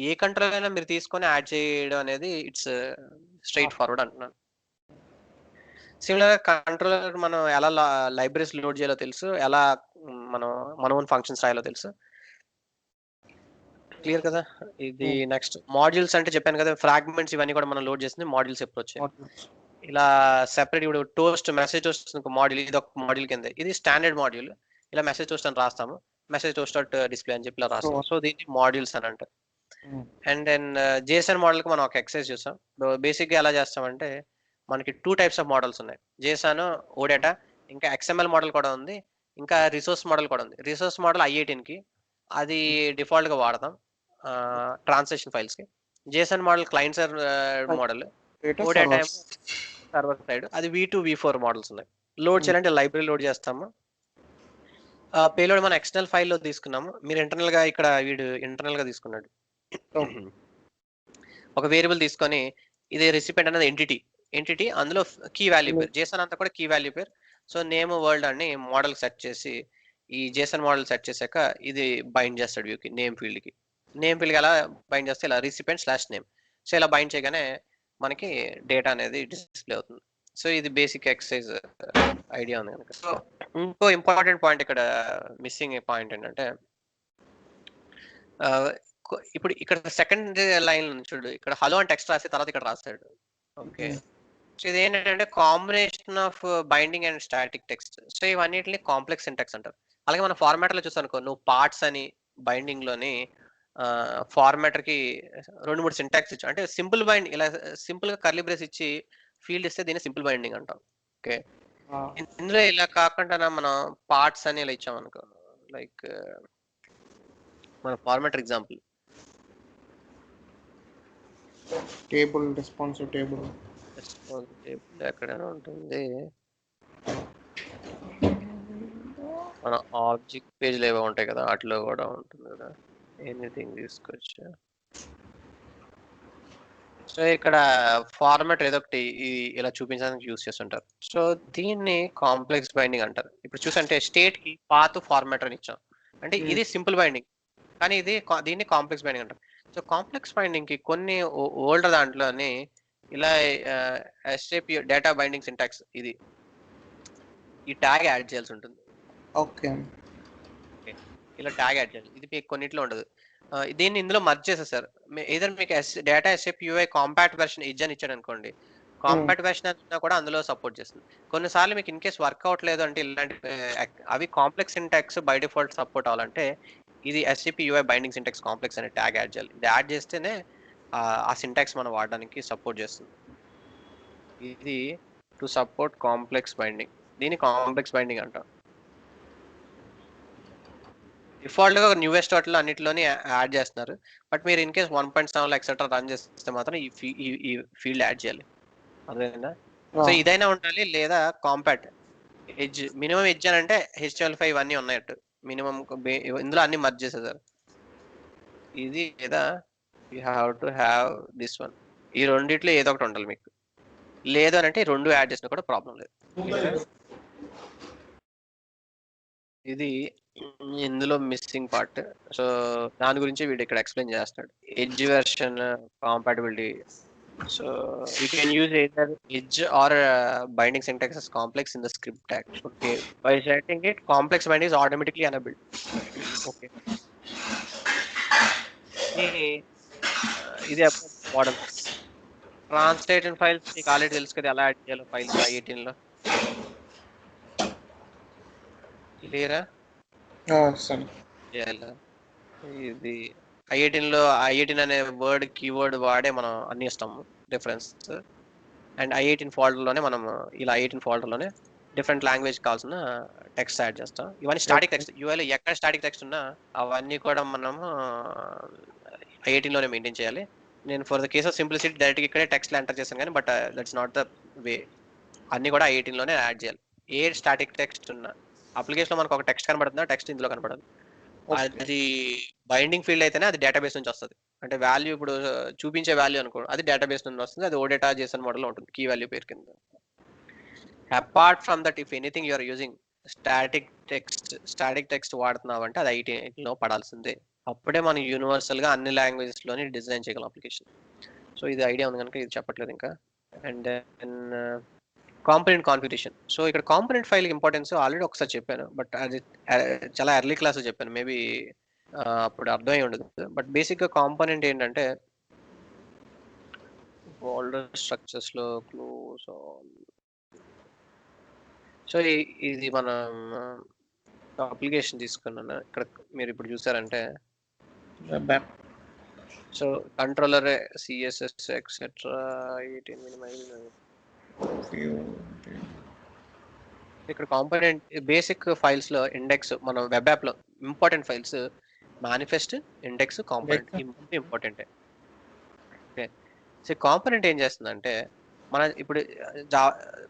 ఏ కంట్రోల్ అయినా మీరు తీసుకొని యాడ్ చేయడం అనేది ఇట్స్ స్ట్రైట్ ఫార్వర్డ్ అంటున్నాను. సిమిలర్ కంట్రోలర్ మనం ఎలా లైబ్రరీస్ లోడ్ చేయాలో తెలుసు, ఎలా మన ఓన్ ఫంక్షన్స్ రాయాలో తెలుసు. క్లియర్ కదా? ఇది నెక్స్ట్ మాడ్యూల్స్ అంటే చెప్పాను కదా, ఫ్రాగ్మెంట్స్ ఇవన్నీ కూడా మనం లోడ్ చేసింది మాడ్యూల్స్ ఎప్పుడు వచ్చాయి. ఇలా సెపరేట్ ఇప్పుడు టోస్ట్ మెసేజ్ టోస్ట్ మాడ్యూల్, ఇది ఒక మాడ్యూల్ కింద, ఇది స్టాండర్డ్ మాడ్యూల్. ఇలా మెసేజ్ టోస్ట్ అని రాస్తాము, మెసేజ్ టోస్ట్ డాట్ డిస్ప్లే అని చెప్పి ఇలా రాస్తాము. సో దీన్ని మాడ్యూల్స్ అని అంటారు. అండ్ దెన్ JSON మోడల్ కి మనం ఒక ఎక్సర్సైజ్ చూసాం. బేసిక్ గా ఎలా చేస్తామంటే మనకి 2 టైప్స్ ఆఫ్ మోడల్స్ ఉన్నాయి, JSON, OData, ఇంకా XML మోడల్ కూడా ఉంది, ఇంకా రిసోర్స్ మోడల్ కూడా ఉంది. రిసోర్స్ మోడల్ I18 కి, అది డిఫాల్ట్ గా వాడతాం ట్రాన్సాక్షన్ ఫైల్స్ కి. JSON model client side model, OData server side, అది V2 V4 మోడల్స్ ఉన్నాయి. లోడ్ చేయాలంటే లైబ్రరీ లోడ్ చేస్తాము. పేలోడ్ మనం ఎక్స్టర్నల్ ఫైల్లో తీసుకున్నాము, మీరు ఇంటర్నల్ గా ఇక్కడ వీడు ఇంటర్నల్ గా తీసుకున్నాడు. ఒక వేరియబుల్ తీసుకొని ఇది రెసిపెంట్ అనేది ఎంటిటీ, అందులో కీ వాల్యూ పేరు, JSON అంతా కూడా కీ వాల్యూ పేరు. సో నేమ్ వరల్డ్ అని మోడల్ సెట్ చేసి, ఈ JSON మోడల్ సెట్ చేశాక ఇది బైండ్ చేస్తాడు వ్యూకి, నేమ్ ఫీల్డ్ కి ఎలా బైండ్ చేస్తే ఇలా recipient/name. సో ఇలా బైండ్ చేయగానే మనకి డేటా అనేది డిస్ప్లే అవుతుంది. సో ఇది బేసిక్ ఎక్సర్సైజ్ ఐడియా ఉంది కనుక. సో ఇంకో ఇంపార్టెంట్ పాయింట్ ఇక్కడ మిస్సింగ్ పాయింట్ ఏంటంటే, ఇప్పుడు ఇక్కడ సెకండ్ లైన్ చూడు, ఇక్కడ హలో అని టెక్స్ట్ రాసి తర్వాత ఇక్కడ రాస్తాడు. ఓకే, సో ఇది ఏంటంటే combination of binding and static text. So ఇవన్నిటిని కాంప్లెక్స్ సింటాక్స్ అంటారు. అలాగే మన ఫార్మాటర్ లో చూసానుకో, నువ్వు పార్ట్స్ అని బైండింగ్ లోని ఫార్మాటర్ కి 2-3 సింటాక్స్ ఇచ్చి, అంటే సింపుల్ బైండింగ్, ఇలా సింపుల్ గా కర్లీ బ్రేస్ ఇచ్చి ఫీల్డ్ ఇస్తే దీన్ని సింపుల్ బైండింగ్ అంటాం. ఓకే, ఇందులో ఇలా కాకుండా మనం పార్ట్స్ అని ఇలా ఇచ్చాం అనుకో, లైక్ మన ఫార్మాటర్ ఎగ్జాంపుల్ రెస్పాన్సివ్ టేబుల్ ఎక్కడైనా ఉంటుంది, మన ఆబ్జెక్ట్ పేజ్లు ఏవో ఉంటాయి కదా, వాటిలో కూడా ఉంటుంది కదా, ఎనీథింగ్ తీసుకొచ్చా. సో ఇక్కడ ఫార్మాట్ ఏదో ఒకటి ఇలా చూపించడానికి యూస్ చేస్తుంటారు. సో దీన్ని కాంప్లెక్స్ బైండింగ్ అంటారు. ఇప్పుడు చూసంటే స్టేట్ కి పాత్ ఫార్మాట్ అని ఇచ్చాం, అంటే ఇది సింపుల్ బైండింగ్, కానీ దీన్ని కాంప్లెక్స్ బైండింగ్ అంటారు. సో కాంప్లెక్స్ బైండింగ్ కి కొన్ని ఓల్డర్ దాంట్లోని ఇలా ఎస్ఏపి డేటా బైండింగ్ సింటాక్స్ ఇది ఈ ట్యాగ్ యాడ్ చేయాల్సి ఉంటుంది. ఓకే, ఇలా ట్యాగ్ యాడ్ చేయాలి. ఇది మీకు కొన్నిట్లో ఉండదు. దీన్ని ఇందులో మర్జ్ చేసేసారు. ఏదైనా మీకు data SAP UI compact version అని ఇచ్చాడు అనుకోండి, కాంపాక్ట్ వెర్షన్ అన్నా కూడా అందులో సపోర్ట్ చేస్తుంది. కొన్నిసార్లు మీకు ఇన్ కేస్ వర్క్ అవట్లేదు అంటే ఇలాంటి అవి complex syntax by default support అవ్వాలంటే ఇది SAP UI binding syntax complex అనే ట్యాగ్ యాడ్ చేయాలి. ఇది యాడ్ చేస్తేనే ఆ సింటాక్స్ మనం వాడడానికి సపోర్ట్ చేస్తుంది. ఇది టు సపోర్ట్ కాంప్లెక్స్ బైండింగ్, దీన్ని కాంప్లెక్స్ బైండింగ్ అంటాం. డిఫాల్ట్ గా న్యూయెస్ట్ వాటిలో అన్నిటిలోని యాడ్ చేస్తున్నారు, బట్ మీరు ఇన్ కేస్ 1.7 ఎక్సెట్రా రన్ చేస్తే మాత్రం ఈ ఫీల్డ్ యాడ్ చేయాలి. అదేనా? సో ఇదైనా ఉండాలి, లేదా కాంపాక్ట్ ఎడ్జ్, మినిమం ఎడ్జ్ అని అంటే HTML5 ఇవన్నీ ఉన్నాయట్టు మినిమం ఇందులో అన్ని మర్జ్ చేసేసారు. ఇది లేదా you have to have this one, ఈ రెండిట్లో ఏదో ఒకటి ఉండాలి మీకు. లేదు అని అంటే రెండు యాడ్ చేసినా కూడా ప్రాబ్లం లేదు. ఇది ఇందులో మిస్సింగ్ పార్ట్. సో దాని గురించి వీడు ఇక్కడ ఎక్స్ప్లెయిన్ చేస్తాడు. Edge version compatibility. So you can use either edge or binding syntax as complex in the script tag. Okay, by setting it, complex binding is automatically enabled. Okay, ఇది model translated files మీకు already తెలుసు కదా, ఎలా add చేయాలో files I18 లో. క్లియరా? ఇది I18 అనే వర్డ్ కీవర్డ్ వాడే మనం అన్ని ఇస్తాము డిఫరెన్స్. అండ్ I18 ఫోల్డర్లోనే మనం ఇలా I18 ఫోల్డర్లోనే డిఫరెంట్ లాంగ్వేజ్ కావాల్సిన టెక్స్ట్ యాడ్ చేస్తాం. ఇవన్నీ స్టాటిక్ టెక్స్ట్. యూఐలో ఎక్కడ స్టాటిక్ టెక్స్ట్ ఉన్నా అవన్నీ కూడా మనము I18లోనే మెయింటైన్ చేయాలి. నేను for the case of simplicity డైరెక్ట్గా ఇక్కడే టెక్స్ట్లో ఎంటర్ చేశాను, కానీ but that's not the way. అన్నీ కూడా I18లోనే యాడ్ చేయాలి. ఏ స్టాటిక్ టెక్స్ట్ ఉన్నా అప్లికేషన్లో మనకు ఒక టెక్స్ట్ కనబడుతుందా, టెక్స్ట్ ఇందులో కనబడదు. అది బైండింగ్ ఫీల్డ్ అయితేనే అది డేటాబేస్ నుంచి వస్తుంది. అంటే వాల్యూ ఇప్పుడు చూపించే వాల్యూ అనుకో, అది డేటాబేస్ నుంచి వస్తుంది. అది ఓడేటా JSON మోడల్లో ఉంటుంది, కీ వాల్యూ పేరు కింద. Apart from that, if anything you're using static text వాడుతున్నావు అంటే అది I18లో పడాల్సిందే. అప్పుడే మనం యూనివర్సల్గా అన్ని లాంగ్వేజెస్లోని డిజైన్ చేయగలం అప్లికేషన్. సో ఇది ఐడియా ఉంది కనుక ఇది చెప్పట్లేదు ఇంకా. And then component configuration. So ఇక్కడ కాంపోనెంట్ ఫైల్ ఇంపార్టెన్స్ ఆల్రెడీ ఒకసారి చెప్పాను, బట్ అది చాలా ఎర్లీ క్లాస్ చెప్పాను, మేబీ అప్పుడు అర్థమై ఉండదు. బట్ బేసిక్గా కాంపోనెంట్ ఏంటంటే ఫోల్డర్ స్ట్రక్చర్స్లో క్లోజ్ ఆల్. సో ఇది మనం అప్లికేషన్ తీసుకున్నాను. ఇక్కడ మీరు ఇప్పుడు చూసారంటే so controller CSS etcetera 18 minimize. ఇక్కడ కాంపోనెంట్ బేసిక్ ఫైల్స్ లో ఇండెక్స్, మన వెబ్ యాప్ లో important files manifest, index, component important. Okay, so component ఏం చేస్తుందంటే మన ఇప్పుడు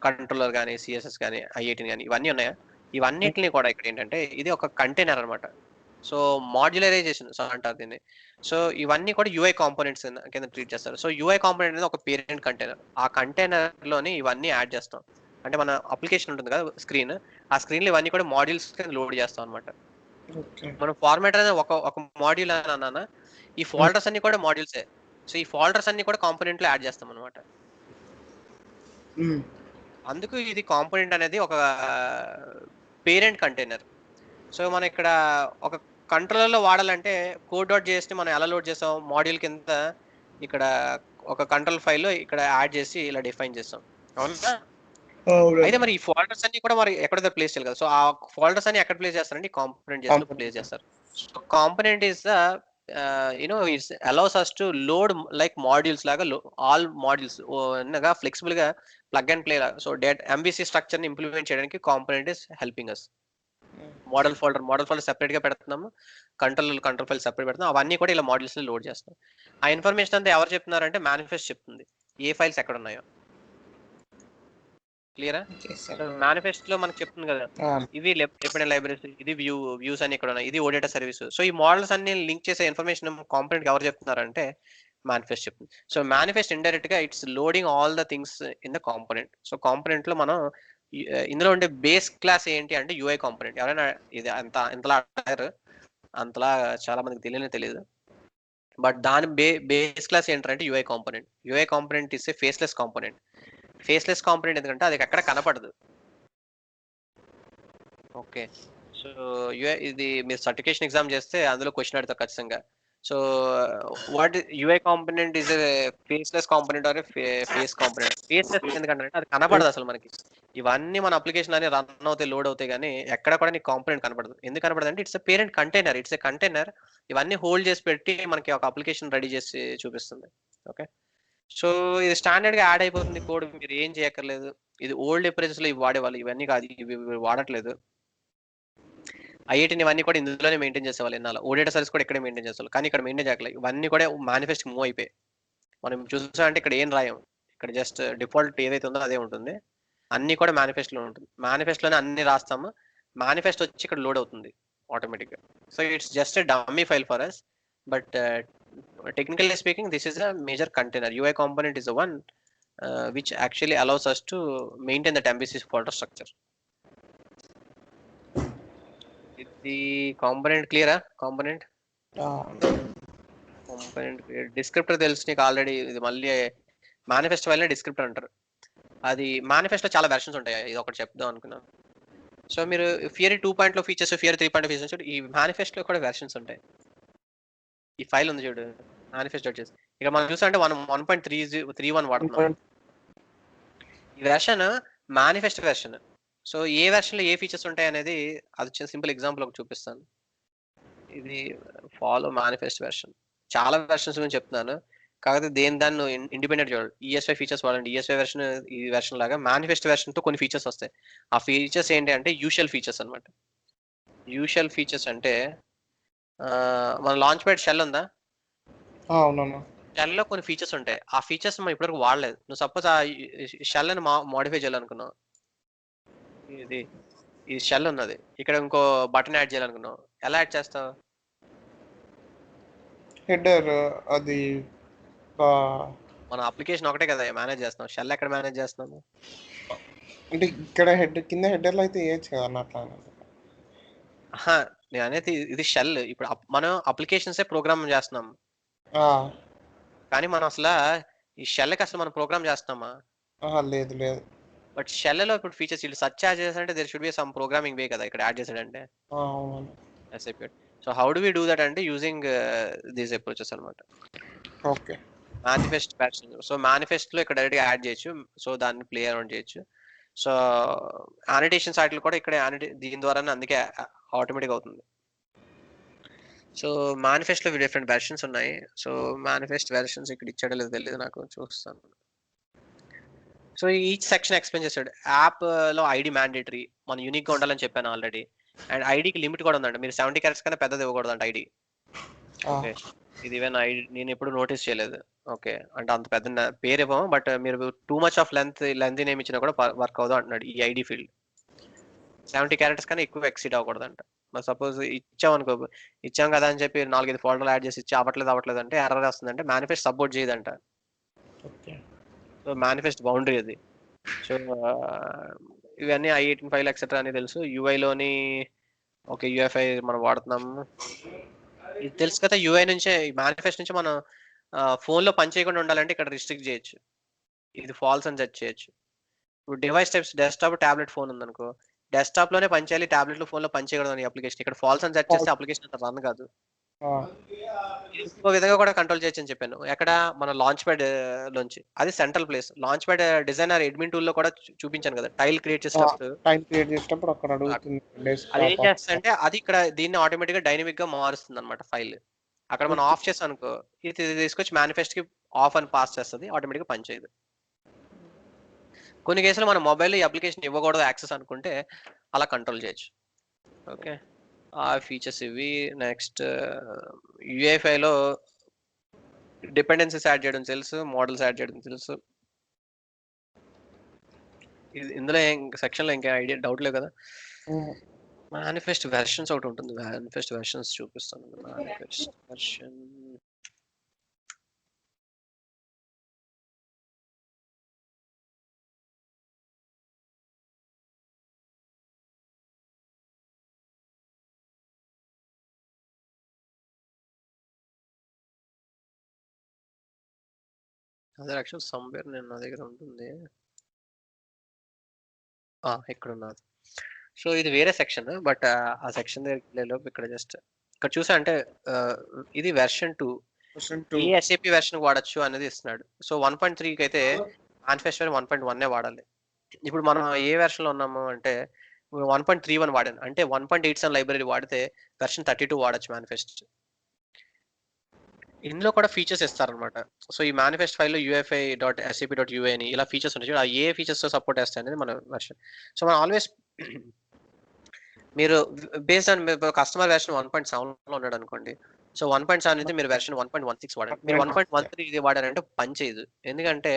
కంట్రోలర్ కానీ CSS కానీ I18 కానీ ఇవన్నీ ఉన్నాయా, ఇవన్నిటిని కూడా ఇక్కడ ఏంటంటే ఇది ఒక కంటైనర్ అనమాట. సో మాడ్యులరైజేషన్ అంటారు దీన్ని. సో ఇవన్నీ కూడా UI కాంపోనెంట్స్ కింద ట్రీట్ చేస్తారు. సో UI కాంపోనెంట్ అనేది ఒక పేరెంట్ కంటైనర్. ఆ కంటైనర్ లోని ఇవన్నీ యాడ్ చేస్తాం. అంటే మన అప్లికేషన్ ఉంటుంది కదా స్క్రీన్, ఆ స్క్రీన్ లో ఇవన్నీ కూడా మాడ్యూల్స్ కింద లోడ్ చేస్తాం అనమాట. మనం ఫార్మాట్ అనేది ఒక మాడ్యూల్ అని అన్నా, ఈ ఫోల్డర్స్ అన్ని కూడా మాడ్యూల్సే. సో ఈ ఫోల్డర్స్ అన్ని కూడా కాంపోనెంట్ లో యాడ్ చేస్తాం అనమాట. అందుకు ఇది కాంపోనెంట్ అనేది ఒక పేరెంట్ కంటైనర్. సో మనం ఇక్కడ ఒక కంట్రోలర్లో వాడాలంటే code.js ని మనం ఎలా లోడ్ చేస్తాం, మాడ్యూల్ కింద ఇక్కడ ఒక కంట్రోల్ ఫైల్లో ఇక్కడ యాడ్ చేసి ఇలా డిఫైన్ చేస్తాం, అవునా? అయితే మరి ఈ ఫోల్డర్స్ అన్ని కూడా మరి ఎక్కడ ప్లేస్ చేయాలి కదా. సో ఆ ఫోల్డర్స్ అన్ని ఎక్కడ ప్లేస్ చేస్తారంటే కాంపోనెంట్ చేసి ప్లేస్ చేస్తారు. So component is the it's allows us to load like modules లాగా ఆల్ మాడ్యూల్స్ అనగా ఫ్లెక్సిబుల్ గా ప్లగ్ అండ్ ప్లే లాగా. సో MVC స్ట్రక్చర్ ని ఇంప్లిమెంట్ చేయడానికి component is helping us. Model folder separate గా పెడుతున్నాము, కంట్రోల్ ఫైల్ సెపరేట్ పెడుతున్నాం, అవన్నీ కూడా ఇలా మాడ్యూల్స్ లో లోడ్ చేస్తాం. ఆ ఇన్ఫర్మేషన్ అంతా ఎవరు చెప్తున్నారంటే మేనిఫెస్ట్ చెప్తుంది ఏ ఫైల్స్ ఎక్కడ ఉన్నాయో. క్లియరా? మేనిఫెస్ట్ లో మనకు చెప్తుంది కదా, ఇవి డిపెండెంట్ లైబ్రరీస్, ఇది వ్యూస్ అని ఇక్కడ ఉన్నాయి, ఇది ఓడేటా సర్వీస్. సో ఈ మోడల్స్ అన్ని లింక్ చేసే ఇన్ఫర్మేషన్ కాంపోనెంట్ ఎవరు చెప్తున్నారంటే మేనిఫెస్ట్ చెప్తుంది. సో మేనిఫెస్ట్ ఇండైరెక్ట్ గా it's loading all the things in the component. So component లో మనం ఇందులో ఉండే బేస్ క్లాస్ ఏంటి అంటే యూఐ కాంపోనెంట్. ఎవరైనా ఇది ఇంతలా అడగారు, అంతలా చాలా మందికి తెలియదు. బట్ దాని బేస్ క్లాస్ ఏంటంటే UI component. UI component is a faceless component. Faceless component ఎందుకంటే అది ఎక్కడ కనపడదు. ఓకే. సో యూఐ ఇది మీరు సర్టిఫికేషన్ ఎగ్జామ్ చేస్తే అందులో క్వశ్చన్ అడుగుతారు ఖచ్చితంగా. So what UI component is a faceless component are face component. Faceless ఎందుకంటే అది కనపడదు అసలు మనకి. ఇవన్నీ మన అప్లికేషన్ అని రన్ అవుతాయి, లోడ్ అవుతాయి, కానీ ఎక్కడ కూడా నీకు కాంపోనెంట్ కనపడదు. ఎందుకు కనపడదు అంటే it's a parent container. It's a container. ఇవన్నీ హోల్డ్ చేసి పెట్టి మనకి ఒక అప్లికేషన్ రెడీ చేసి చూపిస్తుంది. ఓకే. సో ఇది స్టాండర్డ్ గా యాడ్ అయిపోతుంది కోడ్. మీరు ఏం చేయక్కర్లేదు. ఇది ఓల్డ్ ఎప్రెజెస్ లో ఇవి వాడేవాళ్ళు, ఇవన్నీ కాదు, ఇవి వాడట్లేదు. ఐఐటీని ఇవన్నీ కూడా ఇందులోనే మెయింటైన్ చేసేవాళ్ళు ఎన్నాళ్ళు. ఓడేటా సర్వీస్ కూడా ఇక్కడే మెయింటైన్ చేసేవాళ్ళు, కానీ ఇక్కడ మెయింటైన్ చేయట్లేదు. ఇవన్నీ కూడా మేనిఫెస్ట్ మూవ్ అయిపోయాయి. మనం చూసా అంటే ఇక్కడ ఏం రాయం, ఇక్కడ జస్ట్ డిఫాల్ట్ ఏదైతే ఉందో అదే ఉంటుంది. అన్ని కూడా మేనిఫెస్ట్ లో ఉంటుంది. మేనిఫెస్ట్ లోనే అన్ని రాస్తాము. మేనిఫెస్ట్ వచ్చి ఇక్కడ లోడ్ అవుతుంది ఆటోమేటిక్ గా. So it's just dummy file for us. But technically speaking, this is a major container. UI component is the one which actually allows us to maintain that MVC folder structure. The component clear? Component clear. Descriptor తెలుసు నీకు already. ఇది మళ్ళీ manifest file డిస్క్రిప్టర్ అంటారు. అది manifest లో చాలా versions ఉంటాయి, ఇది ఒకటి చెప్దాం అనుకున్నాను. సో మీరు ఫియరీ 2.0 ఫీచర్స్, ఫియరీ 3.0 ఫీచర్స్, ఈ మేనిఫెస్ట్ లో కూడా వెర్షన్స్ ఉంటాయి. ఈ ఫైల్ ఉంది చూడు, మేనిఫెస్ట్ వచ్చేసి ఇక్కడ మనం చూసామంటే 1.31 వాడుతున్నాం. ఈ వెర్షన్ మేనిఫెస్ట్ వెర్షన్. సో ఏ వెర్షన్ లో ఏ ఫీచర్స్ ఉంటాయి అనేది అది చిన్న సింపుల్ ఎగ్జాంపుల్ ఒకటి చూపిస్తాను. ఇది ఫాలో మేనిఫెస్ట్ వెర్షన్. చాలా వెర్షన్స్ గురించి చెప్తున్నాను, కాకపోతే దాన్ని ఇండిపెండెంట్ చూడండి. ఈఎస్ఐ ఫీచర్స్ వాడండి. ఈఎస్ఐ వెర్షన్ ఈ వెర్షన్ లాగా మేనిఫెస్ట్ వెర్షన్ తో కొన్ని ఫీచర్స్ వస్తాయి. ఆ ఫీచర్స్ ఏంటి అంటే యూజువల్ ఫీచర్స్ అనమాట. యూజువల్ ఫీచర్స్ అంటే మన లాంచ్ ప్యాడ్ షెల్ ఉందా? అవునన్నా. షెల్ లో కొన్ని ఫీచర్స్ ఉంటాయి. ఆ ఫీచర్స్ మనం ఇప్పటివరకు వాడలేదు. నువ్వు సపోజ్ ఆ షెల్ అని మోడిఫై చేయాలనుకున్నావు, ఇది షెల్ ఉన్నది, ఇక్కడ ఇంకో బటన్ యాడ్ చేయాలనుకున్నావు, ఎలా యాడ్ చేస్తావు? హెడర్ అది మన అప్లికేషన్ ఒకటే కదా మేనేజ్ చేస్తున్నాం, షెల్ ఎక్కడ మేనేజ్ చేస్తున్నాము అంటే ఇక్కడ హెడ్ కింద హెడర్లో అయితే వేయచ్చు కదా అన్న అట్లా. నేను అనేది ఇది షెల్. ఇప్పుడు మనం అప్లికేషన్సే ప్రోగ్రామ్ చేస్తున్నాం, కానీ మనం అసలు ఈ షెల్కి అసలు మనం ప్రోగ్రామ్ చేస్తున్నామా? లేదు లేదు. బట్ షెల్ లో ఇప్పుడు ఫీచర్స్ ఇల్లు సర్చ్ యాడ్ చేసాడంటే there should be some programming way కదా ఇక్కడ యాడ్ చేసాడంటే. So how do we do that అంటే యూజింగ్ దీస్ అప్రోచెస్ అన్నమాట. Okay. Manifest version. So manifest లో ఇక్కడ డైరెక్ట్ గా యాడ్ చేయొచ్చు. సో దాన్ని ప్లే అరౌండ్ చేయొచ్చు. సో యానిటేషన్ సైట్లు కూడా ఇక్కడ దీని ద్వారానే అందుకే ఆటోమేటిక్ అవుతుంది. సో మేనిఫెస్ట్ లో డిఫరెంట్ వెర్షన్స్ ఉన్నాయి. సో మేనిఫెస్ట్ వెర్షన్స్ ఇక్కడ ఇచ్చాడో లేదో తెలియదు నాకు, చూస్తాను. సో ఈచ్ సెక్షన్ ఎక్స్ప్లెయిన్ చేశాడు. యాప్ లో ఐడి మ్యాండేటరీ, మనం యూనిక్ గా ఉండాలని చెప్పాను ఆల్రెడీ. అండ్ ఐడికి లిమిట్ కూడా ఉందండి. మీరు 70 క్యారెక్టర్స్ కన్నా పెద్దది ఇవ్వకూడదు అంట ఐడి. ఓకే. ఇది ఈవెన్ ఐడి నేను ఎప్పుడు నోటీస్ చేయలేదు. ఓకే, అంటే అంత పెద్ద పేరు ఇవ్వము, బట్ మీరు two much of length name ఇచ్చినా కూడా వర్క్ అవుదా అంటున్నాడు ఈ ఐడి ఫీల్డ్. 70 క్యారెక్టర్స్ కన్నా ఎక్కువ ఎక్సీడ్ అవ్వకూడదంట. సపోజ్ ఇచ్చాం కదా అని చెప్పి 4-5 ఫోల్డర్లు యాడ్ చేసి ఇచ్చి అవ్వట్లేదు అంటే ఎర్రర్ వస్తుందంటే మేనిఫెస్ట్ సపోర్ట్ చేయదంట. సో మేనిఫెస్ట్ బౌండరీ అది. సో ఇవన్నీ i18 ఫైల్ ఎక్సెట్రా అని తెలుసు. యూఐలోని ఓకే యూఎఫ్ఐ మనం వాడుతున్నాము, ఇది తెలుసు కదా. యూఐ నుంచే మేనిఫెస్ట్ నుంచి మనం ఫోన్ లో పని చేయకుండా ఉండాలంటే ఇక్కడ రిస్ట్రిక్ట్ చేయొచ్చు, ఇది ఫాల్స్ అని సెట్ చేయొచ్చు. ఇప్పుడు device types desktop, tablet, phone ఉందనుకో, డెస్క్టాప్ లోనే పని చేయాలి, టాబ్లెట్ లో ఫోన్ లో పని చేయకూడదు అని అప్లికేషన్. ఇక్కడ ఫాల్స్ అని సెట్ చేస్తే అప్లికేషన్ అంత రన్ కాదు. ఇంకో విధంగా కూడా కంట్రోల్ చేయొచ్చు అని చెప్పాను. ఎక్కడ మన లాంచ్ ప్యాడ్ లోంచి, అది central place. Launch pad designer admin tool లో కూడా చూపించాను కదా, టైల్ క్రియేట్ చేసేటప్పుడు అక్కడ అడుగుతుంది. అది ఏం చేస్తుందంటే అది ఇక్కడ దీన్ని ఆటోమేటిక్ గా డైనమిక్ గా మారుస్తుంది అనమాట ఫైల్. అక్కడ మనం ఆఫ్ చేస్తాం అనుకో, ఇది తీసుకొచ్చి మేనిఫెస్ట్ కి ఆఫ్ అని పాస్ చేస్తుంది, ఆటోమేటిక్ గా పనిచేయదు. కొన్ని కేసులు మన మొబైల్ ఈ అప్లికేషన్ ఇవ్వకూడదు యాక్సెస్ అనుకుంటే అలా కంట్రోల్ చేయొచ్చు. ఓకే, ఆ ఫీచర్స్ ఇవి. నెక్స్ట్ యూఐఫై లో డిపెండెన్సీస్ యాడ్ చేయడం తెలుసు, మోడల్స్ యాడ్ చేయడం తెలుసు. ఇందులో సెక్షన్ లో ఇంకా ఐడియా డౌట్ లేదు కదా. మేనిఫెస్ట్ వెర్షన్స్ ఒకటి ఉంటుంది, మేనిఫెస్ట్ వెర్షన్స్ చూపిస్తాను. మేనిఫెస్ట్ వెర్షన్ అదే యాక్చువల్ సమ్వేర్ నేను నా దగ్గర ఉంటుంది. ఇక్కడ ఉన్నది. సో ఇది వేరే సెక్షన్. బట్ ఆ సెక్షన్ దగ్గరికి వెళ్ళేలోపు ఇక్కడ జస్ట్ ఇక్కడ చూసా అంటే ఇది వెర్షన్ 2 క్వశ్చన్ ఏ 2 ఎస్ఏపి వెర్షన్ వాడచ్చు అనేది ఇస్తున్నాడు. సో 1.3కి అయితే మానిఫెస్ట్ 1.1 వాడాలి. ఇప్పుడు మనం ఏ వెర్షన్ లో ఉన్నాము అంటే 1.31 వాడాను. అంటే 1.87 లైబ్రరీ వాడితే వెర్షన్ 32 వాడచ్చు మేనిఫెస్ట్. ఇందులో కూడా ఫీచర్స్ ఇస్తారనమాట. సో ఈ మేనిఫెస్ట్ ఫైల్లో UEFI.SAP.UI అని ఇలా ఫీచర్స్ ఉంటాయి. చూడు, ఆ ఏ ఫీచర్స్ తో సపోర్ట్ చేస్తాయి అనేది మన వెర్షన్. సో మనం ఆల్వేస్ మీరు బేస్డ్ ఆన్ కస్టమర్ వెర్షన్ 1.7 లో ఉన్నాడు అనుకోండి. సో 1.7 అనేది మీరు వెర్షన్ 1.16 వాడండి. మీరు 1.13 ఇది వాడారంటే పని చేయదు. ఎందుకంటే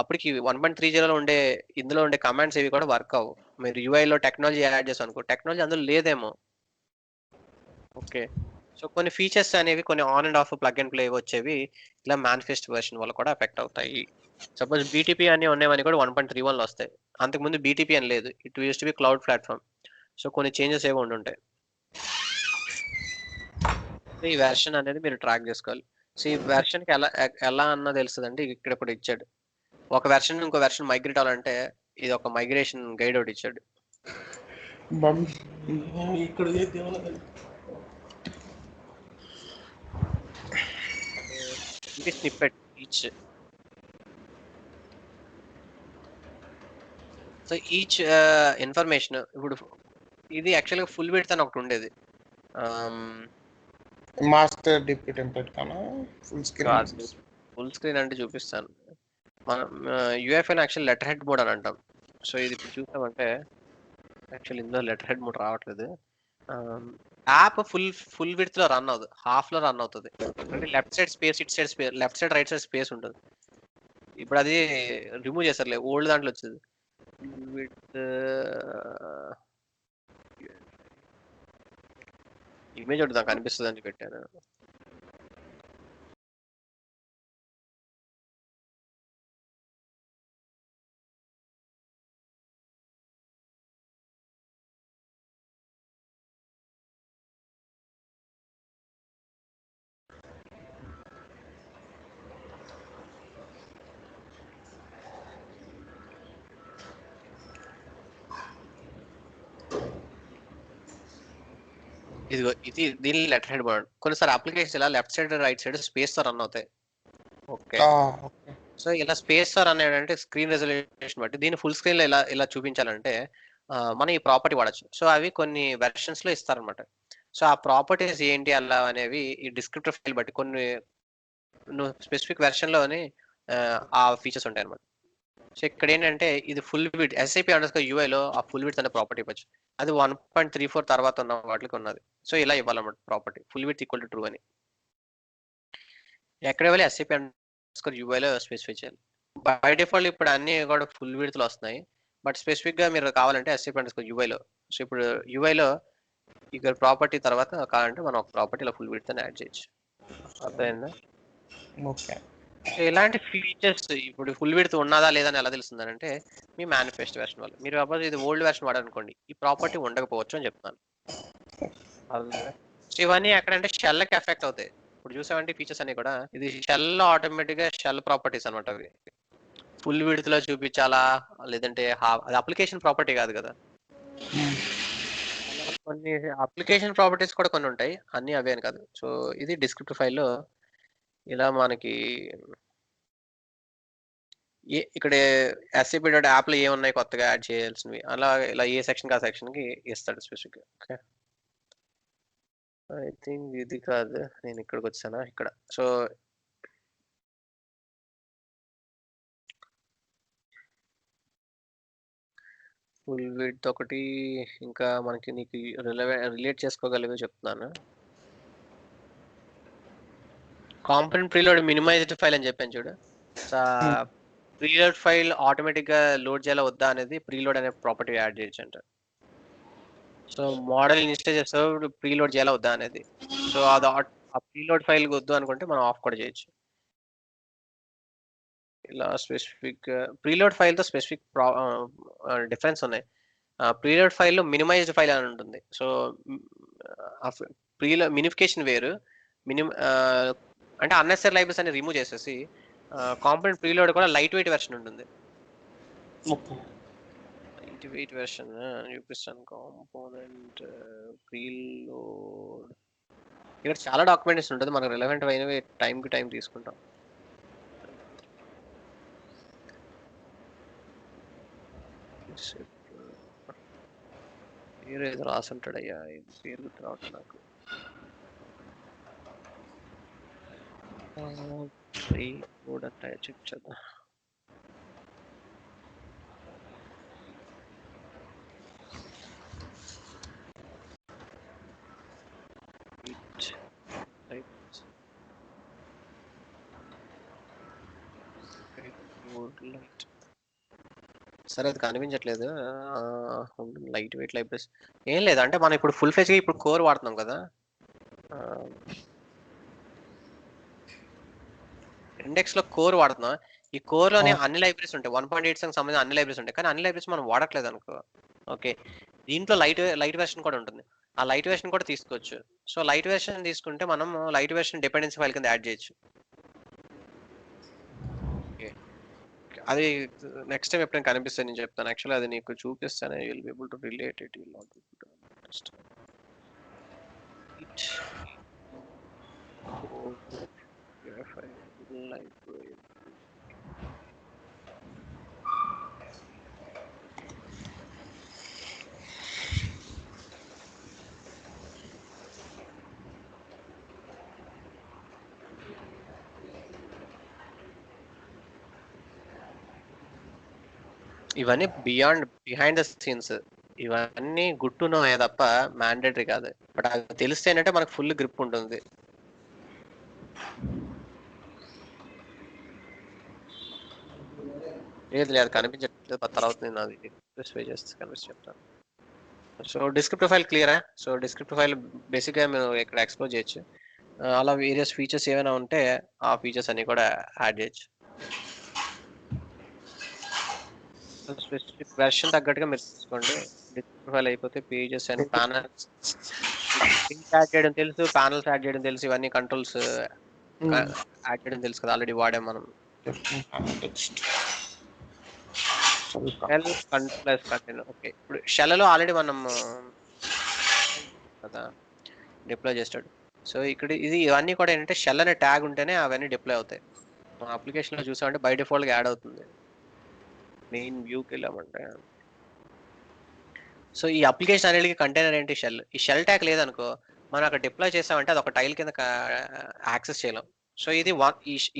అప్పటికి 1.30లో ఉండే ఇందులో ఉండే కమాండ్స్ ఏవి కూడా వర్క్ అవ్వవు. మీరు యూఐలో టెక్నాలజీ యాడ్ చేసాం అనుకో, టెక్నాలజీ అందులో లేదేమో. ఓకే, సో కొన్ని ఫీచర్స్ అనేవి కొన్ని on and of plug and play వచ్చేవి ఇలా మేనిఫెస్ట్ వెర్షన్ వల్ల కూడా ఎఫెక్ట్ అవుతాయి. సపోజ్ బీటీపీ అని ఉన్నవన్నీ కూడా 1.31లో వస్తాయి. అంతకుముందు బీటీపీ అని లేదు, it use to be cloud platform. So కొన్ని చేంజెస్ ఏవి ఉండుంటాయి. ఈ వెర్షన్ అనేది మీరు ట్రాక్ చేసుకోవాలి. సో ఈ వెర్షన్కి ఎలా అన్న తెలుస్తుంది అంటే ఇక్కడ ఇప్పుడు ఇచ్చాడు. ఒక వెర్షన్ ఇంకో వెర్షన్ మైగ్రేట్ అవ్వాలంటే ఇది ఒక మైగ్రేషన్ గైడ్ ఒకటి ఇచ్చాడు. ఇక్కడ ఇది snippet each. So each information ఇప్పుడు ఇది యాక్చువల్గా ఫుల్ విడ్త్ అని ఒకటి ఉండేది. మాస్టర్ డిపి టెంప్లెట్ కానా ఫుల్ స్క్రీన్? ఫుల్ స్క్రీన్ అంటే చూపిస్తాను. మనం యూఎఫ్ఐని యాక్చువల్ లెటర్ హెడ్ మోడ్ అని అంటాం. సో ఇది ఇప్పుడు చూసామంటే యాక్చువల్ ఇందులో లెటర్ హెడ్ మోడ్ రావట్లేదు. యాప్ ఫుల్ విడ్త్ లో రన్ అవుతుంది, హాఫ్ లో రన్ అవుతుంది. అంటే left side space, it side space, left side right side space ఉంటుంది. ఇప్పుడు అది రిమూవ్ చేస్తారులే, ఓల్డ్ దాంట్లో వచ్చేది. విత్ ఇమేజ్ ఒకటి నాకు అనిపిస్తుంది అని పెట్టాను. ఇదిగో ఇది దీని లెటర్ హెడ్ మోడ్. కొన్నిసారి అప్లికేషన్ ఇలా left side right side space తో రన్ అవుతాయి. ఓకే, సో ఇలా స్పేస్ తో రన్ అయ్యాడంటే స్క్రీన్ రెజల్యూషన్ బట్టి దీన్ని ఫుల్ స్క్రీన్ లో ఇలా చూపించాలంటే మనం ఈ ప్రాపర్టీ వాడచ్చు. సో అవి కొన్ని వెర్షన్స్ లో ఇస్తారనమాట. సో ఆ ప్రాపర్టీస్ ఏంటి అలా అనేవి ఈ డిస్క్రిప్టివ్ ఫైల్ బట్టి కొన్ని స్పెసిఫిక్ వెర్షన్ లోని ఆ ఫీచర్స్ ఉంటాయి అనమాట. సో ఇక్కడ ఏంటంటే ఇది ఫుల్ విడ్త్ SAP_UI లో ఆ ఫుల్ విడ్త్ అనే ప్రాపర్టీ ఇవ్వచ్చు. అది 1.34 తర్వాత ఉన్న వాటికి ఉన్నది. సో ఇలా ఇవ్వాలన్నమాట property full width equal to true అని. ఎక్కడ ఇవ్వాలి? SAP_UI లో స్పెసిఫై చేయాలి. బై డిఫాల్ట్ ఇప్పుడు అన్ని కూడా ఫుల్ విడ్త్ లో వస్తున్నాయి. బట్ స్పెసిఫిక్ గా మీరు కావాలంటే SAP_UI లో. సో ఇప్పుడు UI లో ఇక్కడ ప్రాపర్టీ తర్వాత కావాలంటే మనం ఒక ప్రాపర్టీ ఇలా ఫుల్ విడ్త్ అని యాడ్ చేయొచ్చు. అర్థమైందా? ఓకే, ఇలాంటి ఫీచర్స్ ఇప్పుడు ఫుల్ విడ్త్ ఉన్నదా లేదా అని ఎలా తెలుస్తుంది అంటే మీ మేనిఫెస్ట్ వెర్షన్ వల్ల. మీరు సపోజ్ ఇది ఓల్డ్ వెర్షన్ వాడారనుకోండి, ఈ ప్రాపర్టీ ఉండకపోవచ్చు అని చెప్తాను. సో ఇవన్నీ ఎక్కడంటే షెల్ కి ఎఫెక్ట్ అవుతాయి. ఇప్పుడు చూసామంటే ఫీచర్స్ అన్ని కూడా ఇది షెల్ ఆటోమేటిక్ గా షెల్ ప్రాపర్టీస్ అనమాట. అవి ఫుల్ విడ్త్ లో చూపించాలా లేదంటే అది అప్లికేషన్ ప్రాపర్టీ కాదు కదా. కొన్ని అప్లికేషన్ ప్రాపర్టీస్ కూడా కొన్ని ఉంటాయి, అన్ని అవే అని కాదు. సో ఇది డిస్క్రిప్టివ్ ఫైల్లో ఇలా మనకి ఇక్కడ SAP.app లో ఏమున్నాయి కొత్తగా యాడ్ చేయాల్సినవి అలా ఇలా ఏ సెక్షన్ ఆ సెక్షన్ కి ఇస్తాడు స్పెసిఫిక్. ఓకే, ఐ థింక్ ఇది కాదు, నేను ఇక్కడికి వచ్చానా ఇక్కడ. సో ఫుల్ విడ్త్ ఒకటి, ఇంకా మనకి నీకు రిలేట్ చేసుకోగలిగే చెప్తున్నాను. కాంపోనెంట్ ప్రీలోడ్ మినిమైజ్డ్ ఫైల్ అని చెప్పాను చూడు. ప్రీలోడ్ ఫైల్ ఆటోమేటిక్ గా లోడ్ చేయాలా వద్దా అనేది ప్రీలోడ్ అనే ప్రాపర్టీ యాడ్ చేయొచ్చు అంట. సో మోడల్ ఇన్స్టాల్ చేస్తే ప్రీలోడ్ చేయాలా వద్దా అనేది. సో అది ఆ ప్రీలోడ్ ఫైల్ వద్దు అనుకుంటే మనం ఆఫ్ కూడా చేయొచ్చు. ఇలా స్పెసిఫిక్ ప్రీలోడ్ ఫైల్ తో స్పెసిఫిక్ డిఫరెన్స్ ఉన్నాయి. ప్రీలోడ్ ఫైల్లో మినిమైజ్డ్ ఫైల్ అని ఉంటుంది. సో మినిఫికేషన్ వేరు, అంటే అన్నెసరీ లైబ్రరీస్ అని రిమూవ్ చేసేసి కాంపోనెంట్ ప్రీలోడ్ కూడా లైట్ వెయిట్ వెర్షన్ ఉంటుంది. ఓకే. లైట్ వెయిట్ వెర్షన్ చూపిస్తాను. కాంపోనెంట్ ప్రీలోడ్ ఇక్కడ చాలా డాక్యుమెంటేషన్ ఉంటుంది. మనకు రిలవెంట్ అయినవి టైం కి టైం తీసుకుంటాం. పేరు ఏదో రాసుంటాడు అయ్యా, ఇది పేరు గుర్తు రావట్లేదు నాకు. ప్రీలోడ్ అంటే చెక్ చేద్దాం. సరే అది కనిపించట్లేదు. లైట్ వెయిట్ లైబ్రరీస్ ఏం లేదు, అంటే మనం ఇప్పుడు ఫుల్ ఫ్లెజ్ గా ఇప్పుడు కోర్ వాడుతున్నాం కదా. ఇండెక్స్ లో కోర్ వాడుతున్నాం. ఈ కోర్ లోనే అన్ని లైబ్రరీస్ ఉంటాయి, 1.8 సంబంధించిన అన్ని లైబ్రరీస్ ఉంటాయి. కానీ అన్ని లైబ్రరీస్ మనం వాడట్లేదు అనుకో. ఓకే, దీంట్లో లైట్ వెర్షన్ కూడా ఉంటుంది. ఆ లైట్ వెర్షన్ కూడా తీసుకోవచ్చు. సో లైట్ వెర్షన్ తీసుకుంటే మనం లైట్ వెర్షన్ డిపెండెన్సీ ఫైల్ కింద యాడ్ చేయొచ్చు. అది నెక్స్ట్ టైం ఎప్పుడైనా కనిపిస్తే నేను చెప్తాను. యాక్చువల్లీ అది నీకు చూపిస్తాను. You will be able to relate it. You not able to understand it. Library ఇవన్నీ బిహైండ్ ద సీన్స్. ఇవన్నీ గుడ్ టు నో తప్ప మ్యాండేటరీ కాదు. బట్ అది తెలిస్తే ఏంటంటే మనకు ఫుల్ గ్రిప్ ఉంటుంది. లేదు కనిపించట్లేదు, తర్వాత నేను అది కనిపిస్తే చెప్తాను. సో డిస్క్రిప్టివ్ ఫైల్ క్లియరా? సో డిస్క్రిప్టివ్ ఫైల్ బేసిక్గా మేము ఇక్కడ ఎక్స్ప్లోర్ చేయొచ్చు. అలా వేరియస్ ఫీచర్స్ ఏమైనా ఉంటే ఆ ఫీచర్స్ అన్ని కూడా యాడ్ చేయొచ్చు. స్పెసిఫిక్ వెర్షన్ తగ్గట్టుగా మీరు తీసుకోండి. డిస్క్రిప్టివ్ ఫైల్ అయిపోతే పేజెస్ అండ్ ప్యానల్స్ యాడ్ చేయడం తెలుసు, ప్యానల్స్ యాడ్ చేయడం తెలుసు, ఇవన్నీ కంట్రోల్స్ యాడ్ చేయడం తెలుసు కదా, ఆల్రెడీ వాడాం మనం. Shall plus container. ఓకే, ఇప్పుడు షెల్లో ఆల్రెడీ మనం కదా డిప్లాయ్ చేస్తాడు. సో ఇక్కడ ఇవన్నీ కూడా ఏంటంటే షెల్ అనే ట్యాగ్ ఉంటేనే అవన్నీ డిప్లాయ్ అవుతాయి. మన అప్లికేషన్ లో చూసామంటే బై డిఫాల్ట్ గా యాడ్ అవుతుంది. మెయిన్ వ్యూకి వెళ్ళామంటే సో ఈ అప్లికేషన్ అనేది కంటైనర్ ఏంటి షెల్. ఈ షెల్ ట్యాగ్ లేదనుకో మనం అక్కడ డిప్లాయ్ చేసామంటే అది ఒక టైల్ కింద యాక్సెస్ చేయలేం. సో ఇది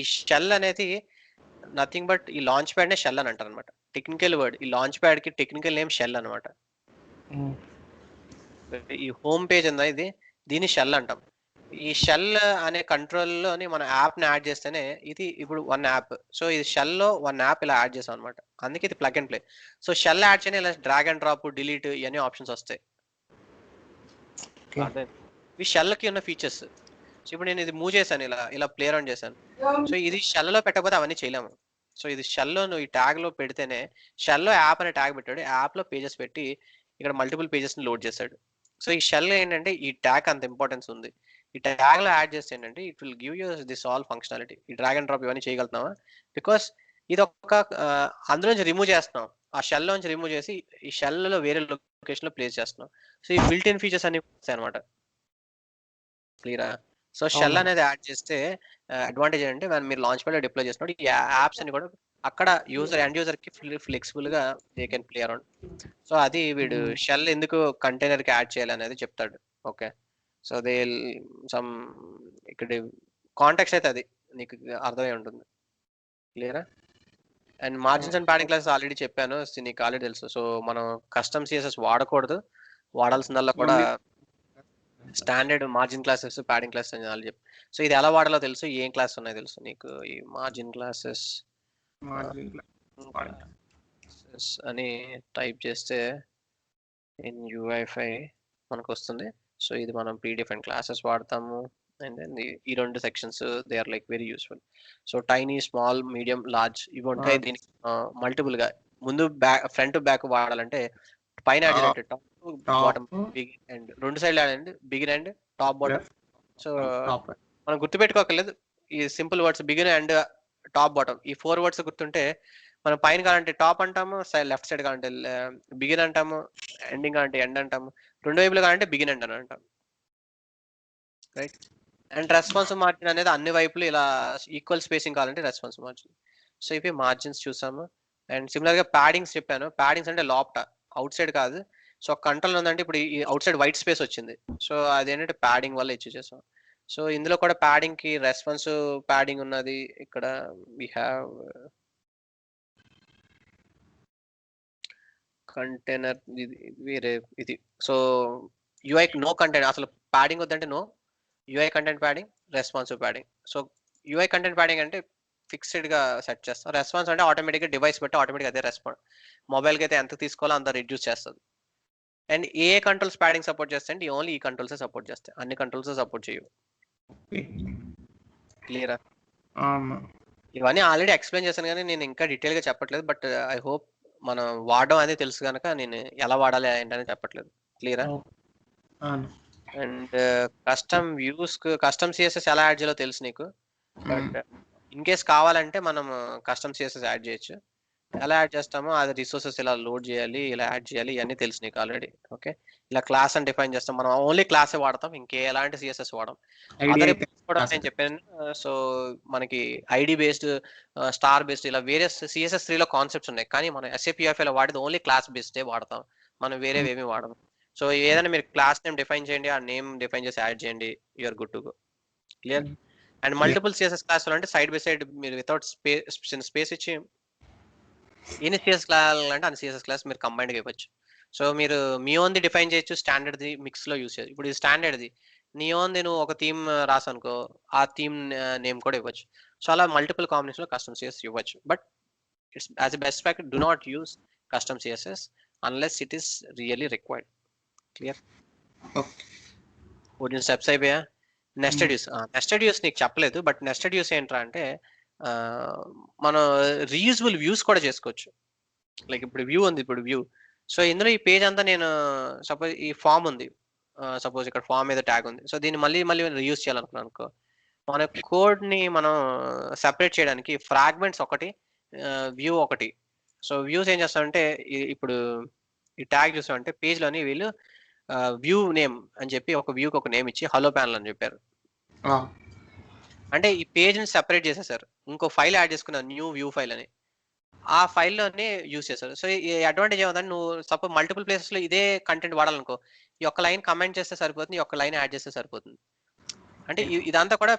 ఈ షెల్ అనేది నథింగ్ బట్ ఈ లాంచ్ ప్యాడ్ నే షెల్ అని అంటారు అనమాట. Technical word. ఈ లాంచ్ ప్యాడ్ కి టెక్నికల్ నేమ్ షెల్ అనమాట. ఈ హోమ్ పేజ్ ఉందా, దీన్ని షెల్ అంటాం. ఈ షెల్ అనే కంట్రోల్ లోని మన యాప్ ని యాడ్ చేస్తేనే ఇది ఇప్పుడు వన్ యాప్. సో ఇది షెల్ లో వన్ యాప్ ఇలా యాడ్ చేసాం అనమాట. అందుకే ఇది plug and play. So shell add చేయని ఇలా డ్రాగ్ అండ్ డ్రాప్, డిలీట్ ఇవన్నీ ఆప్షన్స్ వస్తాయి. ఇవి షెల్ కి ఉన్న ఫీచర్స్. సో ఇప్పుడు నేను ఇది మూవ్ చేశాను, ఇలా ప్లే రౌండ్ చేశాను. సో ఇది షెల్ లో పెట్టకపోతే అవన్నీ చేయలేము. సో ఇది షెల్ లో నువ్వు ఈ ట్యాగ్ లో పెడితేనే, షెల్ లో యాప్ అనే ట్యాగ్ పెట్టాడు, యాప్ లో పేజెస్ పెట్టి ఇక్కడ మల్టిపుల్ పేజెస్ ని లోడ్ చేశాడు. సో ఈ షెల్ ఏంటంటే ఈ ట్యాగ్ అంత ఇంపార్టెన్స్ ఉంది. ఈ ట్యాగ్ లో యాడ్ చేస్తే ఏంటంటే it will give you this all functionality. ఈ డ్రాగ్ అండ్ డ్రాప్ ఇవన్నీ చేయగలుగుతున్నావా? బికాస్ ఇది ఒక అందులో నుంచి రిమూవ్ చేస్తున్నాం. ఆ షెల్ నుంచి రిమూవ్ చేసి ఈ షెల్ లో వేరే లొకేషన్ లో ప్లేస్ చేస్తున్నాం. సో ఈ బిల్ట్ ఇన్ ఫీచర్స్ అన్ని వస్తాయి అనమాట. క్లియరా? సో షెల్ అనేది యాడ్ చేస్తే అడ్వాంటేజ్ ఏంటంటే మీరు లాంచ్ ప్యాడ్ లో డిప్లాయ్ చేసినప్పుడు ఈ యాప్స్ అని కూడా అక్కడ ఎండ్ యూజర్ కి ఫ్లెక్సిబుల్ గా they can play around. So అది వీడు షెల్ ఎందుకు కంటైనర్ కి యాడ్ చేయాలి అనేది చెప్తాడు. ఓకే, సో దే సమ్ ఇక్కడ కాంటాక్ట్స్ అయితే అది నీకు అర్థమై ఉంటుంది. క్లియరా? And margins and padding classes already చెప్పాను, నీకు ఆల్రెడీ తెలుసు. సో మనం కస్టమ్ సిఎస్ఎస్ వాడకూడదు, వాడాల్సిందల్లా కూడా standard margin classes, padding classes అని ఆల్రెడీ చెప్పి. సో ఇది ఎలా వాడాలో తెలుసు, ఏం క్లాస్ ఉన్నాయో తెలుసు నీకు. ఈ మార్జిన్ క్లాసెస్ అని టైప్ చేస్తే ఇన్ UI5 మనకు వస్తుంది. సో ఇది మనం ప్రీడిఫైన్ క్లాసెస్ వాడతాము. అండ్ దెన్ ఈ రెండు sections they are like very useful. So tiny, small, medium, large ఇవి ఉంటాయి. దీనికి మల్టిపుల్ గా ముందు ఫ్రంట్ బ్యాక్ వాడాలంటే పైన యాడ్ చేయాలంటే టాప్, బాటమ్, బిగ్ అండ్ రెండు సైడ్లు యాడ్ చేయండి, begin and top, bottom. So మనం గుర్తుపెట్టుకోకలేదు ఈ simple words begin and top bottom ఈ 4 వర్డ్స్ గుర్తుంటే మనం పైన కావాలంటే టాప్ అంటాము, లెఫ్ట్ సైడ్ కావాలంటే బిగిన్ అంటాము, ఎండింగ్ అంటే ఎండ్ అంటాము, రెండు వైపులు కావాలంటే బిగిన్ ఎండ్ అని అంటాం, రైట్. అండ్ రెస్పాన్సివ్ మార్జిన్ అనేది అన్ని వైపులు ఇలా ఈక్వల్ స్పేసింగ్ కావాలంటే రెస్పాన్సివ్ మార్జిన్. సో ఇవి మార్జిన్స్ చూసాము. అండ్ సిమిలర్ గా ప్యాడింగ్స్ చెప్పాను. ప్యాడింగ్స్ అంటే లోపట, అవుట్ సైడ్ కాదు. సో కంట్రోల్ ఉందంటే ఇప్పుడు ఈ అవుట్ సైడ్ వైట్ స్పేస్ వచ్చింది, సో అదేంటంటే ప్యాడింగ్ వల్ల ఇచ్చి చేసాం. సో ఇందులో కూడా ప్యాడింగ్ కి రెస్పాన్సివ్ ప్యాడింగ్ ఉన్నది. ఇక్కడ వి హ్యావ్ కంటైనర్, ఇది వేరే ఇది. సో యూఐ నో కంటెంట్, అసలు ప్యాడింగ్ వద్దంటే no. UI content padding, responsive padding. So UI content padding అంటే ఫిక్స్డ్ గా సెట్ చేస్తాం. రెస్పాన్స్ అంటే ఆటోమేటిక్గా డివైస్ బట్టి ఆటోమేటిక్ అదే రెస్పాండ్. మొబైల్కి అయితే ఎంత తీసుకోవాలో అంత రిడ్యూస్ చేస్తుంది. And A controls padding support చేస్తాయి అంటే ఓన్లీ ఈ కంట్రోల్స్ సపోర్ట్ చేస్తాయి, అన్ని కంట్రోల్స్ సపోర్ట్ చేయవు. క్లియరా? ఇవన్నీ ఆల్రెడీ ఎక్స్ప్లెయిన్ చేశాను కానీ నేను ఇంకా డీటెయిల్ గా చెప్పట్లేదు. బట్ ఐ హోప్ మనం వాడడం అనేది తెలుసు కనుక నేను ఎలా వాడాలి ఏంటని చెప్పట్లేదు. క్లియరా? And custom views, custom CSS ఎలా యాడ్ చేయాలో తెలుసు నీకు. బట్ ఇన్ కేస్ కావాలంటే మనం కస్టమ్ సిఎస్ఎస్ యాడ్ చేయొచ్చు. ఎలా యాడ్ చేస్తామో అది రిసోర్సెస్ ఇలా లోడ్ చేయాలి, ఇలా యాడ్ చేయాలి, ఇవన్నీ తెలుసు నీకు ఆల్రెడీ. ఓకే, ఇలా క్లాస్ అని డిఫైన్ చేస్తాం. మనం ఓన్లీ క్లాసే వాడతాం, ఇంకే ఎలాంటి సిఎస్ఎస్ వాడడం. అదర్ కూడా నేను చెప్పాను. సో మనకి ఐడి బేస్డ్, స్టార్ బేస్డ్ ఇలా వేరే సిఎస్ఎస్ 3 లో కాన్సెప్ట్స్ ఉన్నాయి. కానీ మనం SAPFI లో వాడేది ఓన్లీ క్లాస్ బేస్డే వాడతాం, మనం వేరేవి ఏమి వాడము. సో ఏదైనా మీరు క్లాస్ నేమ్ డిఫైన్ చేయండి, ఆ నేమ్ డిఫైన్ చేసి యాడ్ చేయండి, you're good to go. Clear? And multiple CSS class అంటే సైడ్ బై సైడ్ మీరు వితౌట్ స్పేస్ ఇచ్చి ఎన్ని సిఎస్ క్లాస్ అంటే అన్ని సిఎస్ఎస్ క్లాస్ మీరు కంబైన్డ్ గా ఇవ్వచ్చు. సో మీరు మీ ఓన్ది డిఫైన్ చేయొచ్చు, స్టాండర్డ్ ది మిక్స్ లో యూస్ చేయొచ్చు. ఇప్పుడు ఇది స్టాండర్డ్ ది, నీ ఓన్ది నువ్వు ఒక థీమ్ రాసనుకో, ఆ థీమ్ నేమ్ కూడా ఇవ్వచ్చు. సో అలా మల్టిపుల్ కాంబినేషన్ లో కస్టమ్ సిఎస్ ఇవ్వచ్చు. But it's as a best practice, do not use custom CSS unless it is really required. Clear? కొన్ని స్టెప్స్ అయిపోయా. నెస్టెడ్ యూస్, నెస్టెడ్ యూస్ నీకు చెప్పలేదు. బట్ నెస్టెడ్ యూస్ ఏంట్రా అంటే మనం రీయూజబుల్ వ్యూస్ కూడా చేసుకోవచ్చు. లైక్ ఇప్పుడు వ్యూ ఉంది, ఇప్పుడు వ్యూ. సో ఇందులో ఈ పేజ్ అంతా నేను సపోజ్ ఈ ఫామ్ ఉంది, సపోజ్ ఇక్కడ ఫామ్ మీద ట్యాగ్ ఉంది. సో దీన్ని మళ్ళీ మళ్ళీ రీయూజ్ చేయాలనుకున్నాను అనుకో, మన కోడ్ ని మనం సెపరేట్ చేయడానికి ఫ్రాగ్మెంట్స్ ఒకటి, వ్యూ ఒకటి. సో వ్యూస్ ఏం చేస్తామంటే ఇప్పుడు ఈ ట్యాగ్ చూసామంటే పేజ్ లోని వీళ్ళు వ్యూ నేమ్ అని చెప్పి ఒక వ్యూకి ఒక నేమ్ ఇచ్చి హలో ప్యానల్ అని చెప్పారు. అంటే ఈ పేజ్ ని సెపరేట్ చేసేసారు, ఇంకో ఫైల్ యాడ్ చేసుకున్నారు, న్యూ వ్యూ ఫైల్ అని. ఆ ఫైల్లోనే యూస్ చేస్తారు. సో ఈ అడ్వాంటేజ్ ఏమంటే నువ్వు సపోజ్ మల్టిపుల్ ప్లేసెస్ లో ఇదే కంటెంట్ వాడాలనుకో, ఈ ఒక్క లైన్ కమెంట్ చేస్తే సరిపోతుంది, ఈ ఒక్క లైన్ యాడ్ చేస్తే సరిపోతుంది. అంటే ఇదంతా కూడా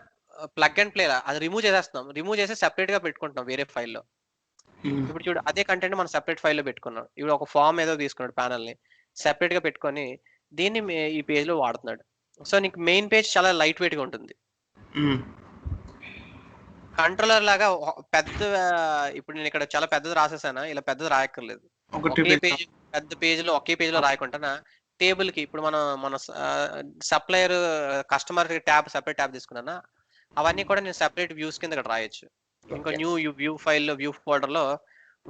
ప్లగ్ అండ్ ప్లే. అది రిమూవ్ చేసేస్తున్నాం, రిమూవ్ చేసి సెపరేట్ గా పెట్టుకుంటున్నాం వేరే ఫైల్లో. ఇప్పుడు చూడు, అదే కంటెంట్ మనం సెపరేట్ ఫైల్లో పెట్టుకున్నాం. ఇప్పుడు ఒక ఫామ్ ఏదో తీసుకున్నాడు, ప్యానల్ ని సెపరేట్ గా పెట్టుకొని దీన్ని ఈ పేజ్ లో వాడుతున్నాడు. సో నీకు మెయిన్ పేజ్ చాలా లైట్ వెయిట్ గా ఉంటుంది. కంట్రోలర్ లాగా పెద్ద, ఇప్పుడు నేను ఇక్కడ చాలా పెద్దది రాసేసానా, ఇలా పెద్దది రాయక్కర్లేదు. ఒకే పేజ్, పెద్ద పేజ్ లో ఒకే పేజ్ లో రాయకుండా టేబుల్ కి ఇప్పుడు మన supplier customer tab separate tab తీసుకున్నానా, అవన్నీ కూడా నేను సెపరేట్ వ్యూస్ కింద ఇక్కడ రాయొచ్చు. ఇంకో న్యూ వ్యూ ఫైల్ లో వ్యూ ఫోల్డర్ లో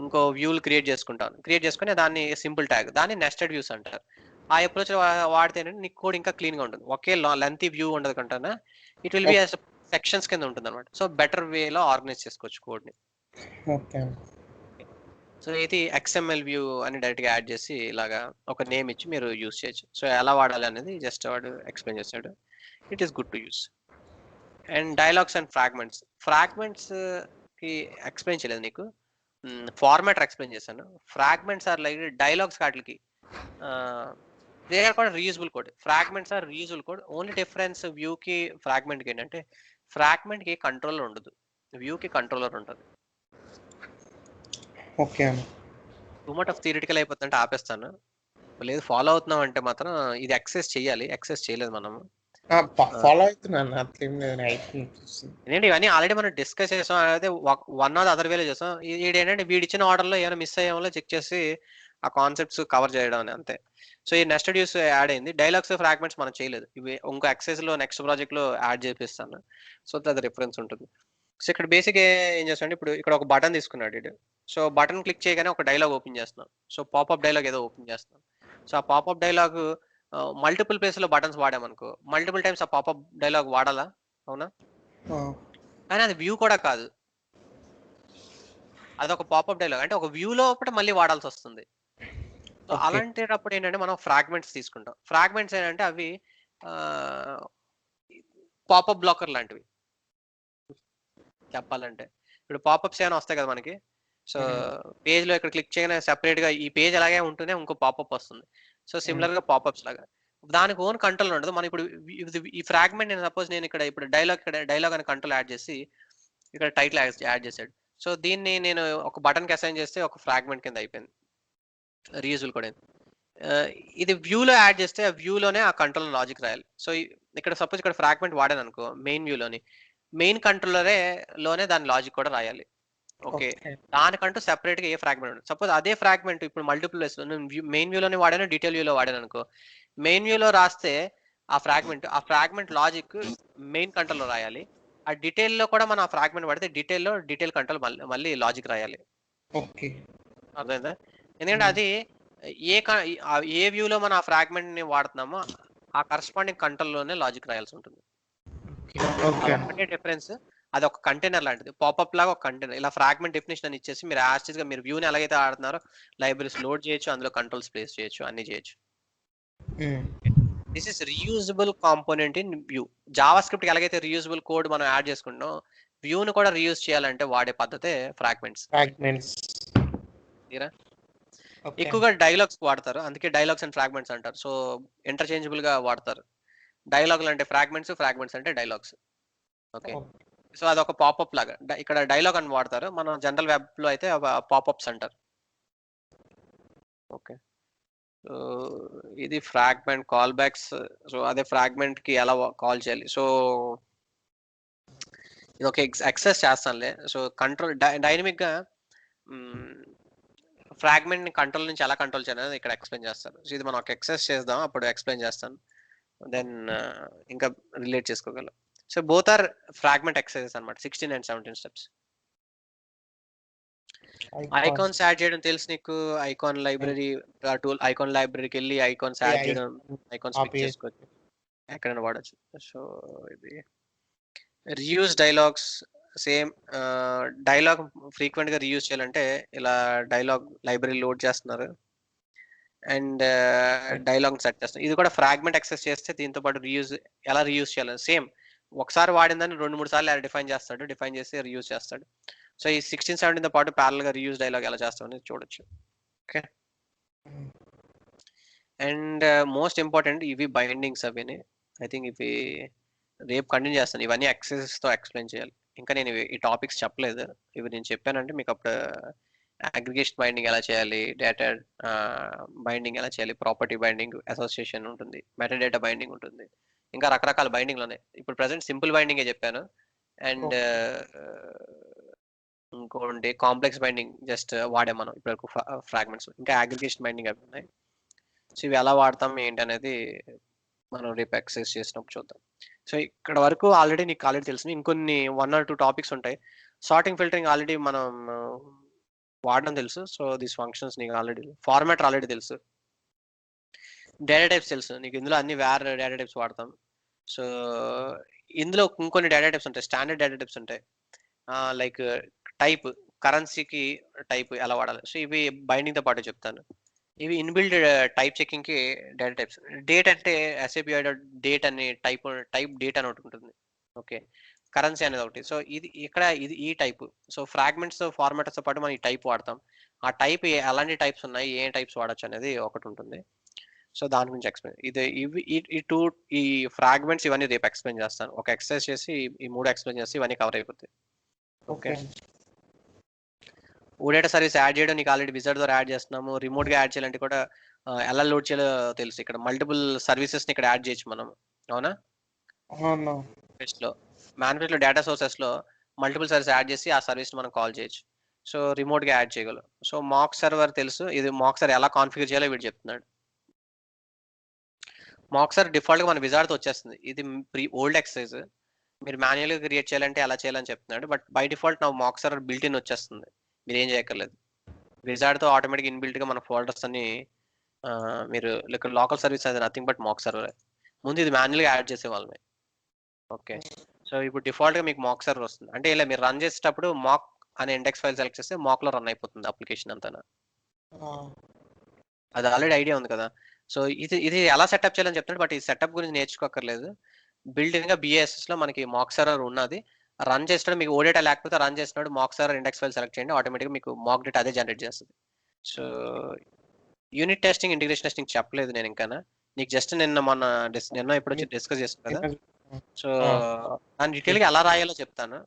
ఇంకో వ్యూలు క్రియేట్ చేసుకుంటాను. క్రియేట్ చేసుకుని దాన్ని సింపుల్ ట్యాగ్, దాన్ని నెస్టెడ్ వ్యూస్ అంటారు. ఆ అప్రోచ్ వాడితే నీకు కోడ్ ఇంకా క్లీన్ గా ఉంటుంది. ఒకే లెంతీ వ్యూ ఉండదు కంటే ఇట్ విల్ బి సెక్షన్స్ కింద ఉంటుంది అనమాట. సో బెటర్ వేలో ఆర్గనైజ్ చేసుకోవచ్చు కోడ్ ని. సో ఇది XML వ్యూ అని డైరెక్ట్ గా యాడ్ చేసి ఇలాగా ఒక నేమ్ ఇచ్చి మీరు యూస్ చేయొచ్చు. సో ఎలా వాడాలి అనేది జస్ట్ వాడు ఎక్స్ప్లెయిన్ చేస్తాడు. It is good to use. And dialogs and fragments కి ఎక్స్ప్లెయిన్ చేయలేదు నీకు, ఫార్మాట్ ఎక్స్ప్లెయిన్ చేశాను. ఫ్రాగ్మెంట్స్ ఆర్ లైక్ డైలాగ్స్ వాటికి దే ఆర్ కూడా reusable code. Fragments are reusable code. Only difference view కి ఫ్రాగ్మెంట్ కి ఏంటంటే, ఫ్రాగ్మెంట్ కి కంట్రోలర్ ఉండదు, వ్యూ కి కంట్రోలర్ ఉంటుంది. Okay, too much of theoretical అయిపోతుందంటే ఆపేస్తాను. లేదు ఫాలో అవుతున్నాం అంటే మాత్రం ఇది యాక్సెస్ చేయాలి. యాక్సెస్ చేయలేదు మనము, ఫాలో అవుతున్నాను. ఏంటంటే ఇవన్నీ ఆల్రెడీ మనం డిస్కస్ చేసాం. అయితే వన్ ఆర్ అదర్ వేలో చేసాం. ఇది ఏంటంటే వీడిచ్చిన ఆర్డర్ లో ఏమైనా మిస్ అయ్యామో చెక్ చేసి ఆ కాన్సెప్ట్స్ కవర్ చేయడం అని అంతే. సో ఈ నెస్టెడ్ యూస్ యాడ్ అయింది. డైలాగ్స్ ఫ్రాగ్మెంట్స్ మనం చేయలేదు. ఇవి ఇంకో ఎక్సైజ్ లో నెక్స్ట్ ప్రాజెక్ట్ లో యాడ్ చేపిస్తాను. సో అది రిఫరెన్స్ ఉంటుంది. సో ఇక్కడ బేసిక్ ఏం చేస్తాడు, ఇప్పుడు ఇక్కడ ఒక బటన్ తీసుకున్నాడు ఇటు. సో బటన్ క్లిక్ చేయగానే ఒక డైలాగ్ ఓపెన్ చేస్తున్నాం. సో పాపప్ డైలాగ్ ఏదో ఓపెన్ చేస్తున్నాం. సో ఆ పాపప్ డైలాగ్ మల్టిపుల్ ప్లేస్ లో బటన్స్ వాడామనుకో, మల్టిపుల్ టైమ్స్ ఆ పాపప్ డైలాగ్ వాడాలా? అవునా? కానీ అది వ్యూ కూడా కాదు, అదొక పాపప్ డైలాగ్. అంటే ఒక వ్యూ లోపట మళ్ళీ వాడాల్సి వస్తుంది. So okay. అలాంటప్పుడు ఏంటంటే మనం ఫ్రాగ్మెంట్స్ తీసుకుంటాం. ఫ్రాగ్మెంట్స్ ఏంటంటే అవి పాపప్ బ్లాకర్ లాంటివి చెప్పాలంటే. ఇప్పుడు పాపప్స్ ఏమైనా వస్తాయి కదా మనకి. సో పేజ్‌లో ఇక్కడ క్లిక్ చేయగానే సెపరేట్‌గా ఈ పేజ్ అలాగే ఉంటూనే ఇంకో పాపప్ వస్తుంది. సో సిమిలర్‌గా పాపప్స్ లాగా. దానికి ఓన్ కంట్రోల్ ఉండదు. మనం ఇప్పుడు ఈ ఫ్రాగ్మెంట్ నేను సపోజ్ నేను ఇక్కడ డైలాగ్ అనే కంట్రోల్ యాడ్ చేసి ఇక్కడ టైటిల్ యాడ్ చేశాడు. సో దీన్ని నేను ఒక బటన్‌కి అసైన్ చేస్తే ఒక ఫ్రాగ్మెంట్ కింద అయిపోయింది. రీయూజబుల్ కూడా అయింది. ఇది వ్యూలో యాడ్ చేస్తే ఆ వ్యూలోనే ఆ కంట్రోల్ లాజిక్ రాయాలి. సో ఇక్కడ సపోజ్ ఇక్కడ ఫ్రాగ్మెంట్ వాడాను అనుకో మెయిన్ వ్యూలోని. మెయిన్ కంట్రోలరే లోనే దాని లాజిక్ కూడా రాయాలి. ఓకే. ఓకే. దానికంటూ సెపరేట్‌గా ఏ ఫ్రాగ్మెంట్ ఉండదు. సపోజ్ అదే ఫ్రాగ్మెంట్ ఇప్పుడు మల్టిపుల్ ప్లేస్‌లో నేను మెయిన్ వ్యూలోనే వాడాను, డీటెయిల్ వ్యూలో వాడాను అనుకో. మెయిన్ వ్యూలో రాస్తే ఆ ఫ్రాగ్మెంట్ లాజిక్ మెయిన్ కంట్రోల్‌లో రాయాలి. ఆ డీటెయిల్‌లో కూడా మనం ఆ ఫ్రాగ్మెంట్ వాడితే డీటెయిల్ కంట్రోల్ మళ్ళీ లాజిక్ రాయాలి. ఓకే. అర్థమైందా? ఎందుకంటే అది ఏ వ్యూలో మనం ఆ ఫ్రాగ్మెంట్‌ని వాడుతున్నామో ఆ కరస్పాండింగ్ కంట్రోల్‌లోనే లాజిక్ రాయాల్సి ఉంటుంది. ఓకే. అదొక్కటే డిఫరెన్స్. అదొక కంటైనర్ లాంటిది. పాపప్ లాగా ఒక కంటైనర్. ఇలా ఫ్రాగ్మెంట్ డెఫినిషన్ అని ఇచ్చేసి మీరు యాజ్ గా మీరు వ్యూని ఎలాగైతే ఆడుతున్నారో లైబ్రరీస్ లోడ్ చేయొచ్చు, అందులో కంట్రోల్స్ ప్లేస్ చేయొచ్చు, అన్ని చేయొచ్చు. This is reusable component in view. Java script ఎలాగైతే రీయూజబుల్ కోడ్ మనం యాడ్ చేసుకుంటాం, వ్యూని కూడా రీయూజ్ చేయాలంటే వాడే పద్ధతే ఫ్రాగ్మెంట్స్. తీరా ఎక్కువగా డైలాగ్స్ వాడతారు, అందుకే డైలాగ్స్ అండ్ ఫ్రాగ్మెంట్స్ అంటారు. సో ఇంటర్చేంజబుల్ గా వాడతారు. డైలాగులు అంటే ఫ్రాగ్మెంట్స్ అంటే డైలాగ్స్. ఓకే. సో అదొక పాపప్ లాగా ఇక్కడ డైలాగ్ అని వాడతారు. మనం జనరల్ వెబ్ లో అయితే పాపప్స్ అంటారు. ఓకే. సో ఇది ఫ్రాగ్మెంట్ కాల్ బ్యాక్స్. సో అదే ఫ్రాగ్మెంట్ కి ఎలా కాల్ చేయాలి. సో ఇది ఒక ఎక్సెస్ చేస్తానులే. సో కంట్రోల్ డైనమిక్ గా ఫ్రాగ్మెంట్ ని కంట్రోల్ నుంచి ఎలా కంట్రోల్ చేయాలని ఇక్కడ ఎక్స్ప్లెయిన్ చేస్తారు. సో ఇది మనం ఒక ఎక్సెస్ చేద్దాం, అప్పుడు ఎక్స్ప్లెయిన్ చేస్తాను. దెన్ ఇంకా రిలేట్ చేసుకోగలం. So both are fragment exercises అన్నమాట. 16 and 17 స్టెప్స్. ఐకాన్స్ యాడ్ చేయడం తెలుసు నీకు. ఐకాన్ లైబ్రరీ టూల్, ఐకాన్ లైబ్రరీకి వెళ్ళి ఐకాన్స్ యాడ్ చేయడం, ఐకాన్స్ పిక్ చేసుకోవచ్చు, ఎక్కడైనా వాడచ్చు. సో ఇది reuse dialogues same. Dialogue frequent గా రీయూజ్ చేయాలంటే ఇలా డైలాగ్ లైబ్రరీ లోడ్ చేస్తున్నారు అండ్ డైలాగ్ సెట్ చేస్తున్నారు. ఇది కూడా ఫ్రాగ్మెంట్ యాక్సెస్ చేస్తే దీంతో పాటు ఎలా రీయూజ్ చేయాలి సేమ్. ఒకసారి వాడిందని 2-3 సార్లు డిఫైన్ చేస్తాడు, డిఫైన్ చేసి రీయూజ్ చేస్తాడు. సో ఈ 16-17 తో పాటు ప్యారల్ గా రీయూజ్ డైలాగ్ ఎలా చేస్తామని చూడొచ్చు. ఓకే. అండ్ మోస్ట్ ఇంపార్టెంట్ ఇవి బైండింగ్స్. అవిని ఐ థింక్ ఇవి రేపు కంటిన్యూ చేస్తాను. ఇవన్నీ యాక్సెసెస్ తో ఎక్స్ప్లెయిన్ చేయాలి. ఇంకా నేను ఈ టాపిక్స్ చెప్పలేదు. ఇవి నేను చెప్పానంటే మీకు అప్పుడు అగ్రిగేషన్ బైండింగ్ ఎలా చేయాలి, డేటా బైండింగ్ ఎలా చేయాలి, ప్రాపర్టీ బైండింగ్, అసోసియేషన్ ఉంటుంది, మెటాడేటా బైండింగ్ ఉంటుంది, ఇంకా రకరకాల బైండింగ్లు ఉన్నాయి. ఇప్పుడు ప్రెసెంట్ సింపుల్ బైండింగే చెప్పాను. అండ్ ఇంకోటి కాంప్లెక్స్ బైండింగ్ జస్ట్ వాడాం మనం ఇప్పటివరకు ఫ్రాగ్మెంట్స్. ఇంకా అగ్రిగేషన్ బైండింగ్ అవి ఉన్నాయి. సో ఇవి ఎలా వాడతాం ఏంటి అనేది మనం రేపు ఎక్సర్సైజ్ చేసినప్పుడు చూద్దాం. సో ఇక్కడ వరకు ఆల్రెడీ నీకు తెలుసు. ఇంకొన్ని 1 or 2 టాపిక్స్ ఉంటాయి. సార్టింగ్ ఫిల్టరింగ్ ఆల్రెడీ మనం వాడడం తెలుసు. సో దీస్ ఫంక్షన్స్ నీకు ఆల్రెడీ, ఫార్మాటర్ ఆల్రెడీ తెలుసు, డేటా టైప్స్ తెలుసు నీకు. ఇందులో అన్ని వేరే డేటా టైప్స్ వాడతాం. సో ఇందులో ఇంకొన్ని డేటా టైప్స్ ఉంటాయి, స్టాండర్డ్ డేటా టైప్స్ ఉంటాయి. లైక్ టైప్, కరెన్సీకి టైప్ ఎలా వాడాలి. సో ఇవి బైండింగ్ తో పాటు చెప్తాను. ఇవి ఇన్బిల్డ్ టైప్ చెకింగ్ కి డేటా టైప్స్. డేట్ అంటే SAP డేట్ అని టైప్ డేట్ అని ఒకటి ఉంటుంది. ఓకే. కరెన్సీ అనేది ఒకటి. సో ఇది ఈ టైప్. సో ఫ్రాగ్మెంట్స్ ఫార్మాటర్స్ తో పాటు మనం ఈ టైప్ వాడతాం. ఆ టైప్ ఎలాంటి టైప్స్ ఉన్నాయి, ఏ టైప్స్ వాడచ్చు అనేది ఒకటి ఉంటుంది. సో దాని గురించి ఎక్స్ప్లెయిన్. ఈ ఫ్రాగ్మెంట్స్ ఇవన్నీ రేపు ఎక్స్ప్లెయిన్ చేస్తాను. ఒక ఎక్సర్సైజ్ చేసి ఈ 3 ఎక్స్ప్లెయిన్ చేసి ఇవన్నీ కవర్ అయిపోతాయి. ఓకే. ఓడేటా సర్వీస్ యాడ్ చేయడం నీకు ఆల్రెడీ విజార్డ్ ద్వారా యాడ్ చేస్తున్నాము. రిమోట్ గా యాడ్ చేయాలంటే కూడా ఎలా లోడ్ చేయాలో తెలుసు. ఇక్కడ మల్టిపుల్ సర్వీసెస్ ని ఇక్కడ యాడ్ చేయొచ్చు మనం. అవునా? మేనిఫెస్ట్ లో డేటా సోర్సెస్ లో మల్టిపుల్ సర్వీస్ యాడ్ చేసి ఆ సర్వీస్ మనం కాల్ చేయొచ్చు. సో రిమోట్ గా యాడ్ చేయగలం. సో మాక్ సర్వర్ తెలుసు. ఇది మాక్ సర్వర్ ఎలా కాన్ఫిగర్ చేయాలో వీడు చెప్తున్నాడు. మాక్ సర్వర్ డిఫాల్ట్ గా మన విజార్డ్ తో వచ్చేస్తుంది. ఇది ఓల్డ్ ఎక్సర్సైజ్. మీరు మాన్యువల్ గా క్రియేట్ చేయాలంటే ఎలా చేయాలని చెప్తున్నాడు. బట్ బై డిఫాల్ట్ నా మాక్ సర్వర్ బిల్ట్ ఇన్ వచ్చేస్తుంది. మీరు ఏం చేయక్కర్లేదు. విజార్డ్ తో ఆటోమేటిక్ ఇన్బిల్ట్ గా మన ఫోల్డర్స్ అన్ని మీరు లోకల్ సర్వీస్ అది నథింగ్ బట్ మాక్ సర్వర్. ముందు ఇది మాన్యువల్ గా యాడ్ చేసే వాళ్ళమే. ఓకే. సో ఇప్పుడు డిఫాల్ట్ గా మీకు మాక్ సర్వర్ వస్తుంది. అంటే ఇలా మీరు రన్ చేసేటప్పుడు మాక్ అనే ఇండెక్స్ ఫైల్ సెలెక్ట్ చేస్తే మాక్లో రన్ అయిపోతుంది అప్లికేషన్ అంతా. ఆ, అది ఆల్రెడీ ఐడియా ఉంది కదా. సో ఇది ఎలా సెటప్ చేయాలని చెప్తున్నాడు, బట్ ఈ సెటప్ గురించి నేర్చుకోకర్లేదు. బిల్డ్ గా బిఏఎస్ఎస్ లో మనకి మాక్ సర్వర్ ఉన్నది. రన్ చేసినప్పుడు మీకు ఓడేటా లేకపోతే రన్ చేసినప్పుడు మాక్ సర్వర్ ఇండెక్స్ ఫైల్ సెలెక్ట్ చేయండి, ఆటోమేటిక్గా మీకు మాక్ డేటా అదే జనరేట్ చేస్తుంది. So unit testing, integration testing చెప్పలేదు నేను ఇంకా. నీకు జస్ట్ నిన్న ఇప్పుడు వచ్చి డిస్కస్ చేస్తాను కదా. సో దాని డీటెయిల్గా ఎలా రాయాలో చెప్తాను.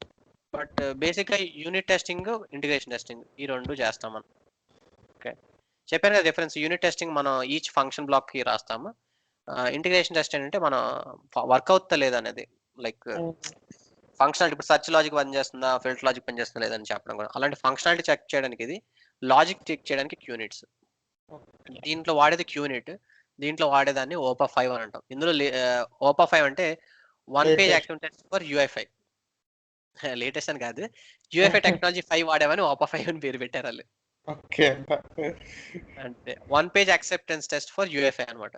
బట్ బేసిక్గా యూనిట్ టెస్టింగ్, ఇంటిగ్రేషన్ టెస్టింగ్ ఈ రెండు చేస్తాం మనం. ఓకే, చెప్పాను కదా డిఫరెన్స్. యూనిట్ టెస్టింగ్ మనం ఈచ్ ఫంక్షన్ బ్లాక్ కి రాస్తాము. ఇంటిగ్రేషన్ టెస్ట్ ఏంటంటే మనం వర్క్ అవుతా లేదనేది, లైక్ ఫంక్షనాలిటీ, ఇప్పుడు సర్చ్ లాజిక్ పనిచేస్తుందా, ఫిల్టర్ లాజిక్ పనిచేస్తుందా లేదని చెప్పడం కూడా. అలాంటి ఫంక్షనాలిటీ చెక్ చేయడానికి ఇది, లాజిక్ చెక్ చేయడానికి క్యూనిట్స్. దీంట్లో వాడేది క్యూనిట్, దీంట్లో వాడేదాన్ని ఓపా 5 అని అంటాం. ఇందులో ఓపా 5 అంటే one page active test for UI five. Latest అని కాదు, యూఐ5 టెక్నాలజీ 5 వాడేవని ఓపా 5 అని పేరు పెట్టారు వాళ్ళు. ఓకే, అంటే one page acceptance test for UI five అనమాట,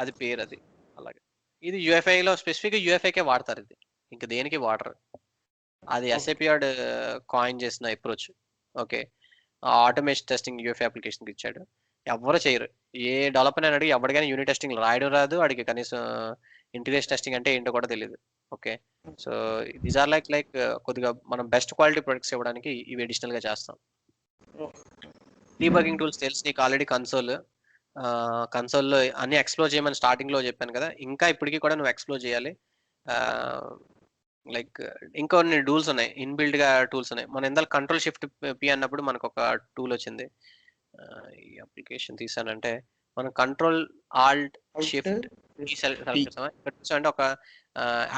అది పేరు అది. అలాగే ఇది యూఎఫ్ఐ లో స్పెసిఫిక్ యూఎఫ్ఐకే వాడతారు, ఇది ఇంకా దేనికి వాడరు. అది ఎస్ఏపిఆర్డ్ కాయిన్ చేసిన approach. Okay, automation testing UFI అప్లికేషన్కి ఇచ్చాడు, ఎవరు చేయరు. ఏ డెవలపర్ అని అడిగి ఎవరికైనా యూనిట్ టెస్టింగ్ రాయడం రాదు, అడిగి కనీసం ఇంటిగ్రేషన్ టెస్టింగ్ అంటే ఏంటో కూడా తెలియదు. Okay, so these are like కొద్దిగా మనం బెస్ట్ క్వాలిటీ ప్రొడక్ట్స్ ఇవ్వడానికి ఇవి అడిషనల్ గా చేస్తాం. డీబగింగ్ టూల్స్ తెలుసు నీకు ఆల్రెడీ. కన్సోల్లో అన్ని ఎక్స్ప్లోర్ చేయమని స్టార్టింగ్ లో చెప్పాను కదా, ఇంకా ఇప్పటికీ కూడా నువ్వు ఎక్స్ప్లోర్ చేయాలి. లైక్ ఇంకొన్ని టూల్స్ ఉన్నాయి, ఇన్బిల్డ్ గా టూల్స్ ఉన్నాయి. మనం ఇందాక కంట్రోల్ షిఫ్ట్ పి అన్నప్పుడు మనకు ఒక టూల్ వచ్చింది. ఈ అప్లికేషన్ తీసానంటే మనం కంట్రోల్ ఆల్ట్ షిఫ్ట్ సెలెక్ట్ చేస్తాం. ఇక్కడ చూసామంటే ఒక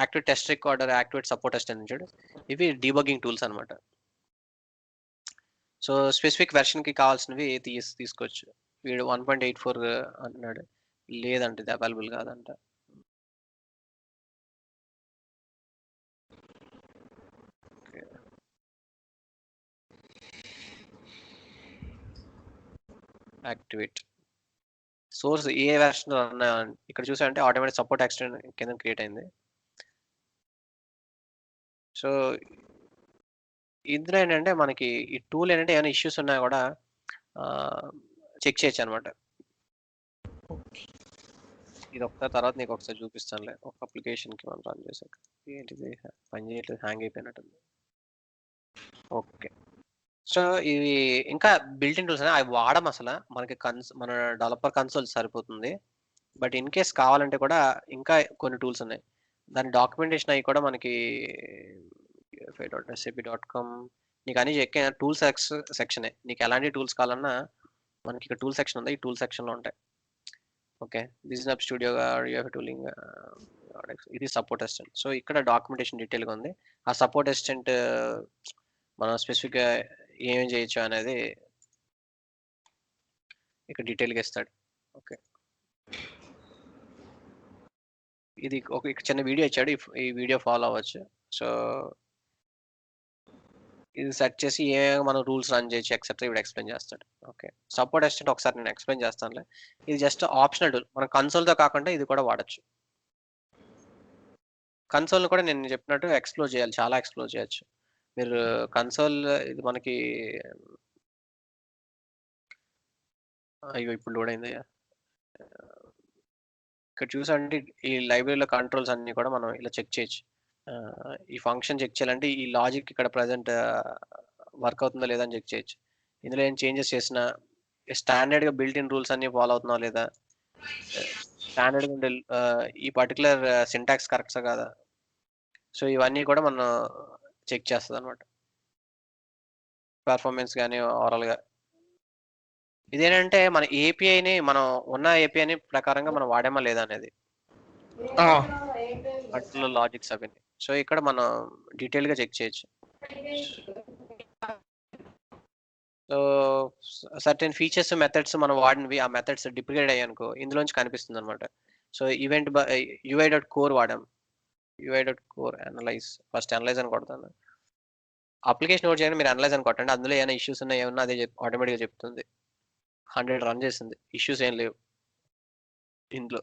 active test recorder, activate support test అని చూడు, ఇవి డీబగింగ్ టూల్స్ అనమాట. సో స్పెసిఫిక్ వెర్షన్ కి కావాల్సినవి తీసుకోవచ్చు. వీడు 1.84 అన్నాడు, లేదంట ఇది అవైలబుల్ కాదంట. యాక్టివేట్ సోర్స్ ఏ వెర్షన్ ఇక్కడ చూసారంటే ఆటోమేటిక్ సపోర్ట్ ఎక్స్టెండ్ కింద క్రియేట్ అయింది. సో ఇందులో ఏంటంటే మనకి ఈ టూల్ ఏంటంటే ఏమైనా ఇష్యూస్ ఉన్నా కూడా చెక్ చేయొచ్చు అనమాట. ఇది ఒకసారి తర్వాత నీకు ఒకసారి చూపిస్తానులే, ఒక అప్లికేషన్కి మనం రన్ చేసాక. ఏంటిది పని చేయట్లేదు, హ్యాంగ్ అయిపోయినట్టుంది. ఓకే, సో ఇవి ఇంకా బిల్ట్-ఇన్ టూల్స్ అవి వాడడం అసలు మనకి మన డెవలపర్ కన్సోల్ సరిపోతుంది. బట్ ఇన్ కేస్ కావాలంటే కూడా ఇంకా కొన్ని టూల్స్ ఉన్నాయి. దాని డాక్యుమెంటేషన్ అవి కూడా మనకి sap.com నీకు అన్ని ఎక్కిన టూల్ సెక్షనే. నీకు ఎలాంటి టూల్స్ కావాలన్నా మనకి ఇక్కడ టూల్ సెక్షన్ ఉంది, ఈ టూల్ సెక్షన్లో ఉంటాయి. ఓకే, బిజినెస్ స్టూడియో టూలింగ్, ఇది సపోర్ట్ అసిస్టెంట్. సో ఇక్కడ డాక్యుమెంటేషన్ డీటెయిల్గా ఉంది. ఆ సపోర్ట్ అసిస్టెంట్ మనం స్పెసిఫిక్గా ఏమేమి చేయొచ్చు అనేది ఇక్కడ డీటెయిల్గా ఇస్తాడు. ఓకే, ఇది ఒక చిన్న వీడియో ఇచ్చాడు, ఈ వీడియో ఫాలో అవ్వచ్చు. సో ఇది సెట్ చేసి ఏ మనం రూల్స్ రన్ చేయొచ్చు ఎక్సెట్రా ఇవి ఎక్స్ప్లెయిన్ చేస్తాడు. ఓకే, సపోర్ట్ అసిస్టెంట్ ఒకసారి నేను ఎక్స్ప్లెయిన్ చేస్తానులే. ఇది జస్ట్ ఆప్షనల్ టూల్, మన కన్సోల్తో కాకుండా ఇది కూడా వాడచ్చు. కన్సోల్ కూడా నేను చెప్పినట్టు ఎక్స్ప్లోర్ చేయాలి, చాలా ఎక్స్ప్లోర్ చేయొచ్చు మీరు. కన్సోల్ ఇది మనకి అయ్యో ఇప్పుడు లోడ్ అయింది. ఇక్కడ చూసండి ఈ లైబ్రరీలో కంట్రోల్స్ అన్ని కూడా మనం ఇలా చెక్ చేయొచ్చు. ఈ ఫంక్షన్ చెక్ చేయాలంటే ఈ లాజిక్ ఇక్కడ ప్రజెంట్ వర్క్ అవుతుందా లేదా అని చెక్ చేయొచ్చు. ఇందులో ఏం చేంజెస్ చేసినా స్టాండర్డ్గా బిల్ట్-ఇన్ రూల్స్ అన్ని ఫాలో అవుతున్నావా లేదా, స్టాండర్డ్గా ఉండే ఈ పర్టికులర్ సింటాక్స్ కరెక్ట్సా కాదా. సో ఇవన్నీ కూడా మనం చెక్ చేస్తుంది అనమాట, పర్ఫార్మెన్స్ కానీ ఓవరాల్గా. ఇదేంటంటే మన ఏపీఐని మనం ఉన్న ఏపీఐని ప్రకారంగా మనం వాడామా లేదా అనేది వాటిలో లాజిక్స్ అవన్నీ. సో ఇక్కడ మనం డీటెయిల్గా చెక్ చేయొచ్చు. సో సర్టెన్ ఫీచర్స్, మెథడ్స్ మనం వాడినవి, ఆ మెథడ్స్ డిప్రికేట్ అయ్యానుకో ఇందులోంచి కనిపిస్తుంది అనమాట. So event UI.core వాడాం, UI.core analyse, first analyse అని కొడతాను. అప్లికేషన్ నోట్ చేయండి, మీరు అనలైజ్ అని కొట్టండి, అందులో ఏమైనా ఇష్యూస్ ఉన్నా ఏమన్నా అదే ఆటోమేటిక్గా చెప్తుంది. 100 రన్ చేసింది, ఇష్యూస్ ఏం లేవు ఇందులో.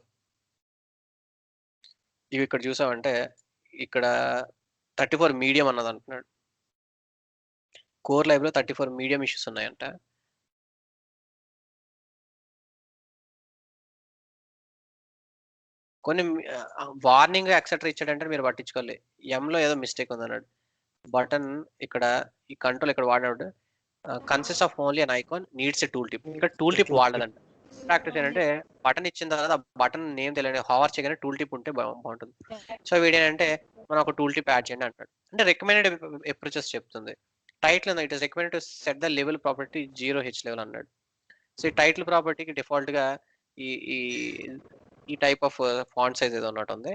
ఇవి ఇక్కడ చూసామంటే ఇక్కడ 34 మీడియం అన్నది అంటున్నాడు. కోర్ లైబ్లో 34 మీడియం ఇష్యూస్ ఉన్నాయంట. కొన్ని వార్నింగ్ ఎక్సెట్రా ఇచ్చాడంటే మీరు పట్టించుకోవాలి. ఎంలో ఏదో మిస్టేక్ ఉందన్నాడు. బటన్ ఇక్కడ ఈ కంట్రోల్ ఇక్కడ వాడాడు. Consist of only an icon needs a tool tip. ఇక్కడ టూల్ టిప్ వాడదంట. ప్రాక్టీస్ ఏంటంటే బటన్ ఇచ్చిన తర్వాత బటన్ నేమ్ తెలియని హవర్ చేయగానే టూల్ టిప్ ఉంటే బాగుంటుంది. సో వీడేంటంటే మనం ఒక టూల్ టిప్ యాడ్ చేయండి అంటాడు. అంటే రికమెండెడ్ అప్రోచెస్ చెప్తుంది. టైటిల్ ఉంది, it is recommended to set the level property 0h level అన్నాడు. సో ఈ టైటిల్ ప్రాపర్టీకి డిఫాల్ట్ గా ఈ ఈ ఈ టైప్ ఆఫ్ ఫాంట్ సైజ్ ఏదో ఉన్నట్టు ఉంది.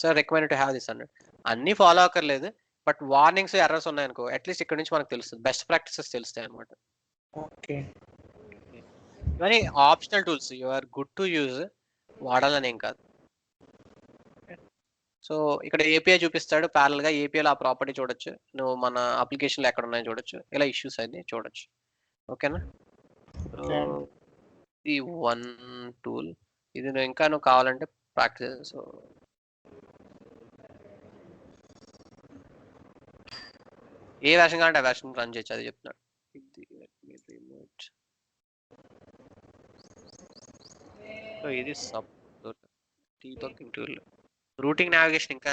So recommended to have this అన్నాడు. అన్ని ఫాలో అక్కర్లేదు, బట్ వార్నింగ్స్ ఎర్రర్స్ ఉన్నాయనుకో అట్లీస్ట్ ఇక్కడ నుంచి మనకు తెలుస్తుంది, బెస్ట్ ప్రాక్టీసెస్ తెలుస్తాయి అనమాట. ఓకే, ఇవన్నీ optional tools, you are good to use, వాడాలని ఏం కాదు. సో ఇక్కడ ఏపీఐ చూపిస్తాడు, ప్యారల్ గా ఏపీఐలో ఆ ప్రాపర్టీ చూడొచ్చు, నువ్వు మన అప్లికేషన్లో ఎక్కడ ఉన్నాయో చూడొచ్చు, ఇలా ఇష్యూస్ అన్ని చూడొచ్చు. ఓకేనా? ఈ వన్ టూల్ ఇది నువ్వు ఇంకా నువ్వు కావాలంటే ప్రాక్టీస్. సో ఏ వెర్షన్ కావాలంటే ఆ వెర్షన్ రన్ చేయొచ్చు, అది చెప్తున్నాడు. సో ఇది సబ్ టూల్. రూటింగ్ నావిగేషన్ ఇంకా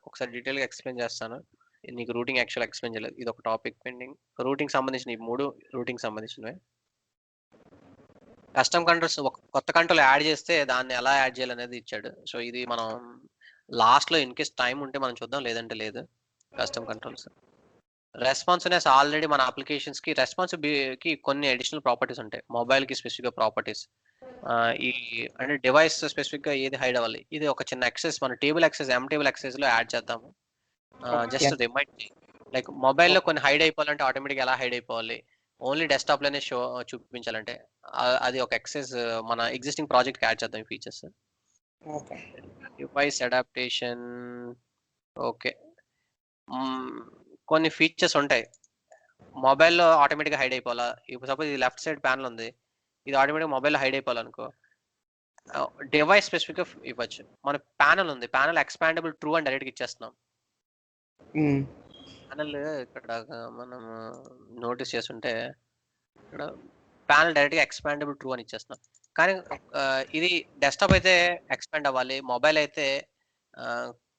ఒకసారి డీటెయిల్గా ఎక్స్ప్లెయిన్ చేస్తాను. నీకు రూటింగ్ యాక్చువల్ ఎక్స్ప్లెయిన్ చేయలేదు, ఇది ఒక టాపిక్ పెండింగ్. రూటింగ్ సంబంధించిన ఈ 3 రూటింగ్ సంబంధించినవే. కస్టమ్ కంట్రోల్స్ ఒక కొత్త కంట్రోల్ యాడ్ చేస్తే దాన్ని ఎలా యాడ్ చేయాలనేది ఇచ్చాడు. సో ఇది మనం లాస్ట్లో ఇన్ కేస్ టైం ఉంటే మనం చూద్దాం, లేదంటే లేదు. కస్టమ్ కంట్రోల్స్ రెస్పాన్సివ్నెస్ ఆల్రెడీ మన అప్లికేషన్స్ కి రెస్పాన్సివ్కి కొన్ని అడిషనల్ ప్రాపర్టీస్ ఉంటాయి. మొబైల్ కి స్పెసిఫిక్ ప్రాపర్టీస్, ఈ అంటే డివైస్ స్పెసిఫిక్ గా ఏది హైడ్ అవ్వాలి, ఇది ఒక చిన్న యాక్సెస్ మన టేబుల్ యాక్సెస్ ఎం టేబుల్ యాక్సెస్ లో యాడ్ చేద్దాము. జస్ట్ రిమైండ్, లైక్ మొబైల్లో కొన్ని హైడ్ అయిపోవాలంటే ఆటోమేటిక్ ఎలా హైడ్ అయిపోవాలి, ఓన్లీ డెస్క్టాప్ లోనే షో చూపించాలంటే అది ఒక యాక్సెస్ మన ఎగ్జిస్టింగ్ ప్రాజెక్ట్ యాడ్ చేద్దాం ఈ ఫీచర్స్. Device adaptation, okay. కొన్ని ఫీచర్స్ ఉంటాయి మొబైల్లో ఆటోమేటిక్గా హైడ్ అయిపోవాలా. ఇప్పుడు సపోజ్ ఇది లెఫ్ట్ సైడ్ ప్యానల్ ఉంది, ఇది ఆటోమేటిక్గా మొబైల్లో హైడ్ అయిపోవాలనుకో డివైస్ స్పెసిఫిక్గా ఇవ్వచ్చు. మన ప్యానల్ ఉంది, ప్యానల్ ఎక్స్పాండబుల్ ట్రూ అని డైరెక్ట్గా ఇచ్చేస్తున్నాం. ప్యానల్ ఇక్కడ మనం నోటీస్ చేస్తుంటే ఇక్కడ ప్యానల్ డైరెక్ట్గా ఎక్స్పాండబుల్ ట్రూ అని ఇచ్చేస్తున్నాం. కానీ ఇది డెస్క్టాప్ అయితే ఎక్స్పాండ్ అవ్వాలి, మొబైల్ అయితే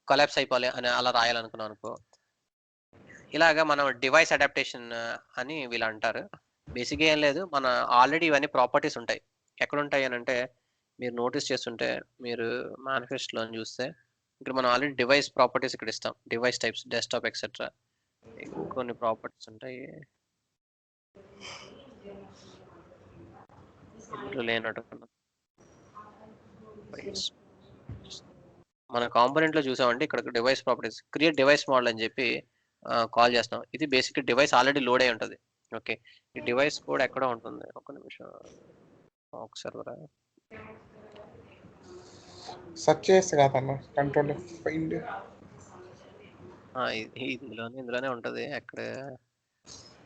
కొలాప్స్ అయిపోవాలి అని అలా రాయాలనుకున్నాం అనుకో, ఇలాగా మనం డివైస్ అడాప్టేషన్ అని వీళ్ళు అంటారు. బేసిక్గా ఏం లేదు, మన ఆల్రెడీ ఇవన్నీ ప్రాపర్టీస్ ఉంటాయి. ఎక్కడ ఉంటాయి అని అంటే మీరు నోటీస్ చేస్తుంటే, మీరు మేనిఫెస్టోలో చూస్తే ఇక్కడ మనం ఆల్రెడీ డివైస్ ప్రాపర్టీస్ ఇక్కడ ఇస్తాం, డివైస్ టైప్స్, డెస్క్టాప్ ఎక్సెట్రా. ఇంకొన్ని ప్రాపర్టీస్ ఉంటాయి ఇందులో లేనట్టు. మన కాంపోనెంట్ లో చూసామంటే ఇక్కడ device properties create device model అని చెప్పి కాల్ చేస్తాం. ఇది బేసిక్ డివైస్ ఆల్రెడీ లోడ్ అయి ఉంటుంది. ఓకే, ఈ డివైస్ కూడా ఎక్కడ ఉంటుంది, ఒక నిమిషం ఒకసారి సెర్చ్ చేస్తే కదన్నా కంట్రోల్ ఫైండ్, ఇందులోనే ఉంటుంది. అక్కడ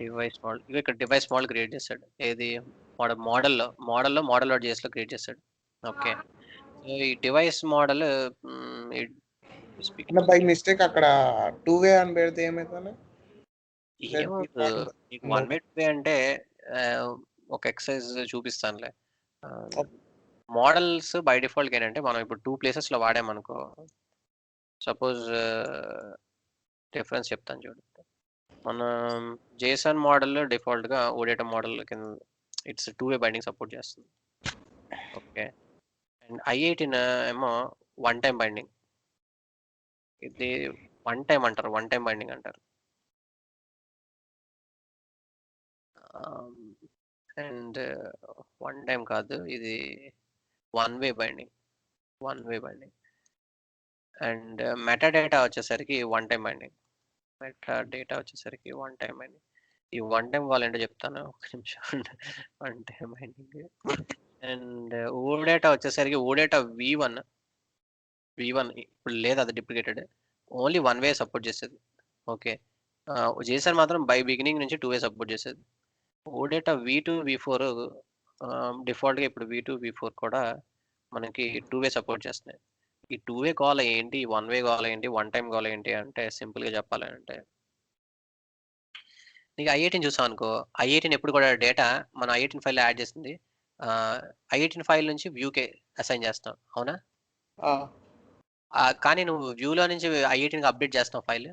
డివైస్ మోడల్, ఇవి ఇక్కడ డివైస్ మోడల్ క్రియేట్ చేశాడు. ఏది మోడల్లో మోడల్ డాట్ జేఎస్ లో క్రియేట్ చేశాడు. ఓకే, ఈ డివైస్ మోడల్ బై మిస్టేక్ అక్కడ 2-way అని పెడితే ఏమైందన్నా? నీకు 1-way 2-way అంటే ఒక ఎక్సర్సైజ్ చూపిస్తానులే. మోడల్స్ బై డిఫాల్ట్ ఏంటంటే మనం ఇప్పుడు 2 places లో వాడామనుకో, సపోజ్ డిఫరెన్స్ చెప్తాను చూడండి. మన జేసన్ మోడల్ డిఫాల్ట్ గా ఓడేటా మోడల్ కింద ఇట్స్ 2-way బైండింగ్ సపోర్ట్ చేస్తుంది. ఓకే, అండ్ i18 ఏమో 1-time బైండింగ్. ఇది 1-time అంటారు, 1-time బైండింగ్ అంటారు. అండ్ 1-time కాదు, ఇది 1-way binding. And meta data వచ్చేసరికి 1-time బైండింగ్. వచ్చేసరికి 1-time బైండింగ్. ఈ 1-time కావాలంటే చెప్తాను, ఒక నిమిషం. 1-time binding. అండ్ ఓడేటా వచ్చేసరికి ఓడేటా V1 ఇప్పుడు లేదు, అది డిప్లికేటెడ్, ఓన్లీ 1-way సపోర్ట్ చేసేది. ఓకే, జేసన్ మాత్రం బై బిగినింగ్ నుంచి 2-way సపోర్ట్ చేసేది. ఓడేటా V2 V4 డిఫాల్ట్గా ఇప్పుడు V2 V4 కూడా మనకి 2-way సపోర్ట్ చేస్తున్నాయి. ఈ 2-way కాల్ ఏంటి, 1-way కాల్ ఏంటి, 1-time కాల్ ఏంటి అంటే సింపుల్గా చెప్పాలంటే నీకు I18 చూసావు అనుకో, I18 ఎప్పుడు కూడా డేటా మన I18 ఫైల్ యాడ్ చేసింది I18 ఫైల్ నుంచి వ్యూకే అసైన్ చేస్తాం, అవునా? కానీ నువ్వు వ్యూలో నుంచి I18కి అప్డేట్ చేస్తావు ఫైల్,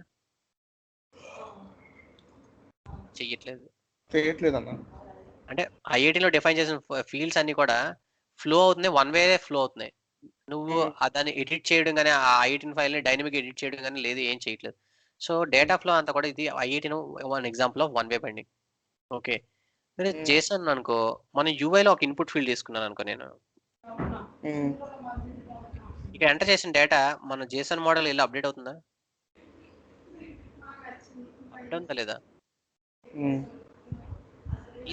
చెయ్యట్లేదు. చేయట్లేదన్న. అంటే I18లో డిఫైన్ చేసిన ఫీల్డ్స్ అన్ని కూడా ఫ్లో అవుతున్నాయి, వన్ వే ఫ్లో అవుతున్నాయి. నువ్వు దాన్ని ఎడిట్ చేయడం కానీ ఆ I18 ఫైల్ని డైనమిక్ ఎడిట్ చేయడం కానీ లేదు, ఏం చేయట్లేదు. సో డేటా ఫ్లో అంతా కూడా ఇది I18 one example of one way binding. Okay, మరి జేసన్ అనుకో, మన యూఐలో ఒక ఇన్పుట్ ఫీల్డ్ తీసుకున్నాను అనుకో నేను, ఇక్కడ ఎంటర్ చేసిన డేటా మన జేసన్ మోడల్ వెళ్ళి అప్డేట్ అవుతుందా? అప్డేట్ అవుతుందా లేదా?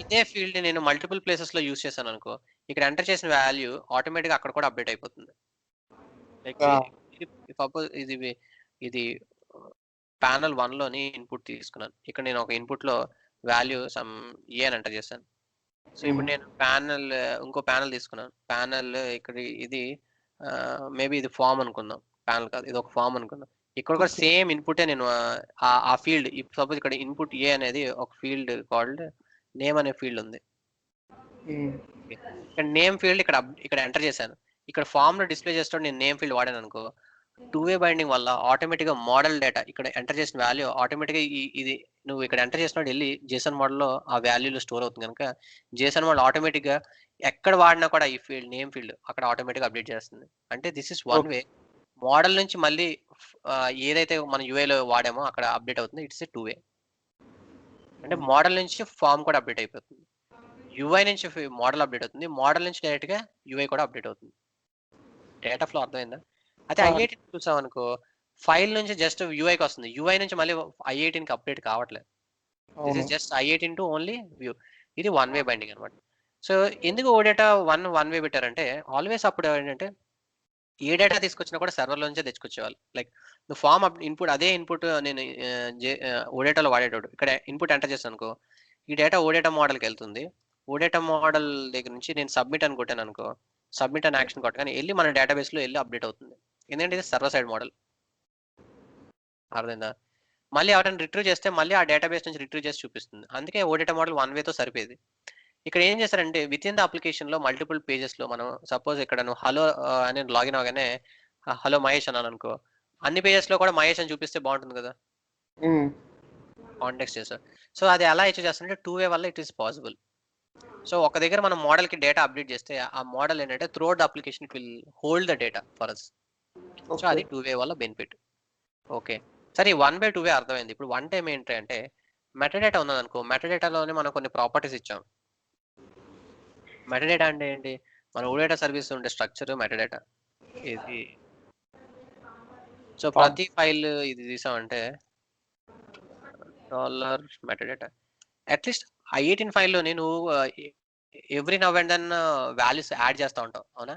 ఇదే ఫీల్డ్ నేను మల్టిపుల్ ప్లేసెస్ లో యూస్ చేశాను అనుకో, ఇక్కడ ఎంటర్ చేసిన వాల్యూ ఆటోమేటిక్ అక్కడ కూడా అప్డేట్ అయిపోతుంది. లైక్ సపోజ్ ఇది ప్యానల్ 1 లోని ఇన్పుట్ తీసుకున్నాను, ఇక్కడ నేను ఒక ఇన్పుట్ లో వాల్యూ సమ్ ఏ అని ఎంటర్ చేశాను. సో ఇప్పుడు నేను ఇంకో ప్యానల్ తీసుకున్నాను, ప్యానల్ ఇక్కడ ఇది మేబీ ఇది ఫామ్ అనుకుందాం, ప్యానల్ కాదు, ఇది ఒక ఫామ్ అనుకుందాం. ఇక్కడ కూడా సేమ్ ఇన్పుటే నేను ఆ ఫీల్డ్, సపోజ్ ఇక్కడ ఇన్పుట్ ఏ అనేది ఒక ఫీల్డ్ కాల్డ్ నేమ్ అనే ఫీల్డ్ ఉంది. ఇక్కడ నేమ్ ఫీల్డ్ ఇక్కడ ఎంటర్ చేశాను, ఇక్కడ ఫామ్ లో డిస్ప్లే చేస్తాడు నేను నేమ్ ఫీల్డ్ వాడాను అనుకో, టూ వే బైండింగ్ వల్ల ఆటోమేటిక్ గా మోడల్ డేటా ఇక్కడ ఎంటర్ చేసిన వాల్యూ ఆటోమేటిక్ గా ఇది నువ్వు ఇక్కడ ఎంటర్ చేసినప్పుడు వెళ్ళి జేసన్ మోడల్ లో ఆ వాల్యూలో స్టోర్ అవుతుంది కనుక జేసన్ మోడల్ ఆటోమేటిక్ గా ఎక్కడ వాడినా కూడా ఈ ఫీల్డ్ నేమ్ ఫీల్డ్ అక్కడ ఆటోమేటిక్ అప్డేట్ చేస్తుంది. అంటే this is one way, model నుంచి మళ్ళీ ఏదైతే మన యూఐలో వాడామో అక్కడ అప్డేట్ అవుతుంది. ఇట్స్ టూ వే, అంటే మోడల్ నుంచి ఫామ్ కూడా అప్డేట్ అయిపోతుంది, యూఐ నుంచి మోడల్ అప్డేట్ అవుతుంది, మోడల్ నుంచి డైరెక్ట్ గా యూఐ కూడా అప్డేట్ అవుతుంది. డేటా ఫ్లో అర్థమైందా? అయితే I18 చూసాం అనుకో, ఫైల్ నుంచి జస్ట్ యూఐకి వస్తుంది, యూఐ నుంచి మళ్ళీ I18కి అప్డేట్ కావట్లేదు. This is just I18 to only view. ఇది వన్ వే బైండింగ్ అనమాట. సో ఎందుకు ఓ డేటా వన్ వే పెట్టారంటే, ఆల్వేస్ అప్పుడు ఏంటంటే ఏ డేటా తీసుకొచ్చినా కూడా సర్వర్లో నుంచే తెచ్చుకొచ్చేవాళ్ళు. లైక్ నువ్వు ఫామ్ ఇన్పుట్, అదే ఇన్పుట్ నేను ఓడేటాలో వాడేటోడు, ఇక్కడ ఇన్పుట్ ఎంటర్ చేస్తాను అనుకో, ఈ డేటా ఓడేటా మోడల్కి వెళ్తుంది, ఓడేటా మోడల్ దగ్గర నుంచి నేను సబ్మిట్ అని కొట్టాను అనుకో, సబ్మిట్ అని యాక్షన్ కొట్టగానే వెళ్ళి మన డేటాబేస్ లో వెళ్ళి అప్డేట్ అవుతుంది. ఎందుకంటే ఇది సర్వర్ సైడ్ మోడల్, అర్థమైందా? మళ్ళీ ఎవరైనా రిట్రీవ్ చేస్తే మళ్ళీ ఆ డేటాబేస్ నుంచి రిట్రీవ్ చేసి చూపిస్తుంది. అందుకే ఓడేటా మోడల్ వన్ వేతో సరిపోయేది. ఇక్కడ ఏం చేస్తారంటే విత్ ఇన్ ద అప్లికేషన్ లో మల్టిపుల్ పేజెస్ లో మనం సపోజ్ ఇక్కడ నువ్వు హలో అని లాగిన్ అవగానే హలో మహేష్ అన్నాను అనుకో, అన్ని పేజెస్ లో కూడా మహేష్ అని చూపిస్తే బాగుంటుంది కదా, కాంటెక్స్ట్ చేస్తారు. సో అది ఎలా అచీవ్ చేస్తుంటే టూ వే వల్ల ఇట్ ఈస్ పాసిబుల్. సో ఒక దగ్గర మనం మోడల్ కి డేటా అప్డేట్ చేస్తే ఆ మోడల్ ఏంటంటే through the application it will hold the data for us. So అది టూ వే వల్ల బెనిఫిట్. ఓకే, సరే వన్ బై టూ వే అర్థమైంది. ఇప్పుడు వన్ టైం ఏంటి అంటే మెటాడేటా ఉన్నది అనుకో, మెటాడేటాలోనే మనం కొన్ని ప్రాపర్టీస్ ఇచ్చాం. మెటాడేటా అంటే ఏంటి? మన ఓడేటా సర్వీస్ ఉండే స్ట్రక్చర్ మెటాడేటా ఇది. సో ప్రతి ఫైల్ ఇది తీసామంటే డాలర్ మెటాడేటా, అట్లీస్ట్ I18 ఫైల్లోని నువ్వు every now and then values add చేస్తూ ఉంటావు, అవునా?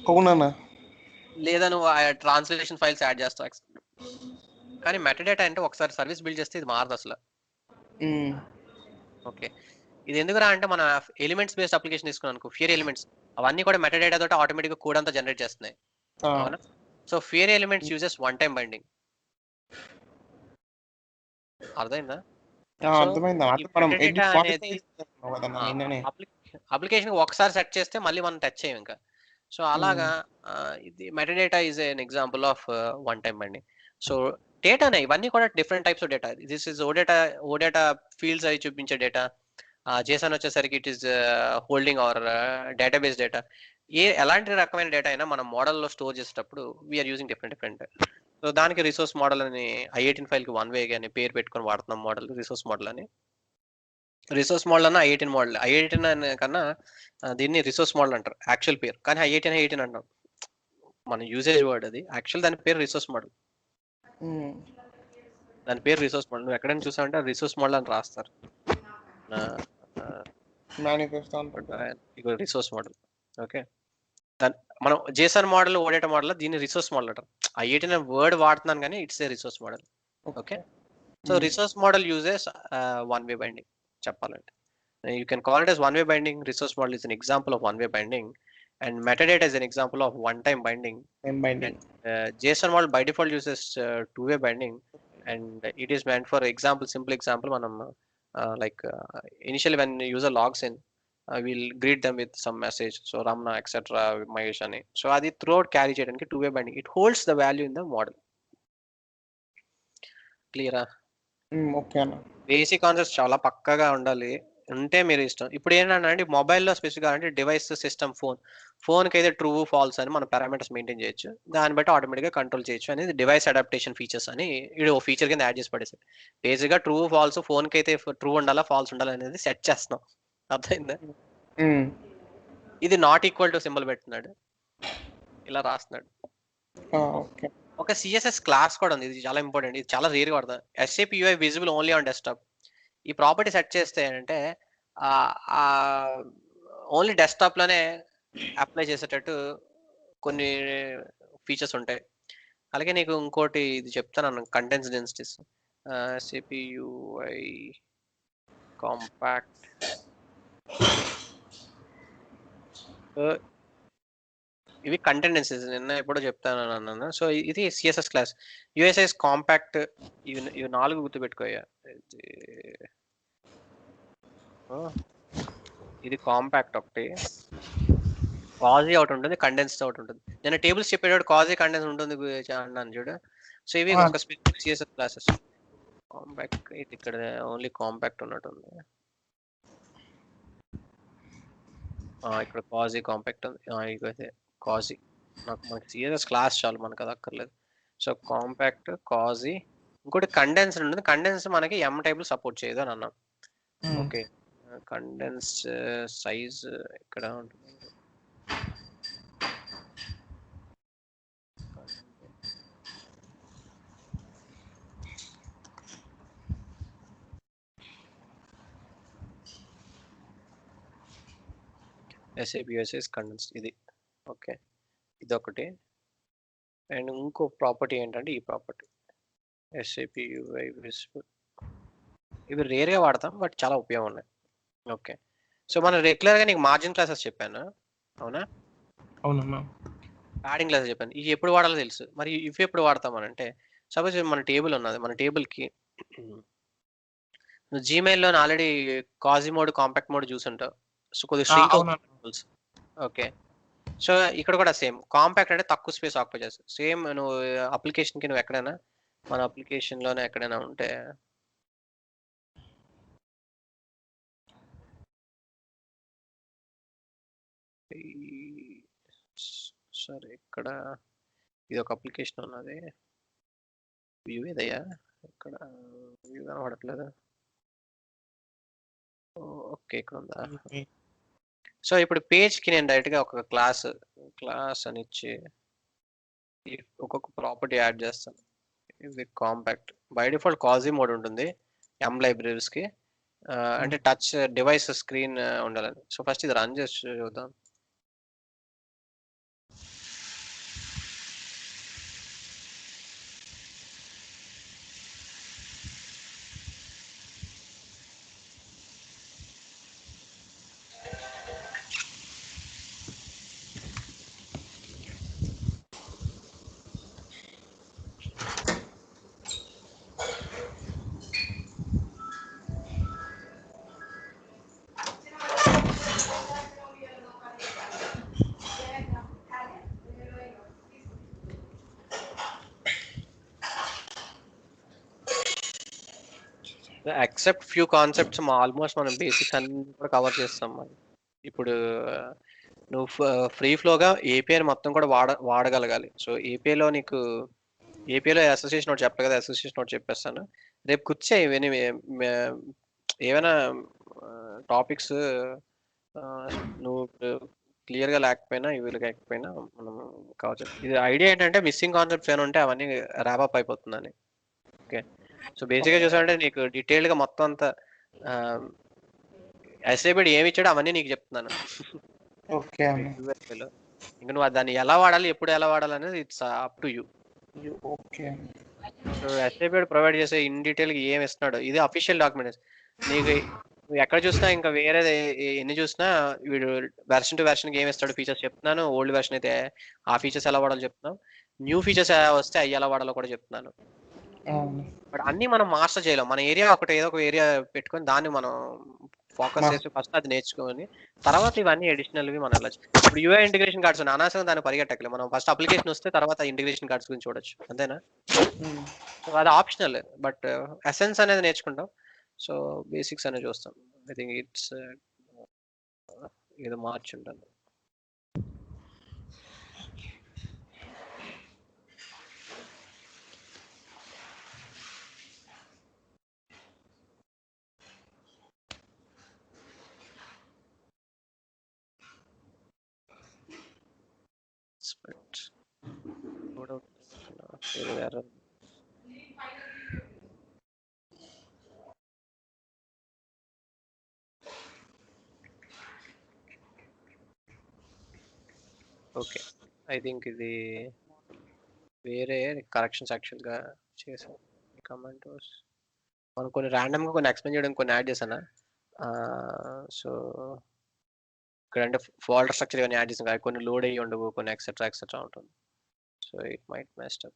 అవునా? లేదా నువ్వు ట్రాన్స్లేషన్ ఫైల్స్ యాడ్ చేస్తావు. కానీ మెటాడేటా అంటే ఒకసారి సర్వీస్ బిల్డ్ చేస్తే ఇది మారదు అసలు. ఓకే, ఇది ఎందుకురా అంటే మన ఎలిమెంట్స్ బేస్డ్ అప్లికేషన్ తీసుకున్నాం అనుకో, ఫియర్ ఎలిమెంట్స్ అవన్నీ కూడా మెటాడేటా తోటి ఆటోమేటిక్గా కోడ్ అంతా జనరేట్ చేస్తున్నాయి, అవునా? So fear elements uses one time binding. అర్థమైందా? అప్లికేషన్ ఒకసారి సెట్ చేస్తే మళ్ళీ మనం టచ్ చేయం ఇంకా. సో అలాగా ఇది metadata is an example of one time binding. So డేటానే ఇవన్నీ కూడా different types of data. This is OData fields అవి చూపించే డేటా. జేసన్ వచ్చేసరికి it is holding our database data. ఎలాంటి రకమైన డేటా అయినా మనం మోడల్లో స్టోర్ చేసేటప్పుడు వీఆర్ యూజింగ్ డిఫరెంట్. సో దానికి రిసోర్స్ మోడల్ అని I18 ఫైల్కి వన్ వే అని పేరు పెట్టుకొని వాడుతున్నాం మోడల్, రిసోర్స్ మోడల్ అని. రిసోర్స్ మోడల్ అన్న I18 మోడల్, I18 కన్నా దీన్ని రిసోర్స్ మోడల్ అంటారు యాక్చువల్ పేరు, కానీ I18 అంటాం మన యూజేజ్ వర్డ్. అది యాక్చువల్ దాని పేరు రిసోర్స్ మోడల్. దాని పేరు రిసోర్స్ మోడల్. నువ్వు ఎక్కడైనా చూసావంటే రిసోర్స్ మోడల్ అని రాస్తారు, రిసోర్స్ మోడల్. ఓకే, మనం జేసన్ మోడల్ ఓడేటా మోడల్ దీన్ని రిసోర్స్ మోడల్ అంటారు. I18 వర్డ్ వాడుతున్నాను కానీ it's a resource model. Okay, so resource model uses one way binding చెప్పాలంటే. You can call it as one way binding. Resource model is an example of one way binding, and metadata is an example of one time binding. JSON model by default uses two way binding, and it is meant for example, simple example, మనం like initial when user logs in will greet them with some message, so Ramana etcetera Mahesh అని. So అది through out carry చేయడానికి two way binding, it holds the value in the model. క్లియరా? Okay అన్న. Basic concepts చాలా పక్కగా ఉండాలి, ఉంటే మీరు ఇష్టం. ఇప్పుడు ఏంటంటే మొబైల్లో స్పెసిఫిక్గా అంటే డివైస్, సిస్టమ్, ఫోన్కి అయితే ట్రూ ఫాల్స్ అని మనం పారామీటర్స్ మెయింటైన్ చేయొచ్చు, దాన్ని బట్టి ఆటోమేటిక్గా కంట్రోల్ చేయొచ్చు అనేది డివైస్ అడాప్టేషన్ ఫీచర్స్ అని ఇది ఓ ఫీచర్ కింద యాడ్ చేసి పడేసి, బేసిక్గా ట్రూ ఫాల్స్, ఫోన్కి అయితే ట్రూ ఉండాలా ఫాల్స్ ఉండాలి అనేది సెట్ చేస్తున్నాం. అర్థమైందా? ఇది నాట్ ఈక్వల్ టు సింబల్ పెడుతున్నాడు, ఇలా రాస్తున్నాడు. ఓకే. ఒక సిఎస్ఎస్ క్లాస్ కూడా ఉంది, ఇది చాలా ఇంపార్టెంట్, ఇది చాలా రేర్గా వాడతాం. SAP UI visible only on desktop. ఈ ప్రాపర్టీ సెట్ చేస్తే ఏంటంటే ఓన్లీ డెస్క్టాప్లోనే అప్లై చేసేటట్టు కొన్ని ఫీచర్స్ ఉంటాయి. అలాగే నీకు ఇంకోటి ఇది చెప్తాను, contents densities. SAP UI compact, ఇవి కంటెంట్ డెన్సిటీస్, నిన్న ఎప్పుడో చెప్తాను అన్నాను. సో ఇది సిఎస్ఎస్ క్లాస్. యూఎస్ఎస్ కాంపాక్ట్, ఇవి 4 గుర్తుపెట్టుకోయా. ఇది కాంపాక్ట్ ఒకటి, కాజీ ఒకటి ఉంటుంది, కండెన్స్డ్ ఒకటి ఉంటుంది. నేను టేబుల్స్ చెప్పేటప్పుడు కాజీ కండెన్స్ ఉంటుంది అన్నాను చూడు. సో ఇవి ఒక స్పెసిఫిక్ సిఎస్ఎస్ క్లాసెస్. కాంపాక్ట్ ఇది ఇక్కడ ఓన్లీ కాంపాక్ట్ ఉన్నట్టుంది, ఇక్కడ కాజీ కాంపాక్ట్ ఉంది. ఇదే కాజీ, మనకి సిఎస్ఎస్ క్లాస్ చాలు, మనకు అది అక్కర్లేదు. సో కాంపాక్ట్, కాజీ, ఇంకోటి కండెన్స్ ఉంటుంది. కండెన్స్ మనకి M టైబుల్ సపోర్ట్ చేయదు అని అన్నాం. ఓకే, కండెన్స్ సైజ్ ఇక్కడ ఉంటుంది. SAP USS కండెన్స్ ఇది. ఓకే, ఇదొకటి. అండ్ ఇంకో ప్రాపర్టీ ఏంటంటే ఈ ప్రాపర్టీ SAP UI విజిబుల్. ఇవి రేర్గా వాడతాం, బట్ చాలా ఉపయోగం ఉన్నాయి. ఓకే, సో మనం రెగ్యులర్గా నీకు మార్జిన్ క్లాసెస్ చెప్పాను, అవునా? అవునన్నా. ప్యాడింగ్ క్లాసెస్ చెప్పాను. ఇవి ఎప్పుడు వాడాలో తెలుసు, మరి ఇవి ఎప్పుడు వాడతామని అంటే, సపోజ్ మన టేబుల్ ఉన్నది, మన టేబుల్కి నువ్వు జీమెయిల్లో ఆల్రెడీ కాజీ మోడ్, కాంపాక్ట్ మోడ్ చూసుంటావు. సో కొద్దిగా స్ట్రింక్ అవుతుంది. ఓకే, సో ఇక్కడ కూడా సేమ్, కాంపాక్ట్ అంటే తక్కువ స్పేస్ ఆక్యుపై చేస్తుంది. సేమ్ నువ్వు అప్లికేషన్కి నువ్వు ఎక్కడైనా, మన అప్లికేషన్లోనే ఎక్కడైనా ఉంటే, సరే ఇక్కడ ఇది ఒక అప్లికేషన్ ఉన్నది, వ్యూ ఏదయ్యా, ఇక్కడ వ్యూ కనబడట్లేదు. ఓకే, ఇక్కడ ఉందా? సో ఇప్పుడు పేజ్కి నేను డైరెక్ట్గా ఒక క్లాస్ అని ఇచ్చి ఒక్కొక్క ప్రాపర్టీ యాడ్ చేస్తాను. ఇది compact, by default cozy mode ఉంటుంది M లైబ్రరీస్కి, అంటే టచ్ డివైస్ స్క్రీన్ ఉండాలని. సో ఫస్ట్ ఇది రన్ చేసి చూద్దాం. ఎక్సెప్ట్ ఫ్యూ కాన్సెప్ట్స్ ఆల్మోస్ట్ మనం బేసిక్స్ అన్ని కూడా కవర్ చేస్తాం. ఇప్పుడు నువ్వు ఫ్రీ ఫ్లోగా ఏపీఐని మొత్తం కూడా వాడగలగాలి. సో ఏపీఐలో నీకు ఏపీఐలో అసోసియేషన్ నోట్ చెప్పాలి కదా, అసోసియేషన్ నోట్ చెప్పేస్తాను. రేపు కూర్చో ఇవన్నీ ఏమైనా టాపిక్స్ నువ్వు క్లియర్గా లేకపోయినా, ఇవి లేకపోయినా మనం కావచ్చు. ఇది ఐడియా ఏంటంటే మిస్సింగ్ కాన్సెప్ట్స్ ఏమైనా ఉంటే అవన్నీ ర్యాప్ అయిపోతుందని. ఓకే, సో బేసిక్గా చూసామంటే నీకు డీటెయిల్గా మొత్తం అంతా ఎస్ఐబిడ్ ఏమి ఇచ్చాడో అవన్నీ నీకు చెప్తున్నాను. ఓకే, ఇంకా నువ్వు దాన్ని ఎలా వాడాలి, ఎప్పుడు ఎలా వాడాలి అనేది it's up to you. Okay, so ఎస్ఐబిడ్ ప్రొవైడ్ చేసే ఇన్ డీటెయిల్గా ఏమి ఇస్తున్నాడు, ఇది అఫీషియల్ డాక్యుమెంట్స్. నీకు నువ్వు ఎక్కడ చూసినా, ఇంకా వేరే ఎన్ని చూసినా వీడు వెర్షన్ టు వెర్షన్కి ఏమి ఇస్తాడు ఫీచర్స్ చెప్తున్నాను. ఓల్డ్ వెర్షన్ అయితే ఆ ఫీచర్స్ ఎలా వాడాలో చెప్తున్నాను, న్యూ ఫీచర్స్ వస్తే అవి ఎలా వాడాలో కూడా చెప్తున్నాను. అవును. బట్ అన్నీ మనం మాస్టర్ చేయలేం. మన ఏరియా ఒకటి ఏదో ఒక ఏరియా పెట్టుకొని దాన్ని మనం ఫోకస్ చేసి ఫస్ట్ అది నేర్చుకొని తర్వాత ఇవన్నీ అడిషనల్‌వి మనం వెళ్ళొచ్చు. ఇప్పుడు యూఐ ఇంటిగ్రేషన్ కార్డ్స్ ఉన్నాయి. అనవసరంగా దాన్ని పరిగెట్టకులే. మనం ఫస్ట్ అప్లికేషన్ వస్తే తర్వాత ఇంటిగ్రేషన్ కార్డ్స్ గురించి చూడొచ్చు. అంతేనా? హ్మ్. సో అది ఆప్షనల్. బట్ ఎసెన్స్ అనేది నేర్చుకుంటాం. సో బేసిక్స్ అనేది చూస్తాం. ఐ థింక్ ఇట్స్ ఏదో మార్చుంటాను. Split. Load out. Save error. Okay. I think ఇది వేరే కరెక్షన్స్ యాక్చువల్‌గా చేశాను. కమాండ్ మనం కొన్ని ర్యాండమ్‌గా కొన్ని ఎక్స్‌ప్లెయిన్ చేయడానికి కొన్ని యాడ్ చేశానా? సో ఇక్కడంటే ఫోల్డర్ స్ట్రక్చర్ ఇవన్నీ యాడ్ చేసాం కదా! కొన్ని లోడ్ అయ్యి ఉండవు. కొన్ని ఎక్సెట్రా ఎక్సెట్రా ఉంటుంది. So it might messed up.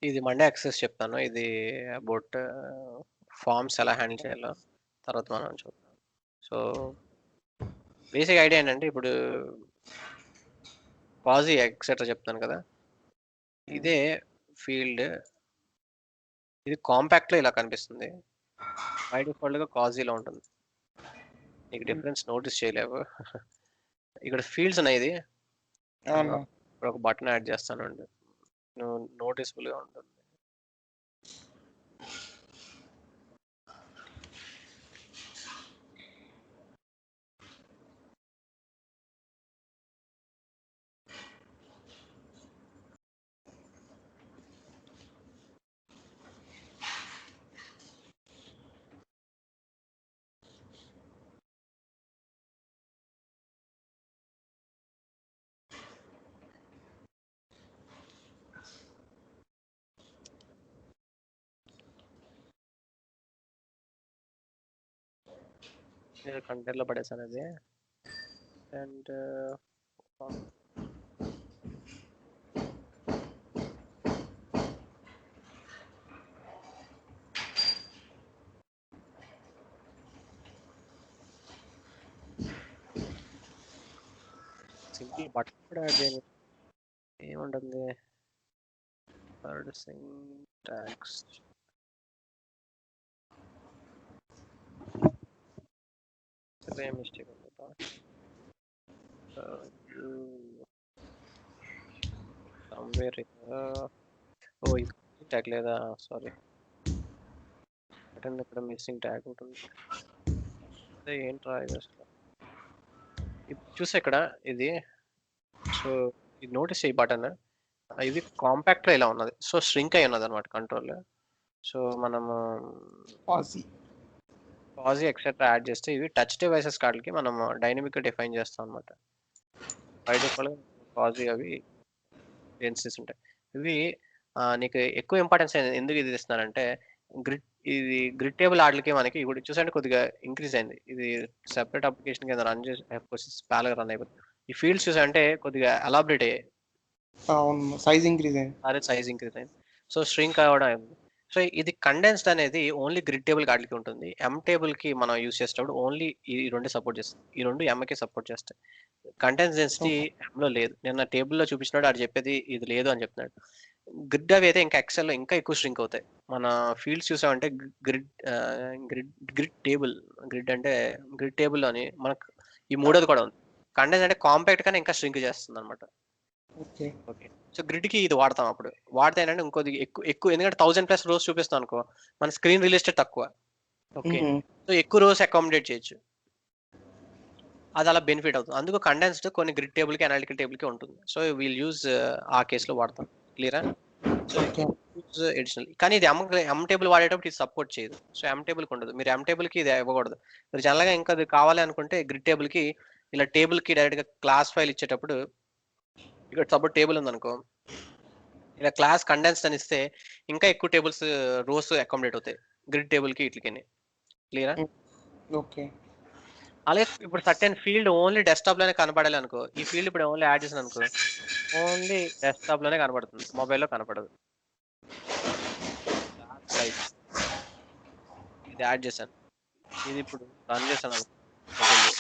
ఇది మండే యాక్సెస్ చెప్తాను. ఇది అబౌట్ ఫార్మ్స్ ఎలా హ్యాండిల్ చేయాలో తర్వాత మనం చూద్దాం. సో బేసిక్ ఐడియా ఏంటంటే ఇప్పుడు పాజీ ఎక్సెట్రా చెప్తాను కదా! ఇదే ఫీల్డ్ ఇది కాంపాక్ట్‌లో ఇలా కనిపిస్తుంది. బై డిఫాల్ట్‌గా కాజీలో ఉంటుంది. నీకు డిఫరెన్స్ నోటీస్ చేయలేవు. ఇక్కడ ఫీల్డ్స్ ఉన్నాయి ఇది. అవును. ఇప్పుడు ఒక బటన్ యాడ్ చేస్తానండి. నోటీసబుల్‌గా ఉంటుంది. నేను కంటైనర్‌లో పడేసాను అది. అండ్ సింపుల్ బటన్ కూడా యాడ్ చేయను. ఏముంటుంది? Word syntax. సేమ్ మిస్టేక్ ఉంది. సమ్వేర్ ఓ ఇది ట్యాగ్ లేదా? సారీ. బటన్ ఇక్కడ మిస్సింగ్ ట్యాగ్ ఉంటుంది. అదే ఏంట్రా ఇది అసలు? ఇప్పుడు చూసా ఇక్కడ ఇది. సో ఇది నోటీస్ చేయి బటన్. ఇది కాంపాక్ట్లో ఇలా ఉన్నది. సో ష్రింక్ అయి ఉన్నది అనమాట కంట్రోల్. సో మనము పాజీ ఎక్సెట్రా యాడ్ చేస్తే ఇవి టచ్ డివైసెస్ కార్డులకి మనం డైనమిక్గా డిఫైన్ చేస్తాం అనమాట. బై డిఫాల్ట్‌గా పాజీ అవి డెన్సిటీస్ ఉంటాయి. ఇవి నీకు ఎక్కువ ఇంపార్టెన్స్ ఎందుకు ఇది ఇస్తున్నానంటే ఇది గ్రిడ్ టేబుల్ ఆటలకి మనకి ఇప్పుడు చూసండి కొద్దిగా ఇంక్రీజ్ అయింది. ఇది సెపరేట్ అప్లికేషన్ కింద రన్ చేసి ప్యారల్‌గా రన్ అయిపోతుంది. ఈ ఫీల్డ్స్ చూసారంటే కొద్దిగా ఎలాబరేట్ అయ్యాయి. అవును. సైజ్ ఇంక్రీజ్ అయింది. అదే సైజ్ ఇంక్రీజ్ అయింది. సో ష్రింక్ అవ్వడం అయింది. సో ఇది కండెన్స్డ్ అనేది ఓన్లీ గ్రిడ్ టేబుల్ కార్డులకి ఉంటుంది. ఎం టేబుల్‌కి మనం యూజ్ చేసేటప్పుడు ఓన్లీ ఈ రెండే సపోర్ట్ చేస్తుంది. ఈ రెండు ఎంకి సపోర్ట్ చేస్తాయి. కంటెంట్స్ డెన్సిటీ ఎంలో లేదు. నిన్న టేబుల్‌లో చూపించినాడు ఆడు చెప్పేది ఇది లేదు అని చెప్తున్నాడు. గ్రిడ్ అవి అయితే ఇంకా ఎక్సెల్‌లో ఇంకా ఎక్కువ ష్రింక్ అవుతాయి. మన ఫీల్డ్స్ చూసామంటే grid grid grid table grid అంటే గ్రిడ్ టేబుల్‌లోని మనకు ఈ మూడోది కూడా ఉంది. కండెన్స్ అంటే కాంపాక్ట్ గానే ఇంకా ష్రింక్ చేస్తుందన్నమాట. ఓకే. ఓకే. సో గ్రిడ్‌కి ఇది వాడతాం అప్పుడు. వాడితే ఏంటంటే ఇంకొద్ది ఎక్కువ ఎందుకంటే 1000+ రోస్ చూపిస్తాం అనుకో మన స్క్రీన్ రియల్ ఎస్టేట్ తక్కువ. ఓకే. సో ఎక్కువ రోస్ అకామిడేట్ చేయొచ్చు. అది అలా బెనిఫిట్ అవుతుంది. అందుకు కండెన్స్డ్ కొన్ని గ్రిడ్ టేబుల్‌కి, అనలిటికల్ టేబుల్‌కి ఉంటుంది. సో వీల్ యూజ్ ఆ కేస్‌లో వాడతాం. క్లియరా? So okay. Use additional. కానీ ఇది ఎం టేబుల్ వాడేటప్పుడు ఇది సపోర్ట్ చేయదు. సో ఎం టేబుల్‌కి ఉండదు. మీరు ఎం టేబుల్‌కి ఇది ఇవ్వకూడదు. మీరు జనరల్‌గా ఇంకా అది కావాలి అనుకుంటే గ్రిడ్ టేబుల్‌కి ఇలా టేబుల్‌కి డైరెక్ట్‌గా క్లాస్ ఫైల్ ఇచ్చేటప్పుడు ఇక్కడ సపోజ్ టేబుల్ ఉందనుకో ఇలా క్లాస్ కండెన్స్డ్ అని ఇస్తే ఇంకా ఎక్కువ టేబుల్స్ రోస్ అకామిడేట్ అవుతాయి గ్రిడ్ టేబుల్ కి ఇట్లకి. క్లియరా? ఓకే. అలాగే ఇప్పుడు సర్టెన్ ఫీల్డ్ ఓన్లీ డెస్క్టాప్ లోనే కనపడాలి అనుకో, ఈ ఫీల్డ్ ఇప్పుడు ఓన్లీ యాడ్ చేసాను అనుకో, ఓన్లీ డెస్క్టాప్ లోనే కనపడుతుంది, మొబైల్లో కనపడదు. సైజ్ ఇది యాడ్ చేశాను, ఇది ఇప్పుడు రన్ చేశాను అనుకో, మొబైల్లో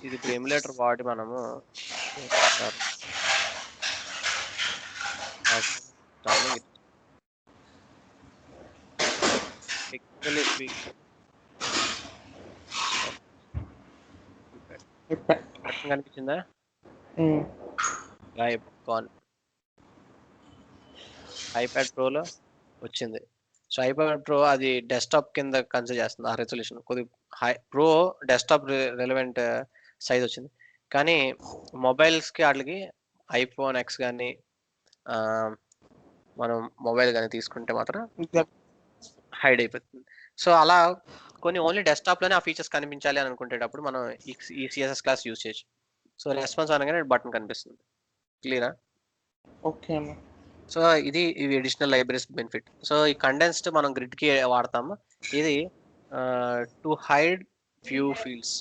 ఇది ఇప్పుడు ఎమ్యులేటర్ వాడి మనము టెక్నికల్లీ స్పీకింగ్ కనిపించిందా? గాయబ్ గాన్. ఐప్యాడ్ ప్రోలో వచ్చింది. సో ఐప్యాడ్ ప్రో అది డెస్క్టాప్ కింద కన్సిడర్ చేస్తుంది ఆ రెజల్యూషన్. కొద్ది high pro desktop relevant size వచ్చింది, కానీ మొబైల్స్కి వాటికి ఐఫోన్ ఎక్స్ కానీ మనం మొబైల్ కానీ తీసుకుంటే మాత్రం హైడ్ అయిపోతుంది. సో అలా కొన్ని ఓన్లీ డెస్క్టాప్లోనే ఆ ఫీచర్స్ కనిపించాలి అని అనుకునేటప్పుడు మనం ఈ సిఎస్ఎస్ క్లాస్ యూజ్ చేయొచ్చు. సో రెస్పాన్స్ అనగానే బటన్ కనిపిస్తుంది. క్లియరా? ఓకే అన్న. సో ఇవి అడిషనల్ లైబ్రరీస్ బెనిఫిట్. సో ఈ కండెన్స్డ్ మనం గ్రిడ్కి వాడతాము. ఇది to hide few fields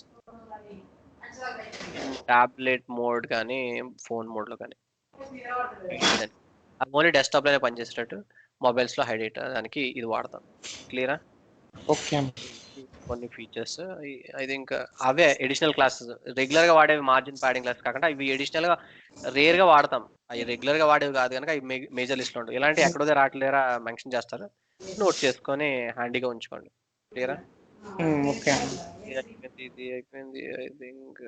tablet mode కానీ ఫోన్ మోడ్లో కానీ ఓన్లీ డెస్క్టాప్లోనే పనిచేసేటట్టు మొబైల్స్లో హైడ్ చేయడానికి ఇది వాడతాం. క్లియరా? ఓకే అన్న. కొన్ని features I think away additional classes. రెగ్యులర్గా వాడేవి మార్జిన్ ప్యాడింగ్ క్లాస్ కాకుండా ఇవి అడిషనల్గా రేర్గా వాడతాం. అవి రెగ్యులర్గా వాడేవి కాదు కనుక అవి మేజర్ లిస్ట్లో ఉంటాయి. ఇలాంటి ఎక్కడో రావట్లేరా మెన్షన్ చేస్తారు, నోట్ చేసుకొని హ్యాండీగా ఉంచుకోండి. క్లియరా? ఓకే అన్న. ఇది అయిపోయింది ఐ థింక్.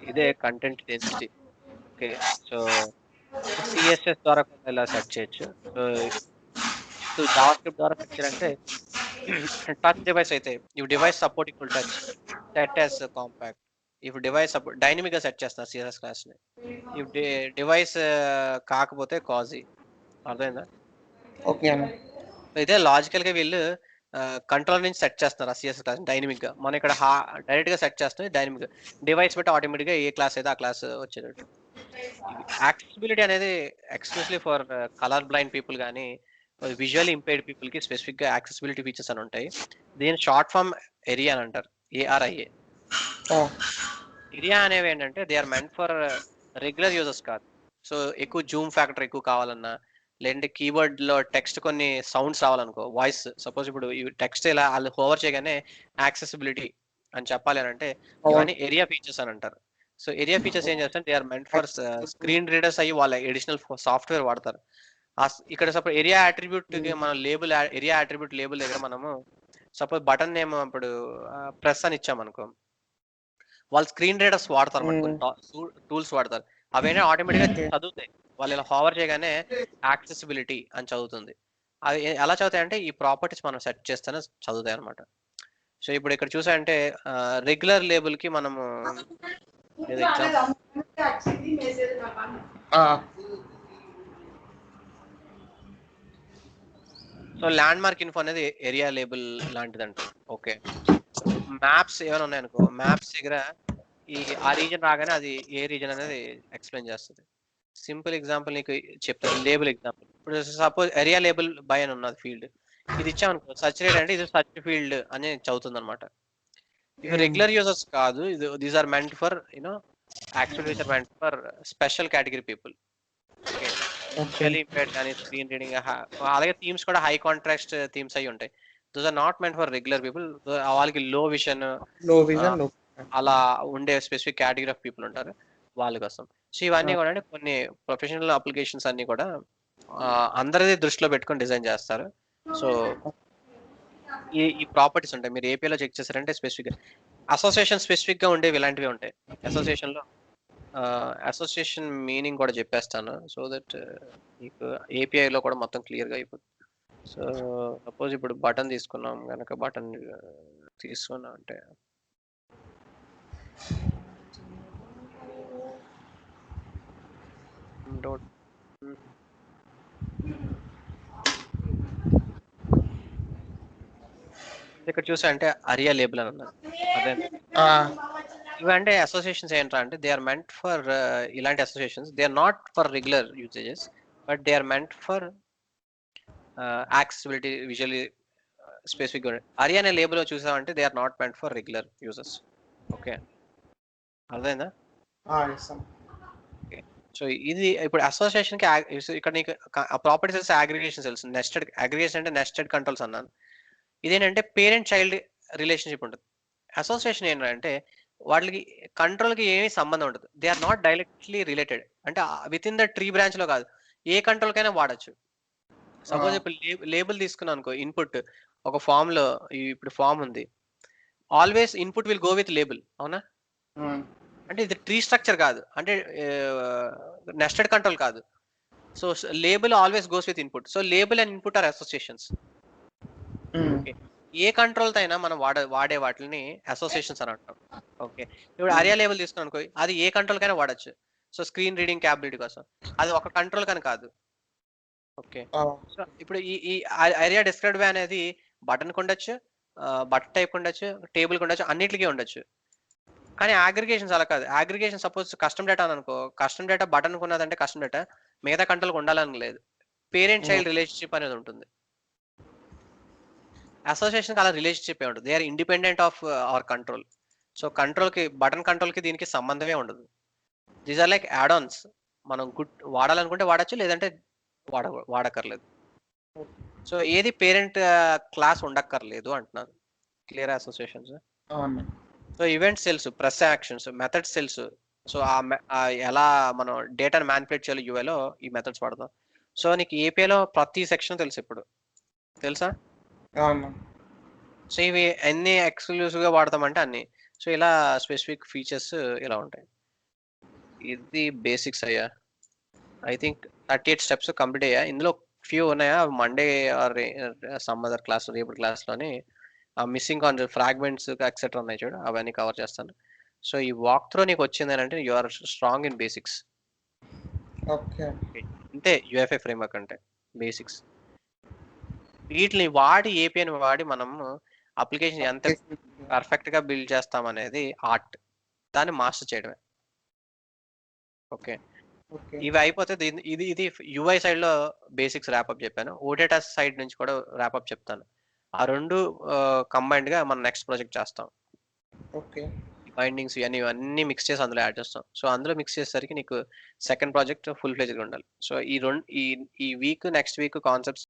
ఇదే content density. Okay, so CSS ద్వారా కూడా ఇలా సెట్ చేయొచ్చు. సో జావాస్క్రిప్ట్ ద్వారా సెట్ చేయాలంటే టచ్ డివైస్ అయితే if device supporting full touch set as compact. If device support డైనమిక్గా సెట్ చేస్తారు సిఎస్ఎస్ క్లాస్ని. ఇఫ్ డివైస్ కాకపోతే కాజీ. అర్థమైందా? ఓకే అన్న. అయితే లాజికల్గా వీళ్ళు కంట్రోల్ నుంచి సెట్ చేస్తున్నారు ఆ సిఎస్ఎస్ క్లాస్ డైనమిక్గా. మనం ఇక్కడ డైరెక్ట్గా సెట్ చేస్తుంది డైనమిక్గా, డివైస్ బట్టి ఆటోమేటిక్గా ఏ క్లాస్ అయితే ఆ క్లాస్ వచ్చేటట్టు. యాక్సెసిబిలిటీ అనేది especially for colour blind people కానీ విజువల్ ఇంపైర్డ్ పీపుల్కి స్పెసిఫిక్గా యాక్సెసిబిలిటీ ఫీచర్స్ అని ఉంటాయి. దీని షార్ట్ ఫామ్ ఏరియా అని అంటారు, ఏఆర్ఐఏ. ఏరియా అనేవి ఏంటంటే they are meant for regular users కాదు. సో ఎక్కువ జూమ్ ఫ్యాక్టర్ ఎక్కువ కావాలన్నా, లేదంటే కీబోర్డ్లో టెక్స్ట్ కొన్ని సౌండ్స్ రావాలనుకో, వాయిస్ సపోజ్ ఇప్పుడు ఈ టెక్స్ట్ ఇలా వాళ్ళు హోవర్ చేయగానే యాక్సెసిబిలిటీ అని చెప్పాలి అని అంటే ఇవన్నీ ఏరియా ఫీచర్స్ అని అంటారు. సో ఏరియా ఫీచర్స్ ఏం చేస్తారు, they are meant for screen readers అయ్యి వాళ్ళ ఎడిషనల్ సాఫ్ట్వేర్ వాడతారు. ఇక్కడ సపోజ్ ఏరియా అట్రిబ్యూట్ మనం లేబుల్ ఏరియా అట్రిబ్యూట్ లేబుల్ దగ్గర మనము సపోజ్ బటన్ నేమ్ ఇప్పుడు ప్రెస్ అని ఇచ్చామనుకో, వాళ్ళు స్క్రీన్ రీడర్స్ వాడతారు అన్నమాట, కొన్ని టూల్స్ వాడతారు. అవన్నీ ఆటోమేటిక్గా చదువుతాయి. వాళ్ళు ఇలా హోవర్ చేయగానే యాక్సెసిబిలిటీ అని చదువుతుంది. అవి ఎలా చదువుతాయంటే ఈ ప్రాపర్టీస్ మనం సెట్ చేస్తేనే చదువుతాయి అనమాట. సో ఇప్పుడు ఇక్కడ చూసాయంటే రెగ్యులర్ లేబుల్ కి మనము సో ల్యాండ్ మార్క్ ఇన్ఫో అనేది ఏరియా లేబుల్ లాంటిదంట. ఓకే, మ్యాప్స్ ఏమైనా ఉన్నాయనుకో, మ్యాప్స్ దగ్గర ఆ రీజన్ రాగానే అది ఏ రీజన్ అనేది ఎక్స్ప్లెయిన్ చేస్తుంది. సింపుల్ ఎగ్జాంపుల్ నీకు చెప్తాను, లేబుల్ ఎగ్జాంపుల్. ఇప్పుడు సపోజ్ ఏరియా లేబుల్ బై అని ఉన్నది ఫీల్డ్, ఇది ఇచ్చామనుకో సర్చ్ రేట్ అంటే ఇది సర్చ్ ఫీల్డ్ అని చదువుతుంది అనమాట. ఇవి రెగ్యులర్ యూజర్స్ కాదు, ఇది these are meant for actually meant for special category people. Okay, impaired కానీ స్క్రీన్ రీడింగ్. అలాగే థీమ్స్ కూడా హై కాంట్రాస్ట్ థీమ్స్ అయి ఉంటాయి. Those are not meant for regular people. వాళ్ళకి లో విజన్ అలా ఉండే స్పెసిఫిక్ కేటగిరీ ఆఫ్ పీపుల్ ఉంటారు, వాళ్ళ కోసం. సో ఇవన్నీ కూడా కొన్ని ప్రొఫెషనల్ అప్లికేషన్స్ అన్ని కూడా అందరిది దృష్టిలో పెట్టుకొని డిజైన్ చేస్తారు. సో ఈ ప్రాపర్టీస్ ఉంటాయి, మీరు ఏపీలో చెక్ చేశారంటే స్పెసిఫిక్ అసోసియేషన్ స్పెసిఫిక్ గా ఉండేవి ఇలాంటివి ఉంటాయి. అసోసియేషన్ మీనింగ్ కూడా చెప్పేస్తాను, సో దట్ మీకు ఏపీఐలో కూడా మొత్తం క్లియర్గా అయిపోతుంది. సో సపోజ్ ఇప్పుడు బటన్ తీసుకున్నాం కనుక, బటన్ తీసుకున్నాం అంటే ఇక్కడ చూసా అంటే అరియా లేబుల్ అని ఉన్నది. అదే ఇవంటే అసోసియేషన్స్ ఏంట్రా అంటే దే ఆర్ మెంట్ ఫర్ ఇలాంటి associations they are not for regular usages but they are meant for accessibility visually specific. ARIA అనే లేబుల్ చూసామంటే they are not meant for regular users. Okay, అర్థమైందా? So ఇది ఇప్పుడు association కి ఇక్కడ నీకు properties తెలుసు, అగ్రిగేషన్ తెలుసు, నెస్టెడ్ అగ్రిగేషన్ అంటే నెస్టెడ్ కంట్రోల్స్ అన్నాను. ఇదేంటంటే పేరెంట్ చైల్డ్ రిలేషన్షిప్ ఉంటుంది. అసోసియేషన్ ఏంటంటే వాళ్ళకి కంట్రోల్కి ఏమీ సంబంధం ఉండదు. They are not directly related. అంటే within the tree branch లో కాదు, ఏ కంట్రోల్కైనా వాడచ్చు. సపోజ్ ఇప్పుడు లేబుల్ తీసుకున్నాను అనుకో, ఇన్పుట్ ఒక ఫామ్ లో, ఇప్పుడు ఫామ్ ఉంది, always input will go with label. అవునా? అంటే ఇది ట్రీ స్ట్రక్చర్ కాదు, అంటే నెస్టెడ్ కంట్రోల్ కాదు. So label always goes with input. So label and input are associations. Okay, A control తో అయినా మనం వాడే వాటిని అసోసియేషన్స్ అని అంటాం. ఓకే, ఇప్పుడు అరియా లేబుల్ తీసుకున్నాం అనుకో, అది ఏ కంట్రోల్ కైనా వాడచ్చు. సో స్క్రీన్ రీడింగ్ క్యాపబిలిటీ కోసం అది ఒక కంట్రోల్ కానీ కాదు. ఓకే, సో ఇప్పుడు ఈ అరియా డిస్క్రైబ్ అనేది బటన్ కు ఉండొచ్చు, బటన్ టైప్ ఉండొచ్చు, టేబుల్ కు ఉండొచ్చు, అన్నిటికీ ఉండొచ్చు. కానీ అగ్రిగేషన్స్ అలా కాదు. అగ్రిగేషన్ సపోజ్ కస్టమ్ డేటా అనుకో, కస్టమ్ డేటా బటన్ ఉన్నదంటే కస్టమ్ డేటా మిగతా కంట్రోల్ ఉండాలని లేదు. పేరెంట్ చైల్డ్ రిలేషన్షిప్ అనేది ఉంటుంది. అసోసియేషన్ అలా రిలేషన్షిప్ ఏ ఉంటుంది. They are independent of our control. So control కి, బటన్ కంట్రోల్ కి దీనికి సంబంధమే ఉండదు. These are like add ons. మనం వాడాలనుకుంటే వాడచ్చు, లేదంటే వాడక్కర్లేదు. సో ఏది పేరెంట్ క్లాస్ ఉండక్కర్లేదు అంటున్నారు. Clear associations. సో ఈవెంట్స్ తెలుసు, ప్రెస్ యాక్షన్స్, మెథడ్స్ తెలుసు. సో ఎలా మనం డేటాను మ్యానిపులేట్ చేయాలి యూఐలో, ఈ మెథడ్స్ వాడదాం. సో నీకు ఏపీఐలో ప్రతి సెక్షన్ తెలుసు ఇప్పుడు, తెలుసా? సో ఇవి అన్ని ఎక్స్క్లూసివ్ గా వాడతామంటే అన్ని. సో ఇలా స్పెసిఫిక్ ఫీచర్స్ ఇలా ఉంటాయి. ఇది బేసిక్స్ అయ్యా. ఐ థింక్ 38 స్టెప్స్ కంప్లీట్ అయ్యా. ఇందులో ఫ్యూ ఉన్నాయా, Monday or some other class, రేపటి క్లాస్లోని మిస్సింగ్ కాన్సెప్ట్, ఫ్రాగ్మెంట్స్ ఎక్సెట్రా ఉన్నాయి చూడు, అవన్నీ కవర్ చేస్తాను. సో ఈ వాక్ త్రూ నీకు వచ్చింది అంటే you are strong in basics. Okay, అంతే యూఎఫ్ఐ ఫ్రేమ్వర్క్ అంటే బేసిక్స్. వీటిని వాడి, ఏపీఐని వాడి మనం అప్లికేషన్ ఎంత పర్ఫెక్ట్ గా బిల్డ్ చేస్తాం అనేది ఆర్ట్. దాన్ని మాస్టర్ చేయడమే. ఓకే, ఇవి అయిపోతే ఇది యూఐ సైడ్ లో బేసిక్స్ ర్యాప్అప్ చెప్పాను. ఓడేటా సైడ్ నుంచి కూడా ర్యాప్అప్ చెప్తాను. ఆ రెండు కంబైన్డ్ గా మనం నెక్స్ట్ ప్రాజెక్ట్ చేస్తాం. ఓకే, బైండింగ్స్ ఇవన్నీ మిక్స్ చేసి అందులో యాడ్ చేస్తాం. సో అందులో మిక్స్ చేసేసరికి నీకు సెకండ్ ప్రాజెక్ట్ ఫుల్ ఫ్లెజ్గా ఉండాలి. సో ఈ వీక్ నెక్స్ట్ వీక్ కాన్సెప్ట్స్